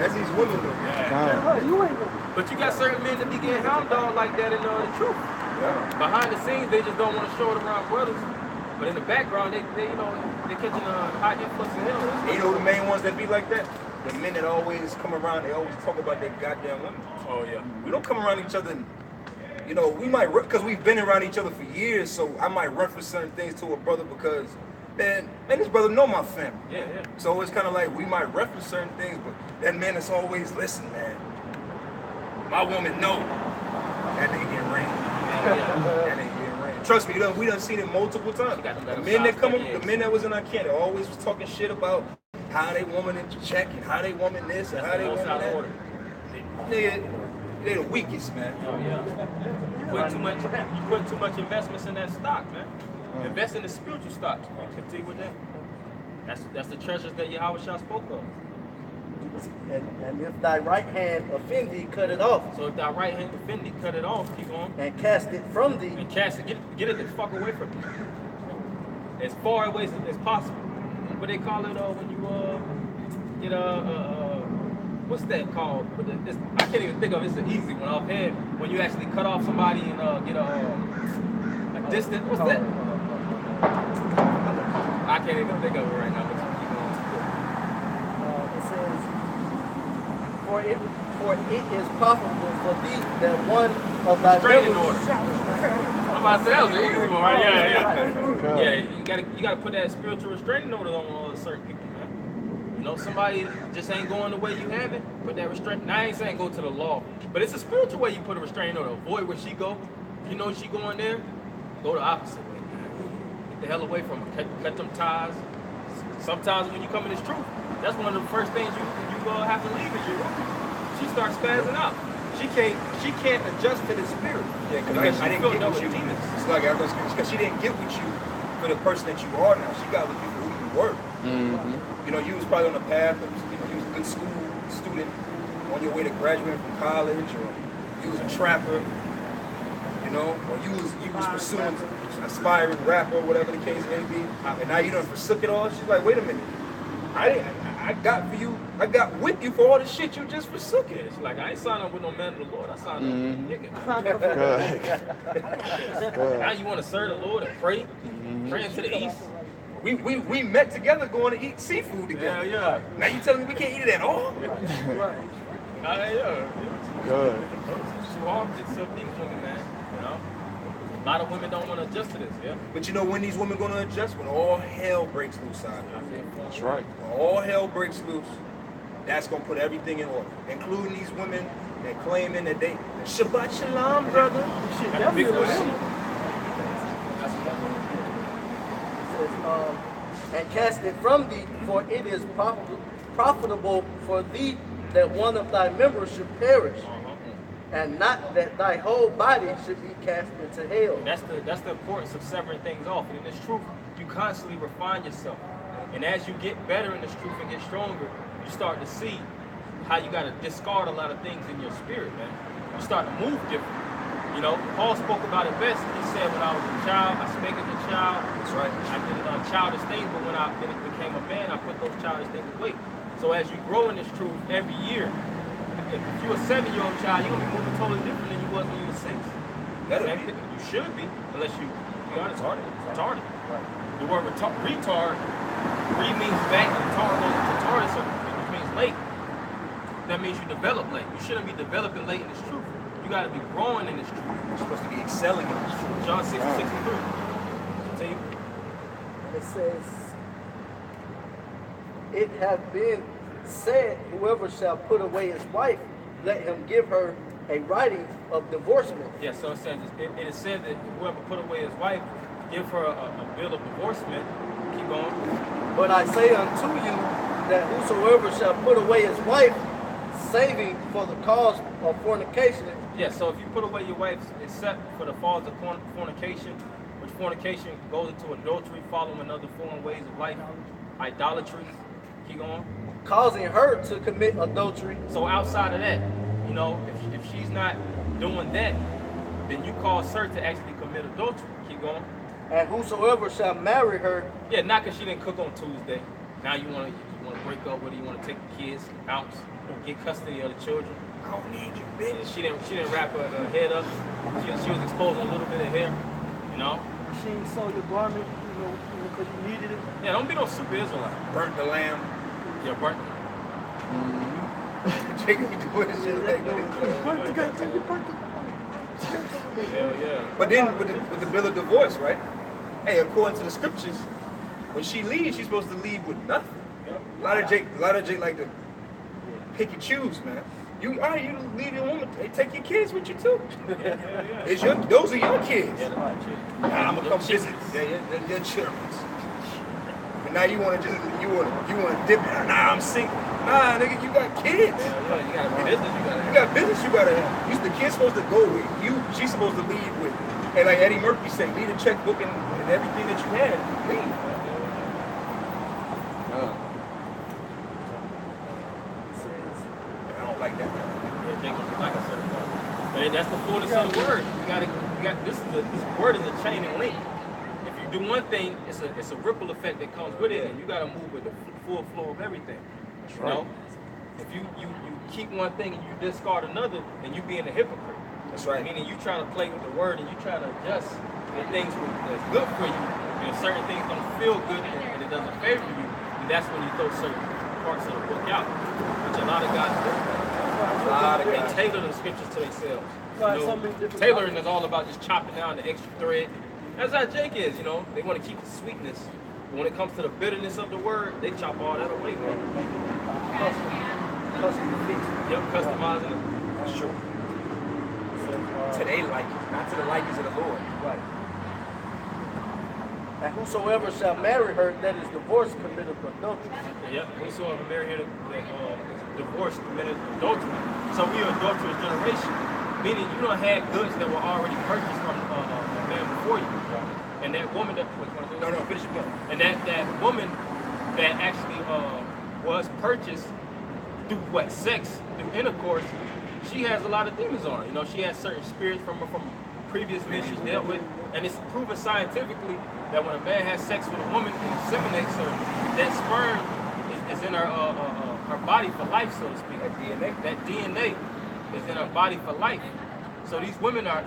That's these women though. But you got certain men that be getting hound dog like that in the truth. Yeah. Behind the scenes, they just don't want to show it around brothers. But in the background, they catching a high influence of him. You know the main ones that be like that? The men that always come around, they always talk about their goddamn women. Oh yeah. We don't come around each other and, we might, because we've been around each other for years, so I might reference certain things to a brother because, man, this brother know my family. Yeah. So it's kind of like we might reference certain things, but that man is always, listen, man, my woman know that nigga get rain. That nigga get rain. Trust me, we done seen it multiple times. The men that was in our camp, they always was talking shit about how they woman in check and how they woman this and how they woman that. They're the weakest, man. Oh yeah. You put too much investments in that stock, man. Invest in the spiritual stocks. Continue with that. That's the treasures that Yahweh Shah spoke of. And if thy right hand offend thee, cut it off. So if thy right hand offend thee, cut it off. Keep on. And cast it from thee. And cast it. Get it the fuck away from you. As far away as possible. What they call it when you get what's that called? I can't even think of it. It's an easy one offhand. When you actually cut off somebody and get a distance. What's that? I can't even think of it right now. But it says, for it is profitable for thee that one of thy restraining order. I'm about to say that was an easy one, right? Yeah. Yeah, you gotta put that spiritual restraining order on certain people, man. Somebody just ain't going the way you have it, put that restraint. Now I ain't saying go to the law, but it's a spiritual way you put a restraining order. Avoid where she go. If you know she going there, go the opposite way. Get the hell away from her. Cut them ties. Sometimes when you come in this truth, that's one of the first things you have to leave is your room. She starts spazzing out. She can't adjust to the spirit. Yeah, because I didn't get with you. It's like because she didn't get with you for the person that you are now. She got with you for who you were. Mm-hmm. You was probably on the path of you was public school student on your way to graduating from college, or you was a trapper, you know, or you was pursuing an aspiring rapper, whatever the case may be, and now you done forsook it all. She's like, wait a minute, I got with you for all the shit you just forsook it. It's like, I ain't signed up with no man of the Lord. I signed up with a nigga. Now you want to serve the Lord and pray? Praying to the east? We met together going to eat seafood together. Yeah. Now you telling me we can't eat it at all? Right. Yeah. Good. It's too hard. It's so deep for me, man. You know? A lot of women don't want to adjust to this, yeah? But you know when these women gonna adjust? When all hell breaks loose out here. That's right. When all hell breaks loose, that's gonna put everything in order. Including these women that claiming that they Shabbat Shalom, brother. Shit, That's a big definitely. question. And cast it from thee, for it is profitable for thee that one of thy members should perish, and not that thy whole body should be cast into hell. That's the importance of severing things off. And in this truth, you constantly refine yourself. And as you get better in this truth and get stronger, you start to see how you got to discard a lot of things in your spirit, man. You start to move different. You know, Paul spoke about it best. He said, when I was a child, I spake as a child. That's right. I did childish things, but when I became a man, I put those childish things away. So as you grow in this truth every year, if you're a 7-year-old child, you're going to be moving totally different than you was when you were 6. You should be, unless you got retarded. Retarded. Right. The word retard, means back, and retard goes to retarded, so which means late. That means you develop late. You shouldn't be developing late in this truth. You got to be growing in this truth. You're supposed to be excelling in this truth. John 6:63. Continue. It says, it hath been said, whoever shall put away his wife, let him give her a writing of divorcement. Yeah, so it is said that whoever put away his wife, give her a bill of divorcement. Keep going. But I say unto you that whosoever shall put away his wife, saving for the cause of fornication. Yeah, so if you put away your wife except for the cause of fornication, which fornication goes into adultery, following other foreign ways of life, idolatry. Keep going. Causing her to commit adultery. So outside of that, you know, if she's not doing that, then you cause her to actually commit adultery. Keep going. And whosoever shall marry her. Yeah, not because she didn't cook on Tuesday. Now you want to break up with her. You want to take the kids out, get custody of the children. I don't need you, bitch. She didn't wrap her head up. She was exposing a little bit of hair. You know. She ain't sold your garment, you know, because you needed it. Yeah, don't be no super Israelite. Burnt the lamb. Yeah, burnt. Jacob be doing shit like Yeah. But then with the bill of divorce, right? Hey, according to the scriptures, when she leaves, she's supposed to leave with nothing. A lot of Jake like to pick and choose, man. You leave your woman, they take your kids with you too. Those are your kids. Nah, I'm gonna come visit. They're children. But now you wanna dip. Nah, I'm single. Nah, nigga, you got kids. You got business. You got business you gotta have. The kid's supposed to go with you. She's supposed to leave with. And like Eddie Murphy said, leave a checkbook and everything that you had. Leave. I don't like that. Yeah, Jacob, like I said, but that's the fullness of the word. You got this word is a chain and link. If you do one thing, it's a ripple effect that comes with it, and you got to move with the full flow of everything. You know, if you keep one thing and you discard another, then you being a hypocrite. That's right. Meaning you trying to play with the word and you try to adjust the things that's good for you, and certain things don't feel good and it doesn't favor you, and that's when you throw certain parts of the book out, which a lot of guys do. They tailor the scriptures to themselves. Tailoring is all about just chopping down the extra thread. That's how Jake is, you know. They want to keep the sweetness. But when it comes to the bitterness of the word, they chop all that away, man. Yep, customizing it. That's true. To their liking, not to the likings of the Lord. Right. And whosoever shall marry her that is divorced committed adultery. Yep, whosoever marry her that divorced committed adultery. So we are adulterous generation, meaning you don't have goods that were already purchased from a man before you. And that woman that finish your point. And that woman that actually was purchased through what, sex, through intercourse, she has a lot of demons on her. You know, she has certain spirits from previous men she's dealt with, and it's proven scientifically that when a man has sex with a woman and inseminates her, that sperm is in her body for life, so to speak. That DNA is in her body for life. So these women are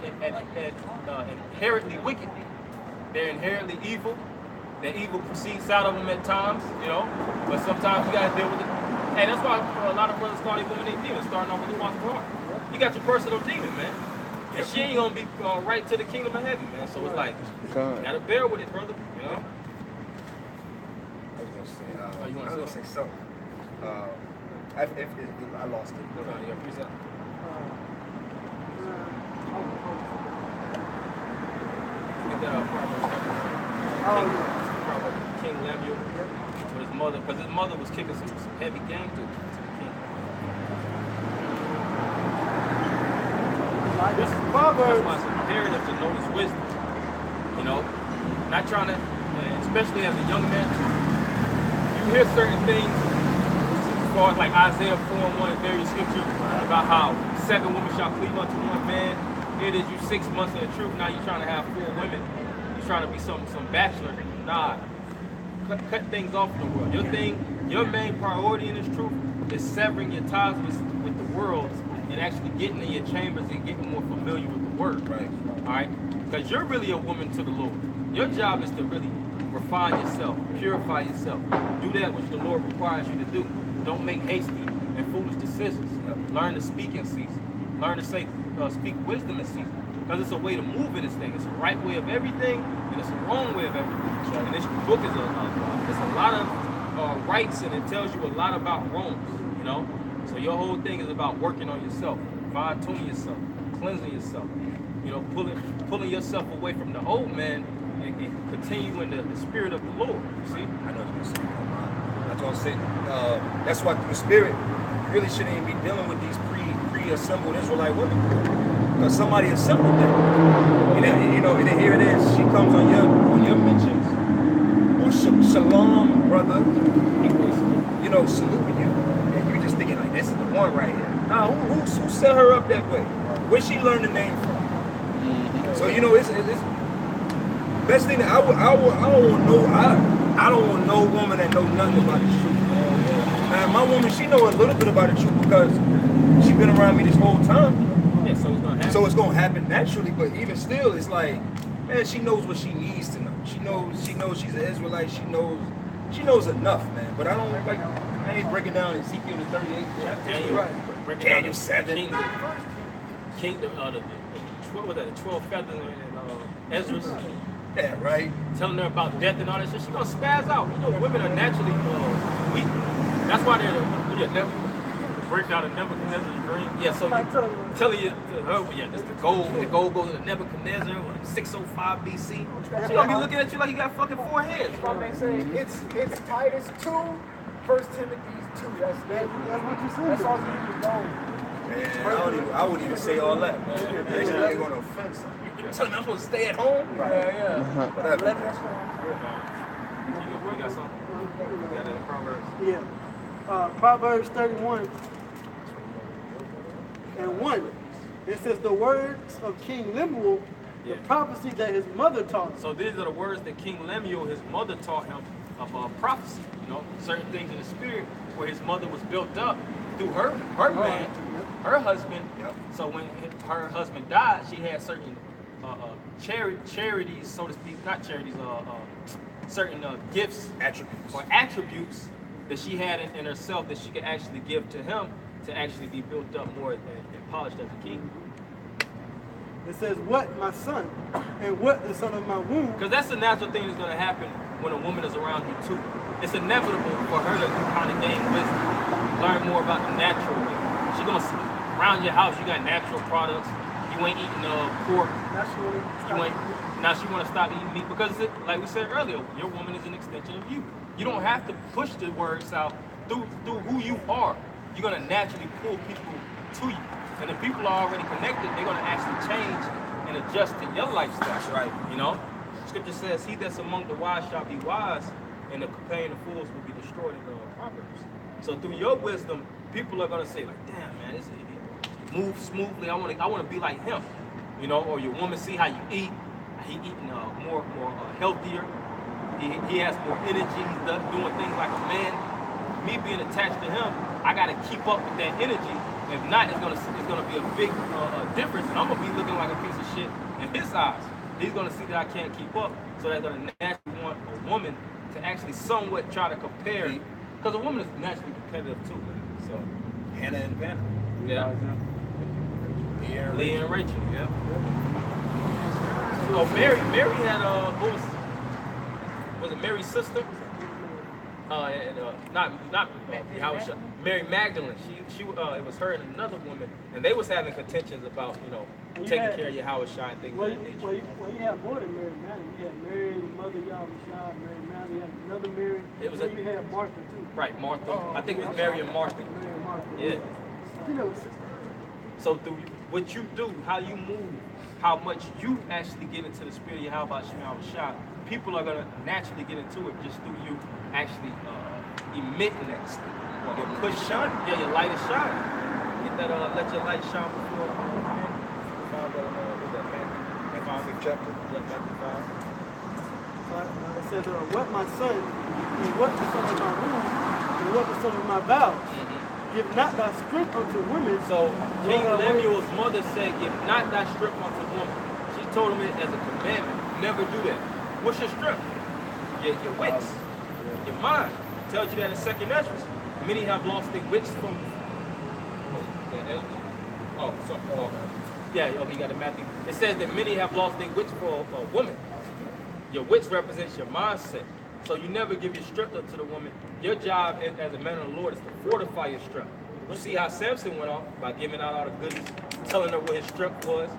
inherently wicked. They're inherently evil. The evil proceeds out of them at times, you know, but sometimes you gotta deal with it. And that's why a lot of brothers call these women their demons, starting off with the ones heart. You got your personal demon, man. And she ain't gonna be right to the kingdom of heaven, man. So it's like, you gotta bear with it, brother, you know? I was gonna say something. I lost it. King Lemuel with his mother, because his mother was kicking some heavy game to the king. That's why it's imperative to know this wisdom. You know, not trying to, especially as a young man, you hear certain things as far as like Isaiah 4:1, various scriptures about how 7 women shall cleave unto one man. Here it is, you 6 months in the truth, now you're trying to have 4 women. You're trying to be some bachelor. Nah. Cut things off in the world. Your main priority in this truth is severing your ties with the world and actually getting in your chambers and getting more familiar with the word. Right. All right? Because you're really a woman to the Lord. Your job is to really refine yourself, purify yourself. Do that which the Lord requires you to do. Don't make hasty and foolish decisions. Learn to speak in season. Learn to speak wisdom in season. Because it's a way to move in this thing. It's a right way of everything, and it's a wrong way of everything. And this book is it's a lot of rights, and it tells you a lot about wrongs, you know? So your whole thing is about working on yourself, fine-tuning yourself, cleansing yourself, you know, pulling yourself away from the old man and continue in the spirit of the Lord, you see? I know what you're saying. That's what I'm saying. That's why through the spirit, you really shouldn't even be dealing with these pre-assembled Israelite women. Because somebody assembled them. And then, you know, and then here it is. She comes on your mentions. Or shalom, brother. You know, saluting you. And you're just thinking like, this is the one right here. Nah, who set her up that way? Where she learned the name from? So, you know, it's best thing that I don't want no woman that know nothing about the truth. Now, my woman, she know a little bit about the truth because she been around me this whole time. Yeah, so it's gonna happen. So it's gonna happen naturally, but even still, it's like, man, she knows what she needs to know. She knows she's an Israelite. She knows enough, man. But I ain't breaking down Ezekiel the 38th chapter. Daniel 7. What was that? The 12 feathers and Ezra's. Yeah, right. Telling her about death and all that shit. She's gonna spaz out. You know, women are naturally weak. That's why they're break out a Nebuchadnezzar's dream. Yeah, so telling you, this the gold goes to Nebuchadnezzar, 605 BC. She gonna be looking at you like you got fucking 4 heads. It's Titus 2, 1 Timothy 2. That's what you said. That's all you need to know. Man, I wouldn't even say all that, man. They're gonna offend something. You telling me I'm supposed to stay at home? Yeah. Whatever. You got something? You got that in Proverbs? Yeah. Proverbs 31 and 1. It says the words of King Lemuel, the prophecy that his mother taught him. So these are the words that King Lemuel, his mother, taught him of prophecy. You know, certain things in the spirit where his mother was built up through her man, her husband. So when her husband died, she had certain charities, so to speak, not charities, certain gifts, attributes that she had in herself that she could actually give to him to actually be built up more and polished as a king. It says, what, my son, and what the son of my womb? Because that's the natural thing that's going to happen when a woman is around you too. It's inevitable for her to kind of gain wisdom, learn more about the natural way. She's going to around your house, you got natural products. You ain't eating pork. Now she want to stop eating meat because, like we said earlier, your woman is an extension of you. You don't have to push the words out through who you are. You're going to naturally pull people to you. And if people are already connected, they're going to actually change and adjust to your lifestyle. That's right. You know? Scripture says, he that's among the wise shall be wise, and the companion of fools will be destroyed in the Proverbs. So through your wisdom, people are gonna say like, damn man, this move smoothly. I wanna be like him, you know. Or your woman see how you eat. He eating more healthier. He has more energy. He's doing things like a man. Me being attached to him, I gotta keep up with that energy. If not, it's gonna be a big difference, and I'm gonna be looking like a piece of shit in his eyes. He's gonna see that I can't keep up, so they're gonna naturally want a woman to actually somewhat try to compare, because a woman is naturally competitive too, man. So Hannah and Vanna. yeah, Leah and Rachel. Yeah. So Mary had was it Mary's sister? Mary Magdalene. She it was her and another woman, and they was having contentions about taking care of Yahweh Shai and things like that. Well, you had more than Mary Magdalene. You had Mary, the mother of Yahweh Shai, Mary Magdalene. You had another Mary. You had Martha too. Right, Martha. I think it was Mary and Martha. Mary and Martha. Yeah. So through what you do, how you move, how much you actually get into the spirit of Yahweh Shai, people are gonna naturally get into it just through you actually emitting that. Your push shine. Yeah, your light is shining. Get that let your light shine before Matthew chapter. It says, what my son, and what the son of my womb, and what the son of my vows. Give not thy strength unto women. So King Lemuel's mother said, give not thy strength unto women. She told him it as a commandment. Never do that. What's your strength? Your wits. Your mind. It tells you that in 2nd Ezra. Many have lost their wits from... Yeah, okay, you got it, Matthew. It says that many have lost their wits for a woman. Your wits represents your mindset. So you never give your strength up to the woman. Your job as a man of the Lord is to fortify your strength. You see how Samson went off by giving out all the goodies, telling her what his strength was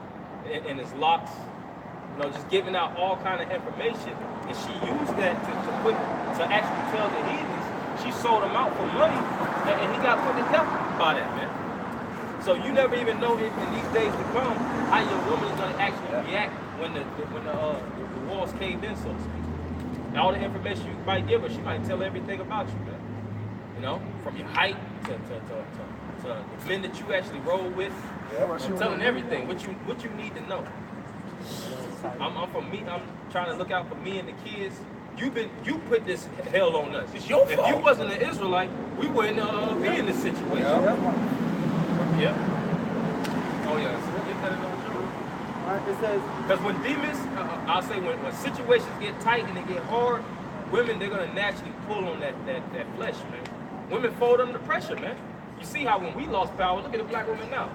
and his locks. Just giving out all kind of information. And she used that to actually tell the heathens. She sold him out for money, and he got put to death by that, man. So you never even know in these days to come how your woman is gonna actually react when the walls caved in, so to speak. And all the information you might give her, she might tell everything about you, man. From your height to the men that you actually roll with. I'm telling everything, what you need to know. I'm trying to look out for me and the kids. You put this hell on us. It's your fault. If you wasn't an Israelite, we wouldn't be in this situation. Yeah. Oh yeah. So get that in the it says, because when demons, I'll say when situations get tight and they get hard, women, they're gonna naturally pull on that flesh, man. Women fold under pressure, man. You see how when we lost power, look at the black woman now.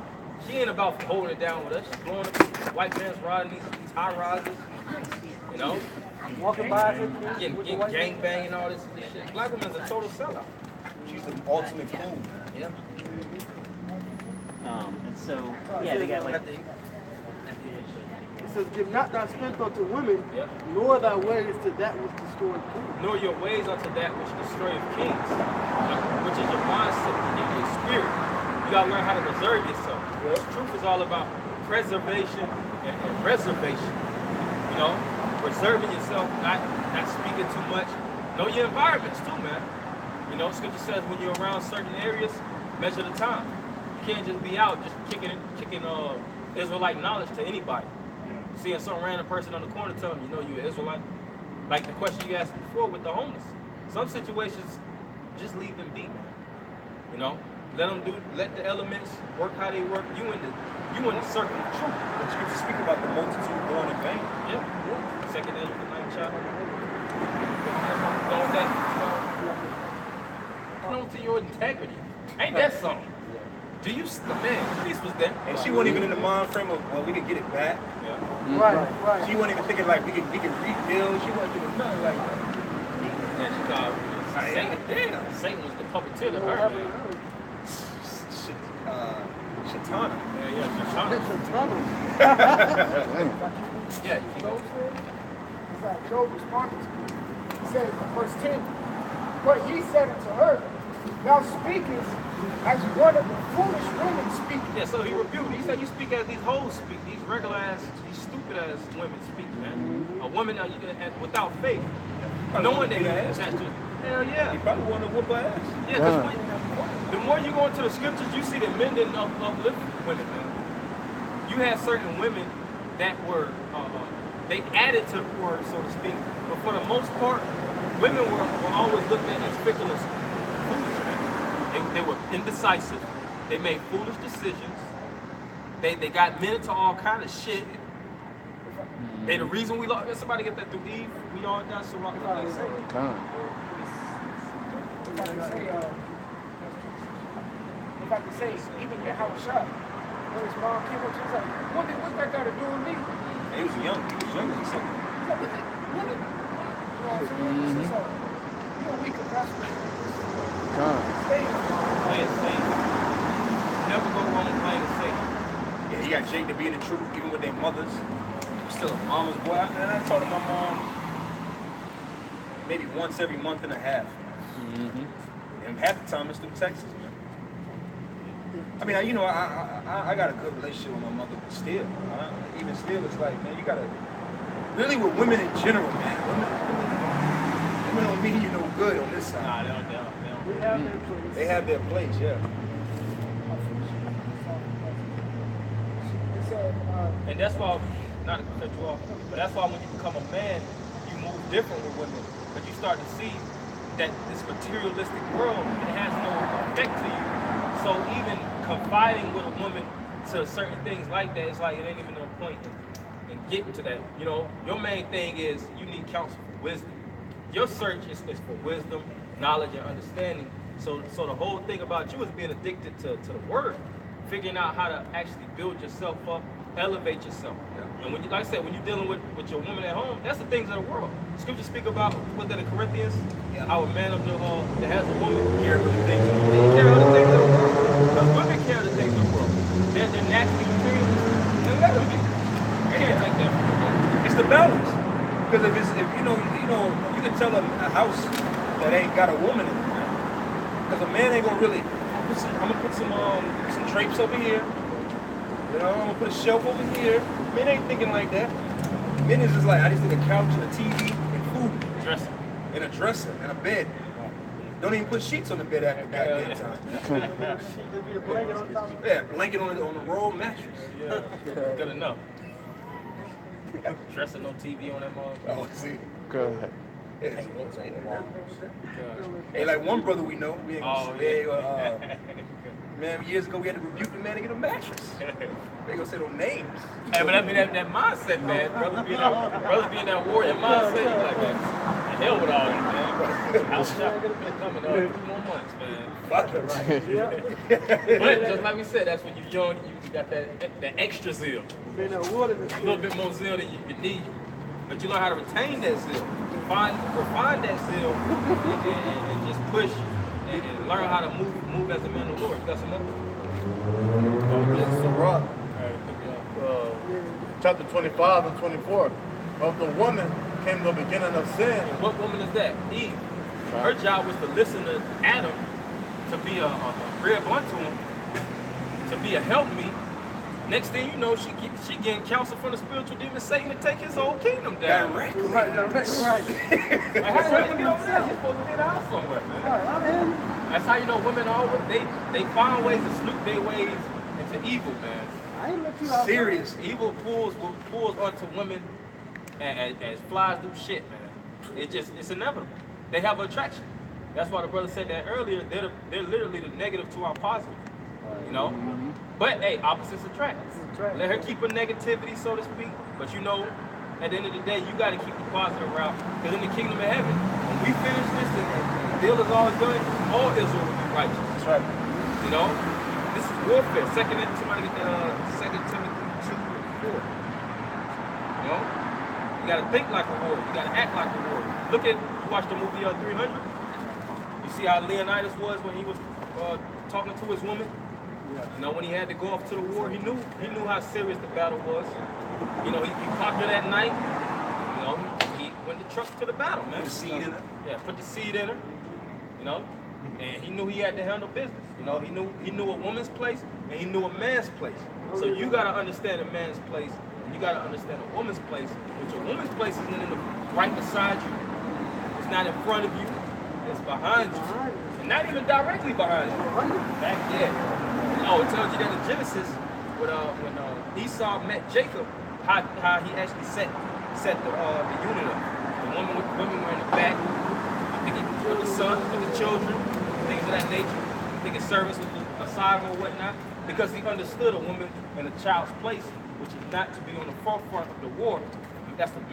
She ain't about holding it down with us. She's blowing up white man's riding these high rises, walking by, getting gang banging, all this shit. Black woman's a total sellout. She's the ultimate fool. Yeah. And so, yeah, they got like. It says, give not thy strength unto women, nor thy ways to that which destroyeth kings. Nor your ways unto that which destroyeth kings, which is your mindset, your spirit. You gotta learn how to preserve yourself. Truth is all about preservation and reservation. Preserving yourself, not speaking too much. Know your environments too, man. Scripture says when you're around certain areas, measure the time. You can't just be out just kicking Israelite knowledge to anybody. Seeing some random person on the corner telling you, you're an Israelite. Like the question you asked before with the homeless. Some situations, just leave them be, man. Let the elements work how they work. You in the circle of truth. The scripture speak about the multitude born in vain. Yeah. 2nd Ezra, the 9th chapter. Hold on to your integrity. Ain't that something? Do you, man, peace was there. And she wasn't even in the mind frame of, well, we could get it back. Yeah. Right. She wasn't even thinking like we can rebuild. She wasn't doing nothing like that. Yeah, she thought Satan. Satan was the puppeteer to her, man. Shatana. Shatana. Yeah, he goes for it. It's like Job responded to it. He said, verse 10, but he said unto her, thou speakest as one of the foolish women speak. Yeah, so he rebuked. He said, you speak as these hoes speak, these regular ass, these stupid ass women speak, man. A woman without faith, knowing they attached to it. Hell yeah. He probably wanted to whoop her ass. Yeah, because the more you go into the scriptures, you see that men didn't uplift women, man. You had certain women that were, they added to the word, so to speak. But for the most part, women were always looked at as fickle as foolish, man. They were indecisive. They made foolish decisions. They got men into all kind of shit. They the reason we lost. Somebody get that through Eve. We all got so rock. If I could say, even your house shot, when his mom came up, she was like, what's that got to do with me? He was young. He was younger than something. You know what I'm saying? So, we could possibly stay. Never go wrong playing it safe. Yeah, he got Jake to be in the truth, even with their mothers. Still a mama's boy. I talk to my mom maybe once every month and a half. And half the time it's through Texas, man. I mean, you know, I got a good relationship with my mother, but still, even still, it's like, man, you gotta really with women in general, man. Women don't mean you no good on this side. Nah, they don't. They have their place, yeah. And that's why, not to cut you off, but that's why when you become a man, you move different with women. But you start to see that this materialistic world, it has no effect to you. So even confiding with a woman to certain things like that, it's like it ain't even no point in getting to that. You know, your main thing is you need counsel for wisdom. Your search is for wisdom, knowledge, and understanding. So the whole thing about you is being addicted to the word, figuring out how to actually build yourself up, elevate yourself. And when you, like I said, when you're dealing with your woman at home, that's the things of the world. Scripture speak about, what's that in Corinthians? Our man of the that has a woman care of the things of the world. They care of the things of the world. Because women care of the things of the world. They're naturally materials. They let them be. They can't take that from them. It's the balance. Because if you know, you can tell a house that ain't got a woman in it. Because a man ain't gonna really. I'm gonna put some drapes over here. You know, I'm gonna put a shelf over here. Men ain't thinking like that. Men is just like, I just need a couch and a TV and food. Dresser. And a dresser and a bed. Don't even put sheets on the bed after goddamn time. Yeah, blanket on the roll mattress. Yeah, good enough. Dresser, no TV on that motherfucker. Oh, see. Good. Yeah, hey, like one brother we know, man, years ago we had to rebuke the man to get a mattress. They gonna say no names. Hey, but I mean that mindset, man. Brothers be in that warrior mindset. You like, man, the hell with all this, man. I was shocked. Been coming 2 more months, man. Fuck it, right. But just like we said, that's when you're young. You got that extra zeal. A little bit more zeal than you need. But you learn how to retain that zeal. Refine that zeal and just push and learn how to move as a man of the Lord. You got some more? Chapter 25 and 24. Of the woman came the beginning of sin. And what woman is that? Eve. Her job was to listen to Adam, to be a rib unto him, to be a helpmeet. Next thing you know, she getting counsel from the spiritual demon Satan to take his whole kingdom down. Right. Like, how you get over there? You're supposed to get out somewhere, man. That's how you know women always they find ways to snoop their ways into evil, man. I ain't let you out. Serious evil pulls onto women as flies do shit, man. It's inevitable. They have attraction. That's why the brother said that earlier. They're literally the negative to our positive. You know? But hey, opposites attract. Let her keep her negativity, so to speak. But you know, at the end of the day, you got to keep the positive route. Because in the kingdom of heaven, when we finish this and the deal is all done, all Israel will be righteous. That's right. You know? This is warfare. Somebody get that 2 Timothy 2:4. You know? You got to think like a warrior. You got to act like a warrior. You watch the movie 300? You see how Leonidas was when he was talking to his woman? You know, when he had to go off to the war, he knew how serious the battle was. You know, he popped her that night. You know, he went to trust to the battle, man. Put the seed in her. Yeah, put the seed in her. You know, and he knew he had to handle business. You know, he knew a woman's place and he knew a man's place. So you gotta understand a man's place and you gotta understand a woman's place. But your woman's place is right beside you. It's not in front of you. It's behind you. And not even directly behind him. Back there. Oh, it tells you that in Genesis, when Esau met Jacob, how he actually set the unit up. The women were in the back. I think he put the son with the children, things of that nature. I think his servants was aside or whatnot, because he understood a woman and a child's place, which is not to be on the forefront of the war. That's where the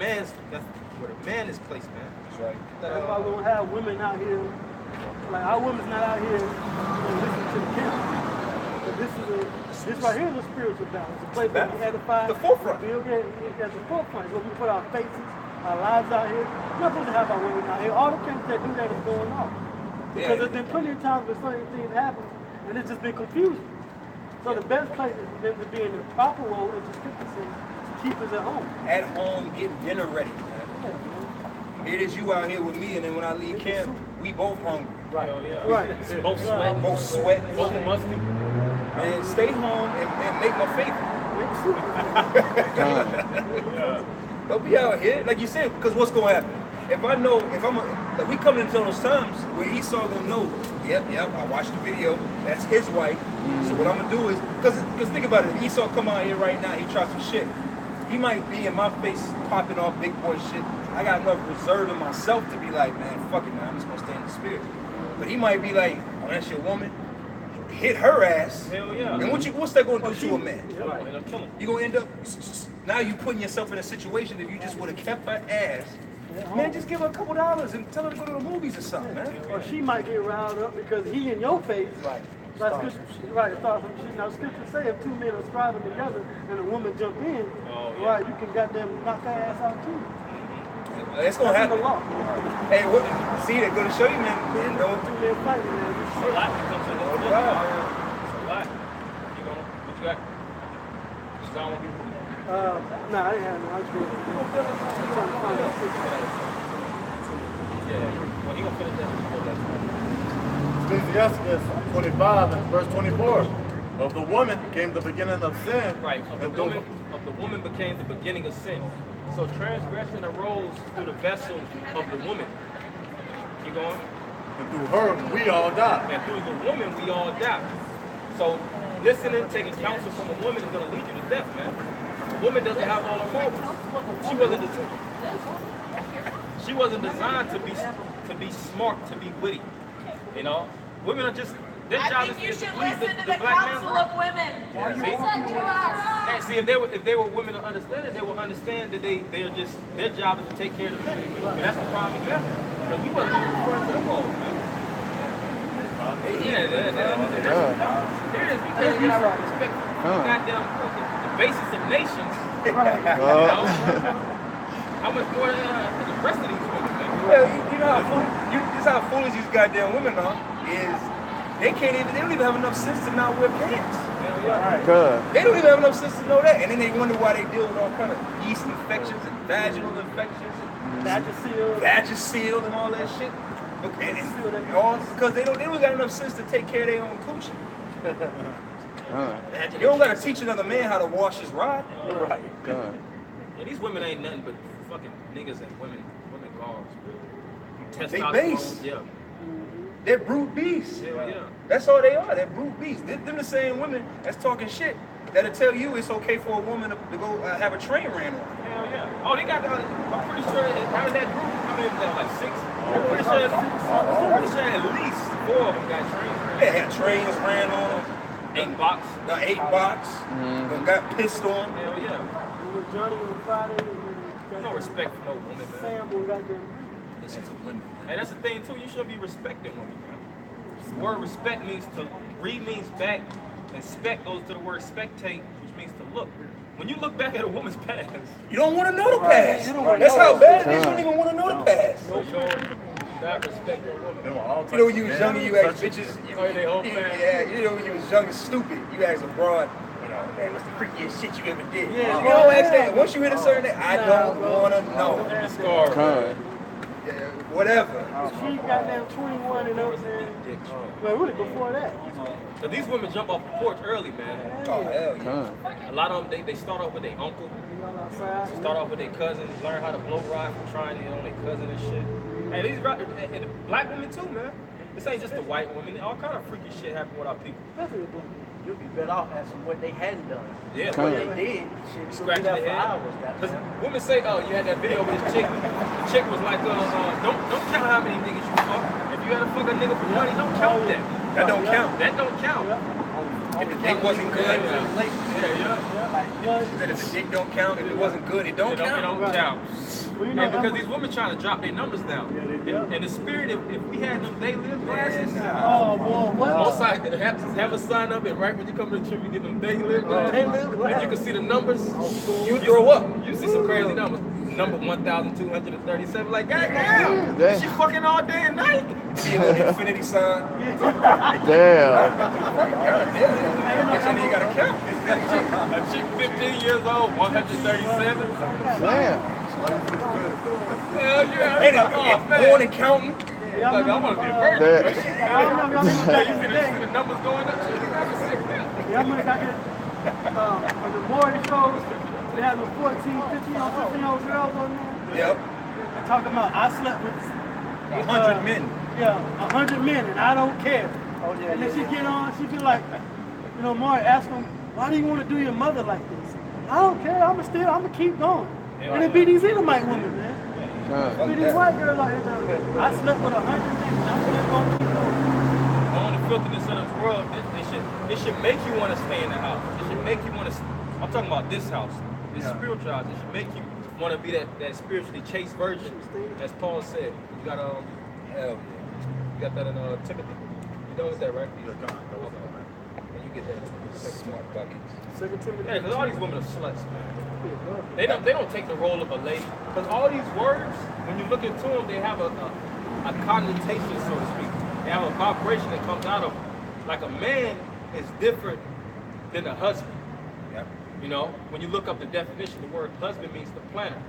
man is placed, man. That's right. That's why we don't have women out here. Like our women's not out here listening to the camp. But this right here is a spiritual balance. A place where we edify. The forefront. We get at the forefront. Where we put our faces, our lives out here. We're not supposed to have our women out here. All the camps that do that is going on. Because there's been plenty of times where certain things happen and it's just been confusing. So the best place is for them to be in the proper role, as the scripture says, to keep us at home. At home, getting dinner ready. It is you out here with me, and then when I leave camp, we both hungry. Right. Right. Both sweat. Both sweat. Both musty. And stay home and make my favorite. Don't be out here, like you said, because what's going to happen? If like we come into those times where Esau gonna know, yep, I watched the video, that's his wife. So what I'm gonna do is, because think about it, if Esau come out here right now, he tries some shit, he might be in my face popping off big boy shit. I got enough reserve in myself to be like, man, fuck it, man, I'm just gonna stay in the spirit. But he might be like, oh, that's your woman, hit her ass. Hell yeah. And what's that gonna do to a man? Right. You gonna end up, now you putting yourself in a situation if you just would have kept her ass. Man, just give her a couple dollars and tell her to go to the movies or something, man. Or she might get riled up because he in your face. Right. Now, scripture say if two men are striving together and a woman jump in, right, you can goddamn knock her ass out too. It's gonna happen. Hey, what? See, they're gonna show you, man. Don't two men fighting, man. It's a lot that comes in the book. It's a lot. What you got? You got one? No, I didn't have no. I was trying to find out. Yeah. Well, he gonna finish that before that. Ecclesiastes 25 and verse 24. Of the woman came the beginning of sin. Right. Of the woman became the beginning of sin. So transgression arose through the vessel of the woman. Keep going. And through her, we all die. And through the woman, we all die. So listening, taking counsel from a woman is going to lead you to death, man. A woman doesn't have all the formulas. She wasn't designed to be smart, to be witty. You know, women are just. Their job is to please the black counsel of women. And see, if they were women to understand it, they will understand that their job is to take care of the men. And that's the problem we have. Because we wasn't even referring to the role, man. Here it is. Because you respect goddamn the basis of nations. You know? How much more than the rest of these women, man? Well, you know how foolish these goddamn women are is they don't even have enough sense to not wear pants. They don't even have enough sense to know that. And then they wonder why they deal with all kind of yeast infections and vaginal infections and vagisil and all that shit. All because they don't got enough sense to take care of their own coochie. You don't gotta teach another man how to wash his rod. Right. Yeah, these women ain't nothing but fucking niggas and women gods, bro. They base. Yeah. They're brute beasts. Yeah. That's all they are. They're brute beasts. Them the same women that's talking shit that'll tell you it's okay for a woman to go have a train ran on. Hell yeah. Oh, they got. I'm pretty sure out of that group, I mean, like 6. I'm pretty sure at least 4 of them got trains. They had trains ran on them. 8 box. Got 8 box. Got pissed on. Hell yeah. Johnny on Friday. No respect for no woman, man. Sam will got them. And that's the thing too, you should be respecting women, man. The word respect means to read means back, and spec goes to the word spectate, which means to look. When you look back at a woman's past, you don't want to know the past. That's how bad it is. You don't even want to know the past. Not respect your woman. You know when you was young and you asked bitches, you know when you was young and stupid, you asked a broad, you know, man, what's the freakiest shit you ever did? You don't ask that. Once you hit a certain age, I don't want to know. Whatever. She got down 21 and everything. Well, really before that. So these women jump off the porch early, man. Oh, hell yeah. A lot of them, they start off with their uncle. Start off with their cousins, learn how to blow ride from trying it on their cousin and shit. And these and the black women too, man. This ain't just the white women. All kind of freaky shit happen with our people. You'd be better off asking what they hadn't done. Yeah, what they did. Shit, scratch be there their for head. hours. Because women say, oh, you had that video with this chick. The chick was like, don't count how many niggas you fuck. If you had to fuck a nigga for money, don't count that. That don't count. That don't count. If the dick wasn't good, yeah. If the dick don't count, if it wasn't good, it don't count. It don't count. And because these women trying to drop their numbers down. And the spirit, if we had them they live glasses, Oh, boy, what? most likely have a sign up, and right when you come to the trip, you get them they live glasses. And you can see the numbers. You throw up. You see some crazy numbers. Number 1,237. Like, goddamn, she fucking all day and night. See a little infinity sign. Damn. You gotta count. A chick 15 years old, 137. Damn. Hell yeah. Hey, born and counting. Like, I want to be a virgin. You see the numbers going up. Yeah, I'm like, on the morning shows, they have the 14, 15 year-old girls on there. Yep. They're talking about, I slept with 100 men. Yeah, 100 men, and I don't care. And then she get on, she be like, you know, Maury, ask them, why do you want to do your mother like this? I don't care, I'm gonna keep going. And it be these Edomite women, man. It be these white girls like this. I slept with 100 men, and I'm still gonna keep going. On the filthiness of this world, it should make you want to stay in the house. It should make you want to, I'm talking about this house, this spiritual house. It should make you want to be that spiritually chaste virgin, as Paul said. You got you got that in Timothy. You done with that, right? And you get that smart buckets. Yeah, because all these women are sluts, man. They don't take the role of a lady. Because all these words, when you look into them, they have a connotation, so to speak. They have a vibration that comes out of them. Like a man is different than a husband. Yep. You know, when you look up the definition, the word husband means the planter.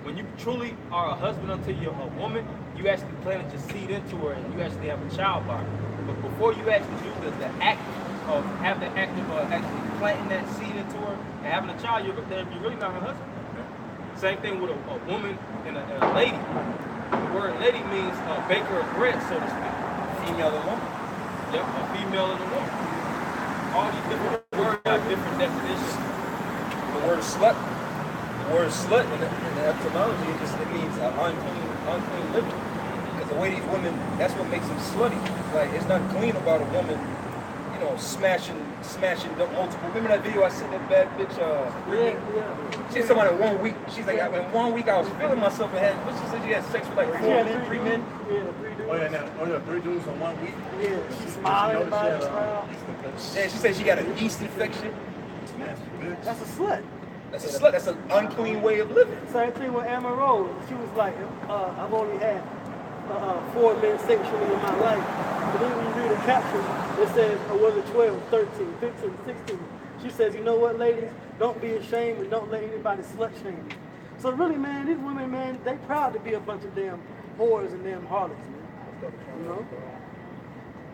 When you truly are a husband unto a woman, you actually planted your seed into her and you actually have a child by her. But before you actually do the act of have the act of actually planting that seed into her and having a child, you're really not her husband. Same thing with a woman and a lady. The word lady means baker of bread, so to speak. Female and woman. Yep, a female and a woman. All these different words have different definitions. The word slut in the etymology, it means unclean living. Because the way these women, that's what makes them slutty. Like, it's not clean about a woman, you know, smashing multiple women. That video I seen that bad bitch, she's talking about in 1 week. She's like, in 1 week I was feeling myself and had, what she said, she had sex with like three men? Yeah, 3 dudes. Oh yeah, 3 dudes in 1 week. Yeah, she's smiling about it. Yeah, she said she got a yeast infection. That's a slut. That's a slut. That's an unclean way of living. Same thing with Amber Rose. She was like, I've only had 4 men sexually in my life. But then when you read the caption, it says, was it 12, 13, 15, 16? She says, you know what, ladies? Don't be ashamed and don't let anybody slut shame you. So really, man, these women, man, they proud to be a bunch of damn whores and damn harlots, man. You know?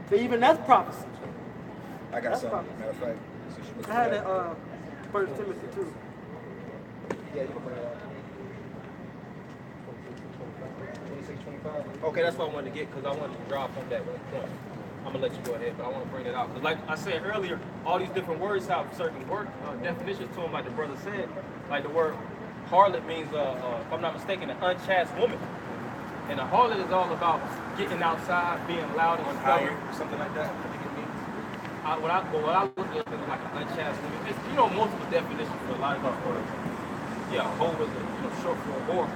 But even that's prophecy. I got something, matter of fact. I had that 1 Timothy 2. Yeah, you can bring it up. 26, 25. Okay, that's what I wanted to get because I wanted to drop on that one point. I'm gonna let you go ahead, but I want to bring it out because, like I said earlier, all these different words have certain word definitions to them. Like the brother said, like the word harlot means, if I'm not mistaken, an unchaste woman, and a harlot is all about getting outside, being loud and Higher, something like that. I think it means. What I look at is like an unchaste woman. It's, you know, multiple definitions for a lot of these words. Yeah, a hoe is short for a whore.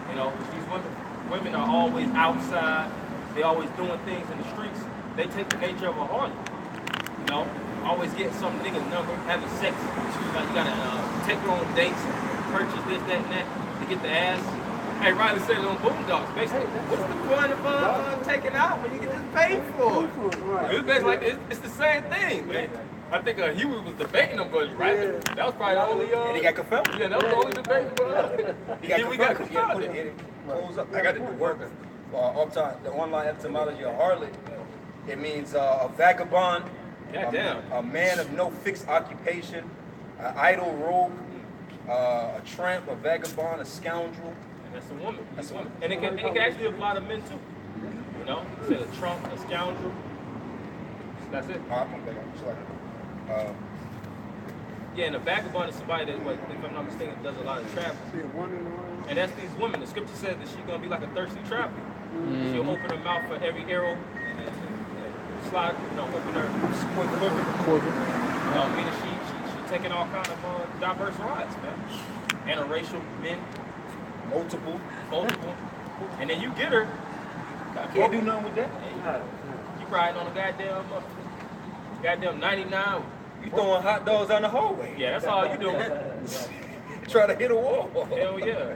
You know, these women are always outside. They always doing things in the streets. They take the nature of a harlot. You know, always getting some nigga's number, having sex. Like you gotta take her on dates, purchase this, that, and that to get the ass. Hey, Riley said it on Boondocks. Basically, what's the point of taking out when you get this paid for? It's basically like it's the same thing, man. I think Huey was debating them, but right, that was probably the only. And he got confirmed. Yeah, that was the only debate. He got confirmed. I got to do work. Up top, the online etymology of harlot. It means a vagabond, a man of no fixed occupation, an idle rogue, a tramp, a vagabond, a scoundrel. And that's a woman. That's a woman. And it can actually apply to men too. You know, he said a trump, a scoundrel. That's it. Yeah, and a vagabond is somebody that, if I'm not mistaken, does a lot of traveling. And that's these women. The scripture says that she's gonna be like a thirsty traveler. She'll open her mouth for every arrow and slide, open her quiver. Meaning she taking all kind of diverse rides, man. Interracial men, multiple. And then you get her. Can't do nothing with that. You riding on a goddamn 99. You throwing hot dogs down the hallway. Yeah, that's all you doing. Try to hit a wall. Hell yeah.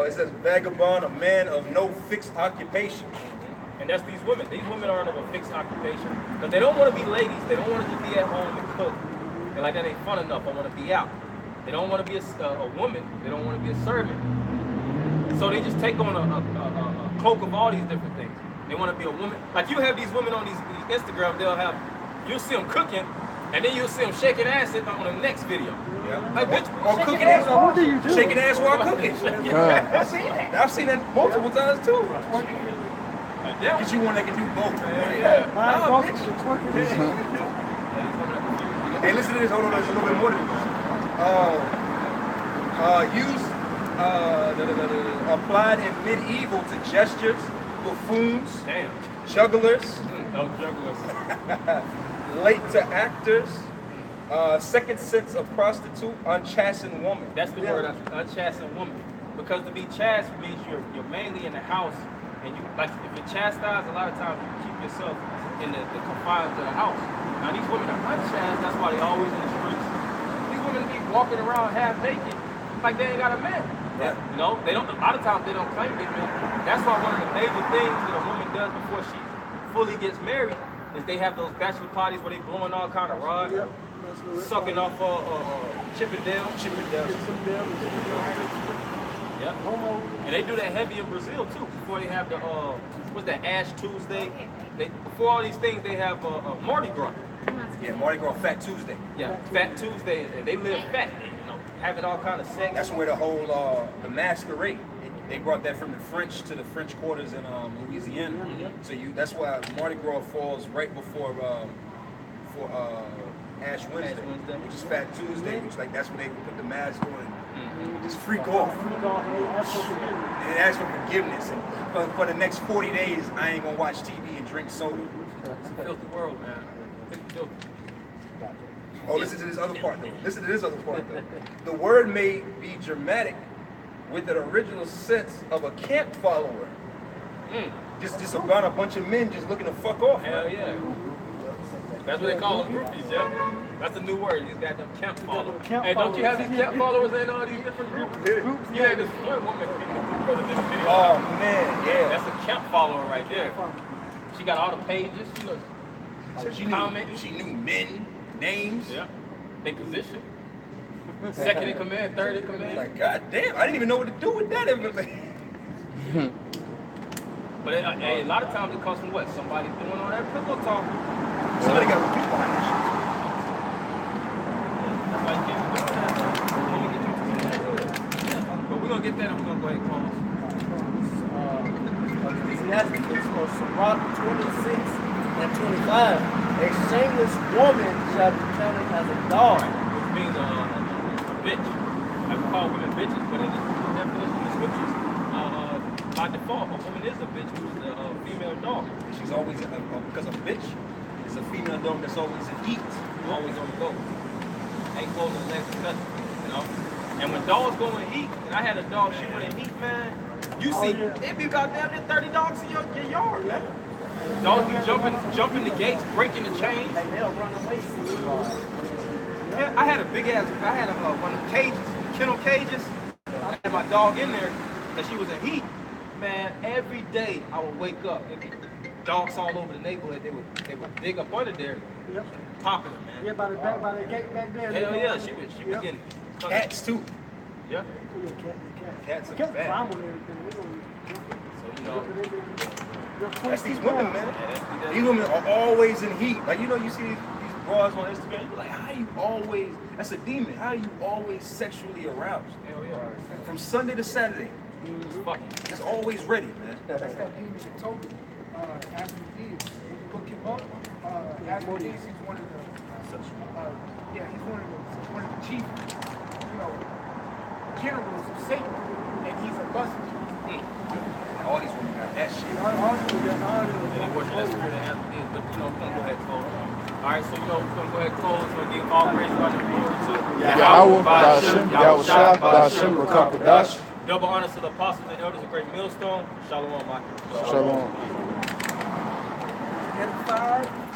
It says vagabond, a man of no fixed occupation. And that's these women. These women aren't of a fixed occupation. Because they don't want to be ladies. They don't want to just be at home and cook. They're like, that ain't fun enough. I want to be out. They don't want to be a woman. They don't want to be a servant. So they just take on a cloak of all these different things. They want to be a woman. Like you have these women on these Instagram, you'll see them cooking, and then you'll see them shaking ass on the next video. Yeah. Like, bitch, or cooking ass. What do you do? Shaking ass while cooking. I've seen that. I've seen that multiple times too. Get you one that can do both. Hey, listen to this. Hold on, there's a little bit more to this. Applied in medieval to gestures, buffoons, jugglers, late to actors, second sense of prostitute, unchastened woman. That's the word, unchastened woman. Because to be chaste means you're mainly in the house, and you like if you're chastised, a lot of times you keep yourself in the confines of the house. Now these women are unchaste, that's why they always in the streets. These women be walking around half naked, like they ain't got a man. Yeah. They don't. A lot of times they don't claim big men. That's why one of the major things that a woman does before she fully gets married is they have those bachelor parties where they blowing all kind of rods, sucking off Chippendale. Yeah. And they do that heavy in Brazil too. Before they have the what's that, Ash Tuesday? Before all these things they have Mardi Gras. Yeah, Mardi Gras, Fat Tuesday. Yeah, Fat Tuesday, and they live fat. Having all kind of sex. That's where the whole the masquerade. They brought that from the French to the French quarters in Louisiana. So that's why Mardi Gras falls right before Ash Wednesday, which is Fat Tuesday, which that's when they put the mask on and just freak off. And ask for forgiveness. And for the next 40 days, I ain't gonna watch TV and drink soda. It's a filthy world, man. It's filthy. Oh, listen to this other part though. The word may be dramatic with the original sense of a camp follower. Just about a bunch of men just looking to fuck off. Hell yeah. That's what they call them groupies, yeah. That's a new word. These got them camp followers. Hey, don't you have these camp followers in all these different groups? Yeah, this one woman. Oh man, yeah. That's a camp follower right there. She got all the pages. She knew men. Names, they position. Second in command, third in command. Like, God damn, I didn't even know what to do with that information. But a lot of times it comes from what? Somebody doing all that pillow talk. Somebody got to people behind this shit. That's why you can't do that. But we're going to get that and we're going to go ahead and close. Ecclesiastes or Sirach 26 and 25. A shameless woman shall be counted as a dog. Which means a bitch. I would call women bitches, but in the definition of the scriptures, by default, a woman is a bitch, which is a female dog. She's always, because a bitch is a female dog that's always in heat. Always on the go. Ain't closing the legs or nothing, you know? And when dogs go in heat, and I had a dog, she went in heat, man, you see, it be goddamn near 30 dogs in your yard, man. Dogs be jumping the gates, breaking the chains. They'll run away. Yeah, I had one of the cages, kennel cages. I had my dog in there, and she was in heat. Man, every day I would wake up, and dogs all over the neighborhood. They would dig up under there, popping them, man. Yeah, by the gate back there. Hell yeah, she was getting cats too. Yeah. Cats are Cats bad. climb on everything. So you know. That's these women, man. These women are always in heat. Like, you see these bras on Instagram, you're like, how you always, that's a demon. How are you always sexually aroused? Hell yeah. From Sunday to Saturday. It's always ready, man. That's that demon that told me. As he is, when you look him up, as he is, he's one of the, he's one of the chief, generals of Satan, and he's a buster. All these women got that shit. All these women got all this. And of course, that's where they have to be. But we're gonna go ahead and close. All right, so we're gonna go ahead and close. We're gonna give all praise to Yahweh, Ba'ashem, Yahushua, Ba'ashem, Rakakadash. Double honors to the apostles and elders of Great Millstone. Shalom, Michael. Shalom. And 5.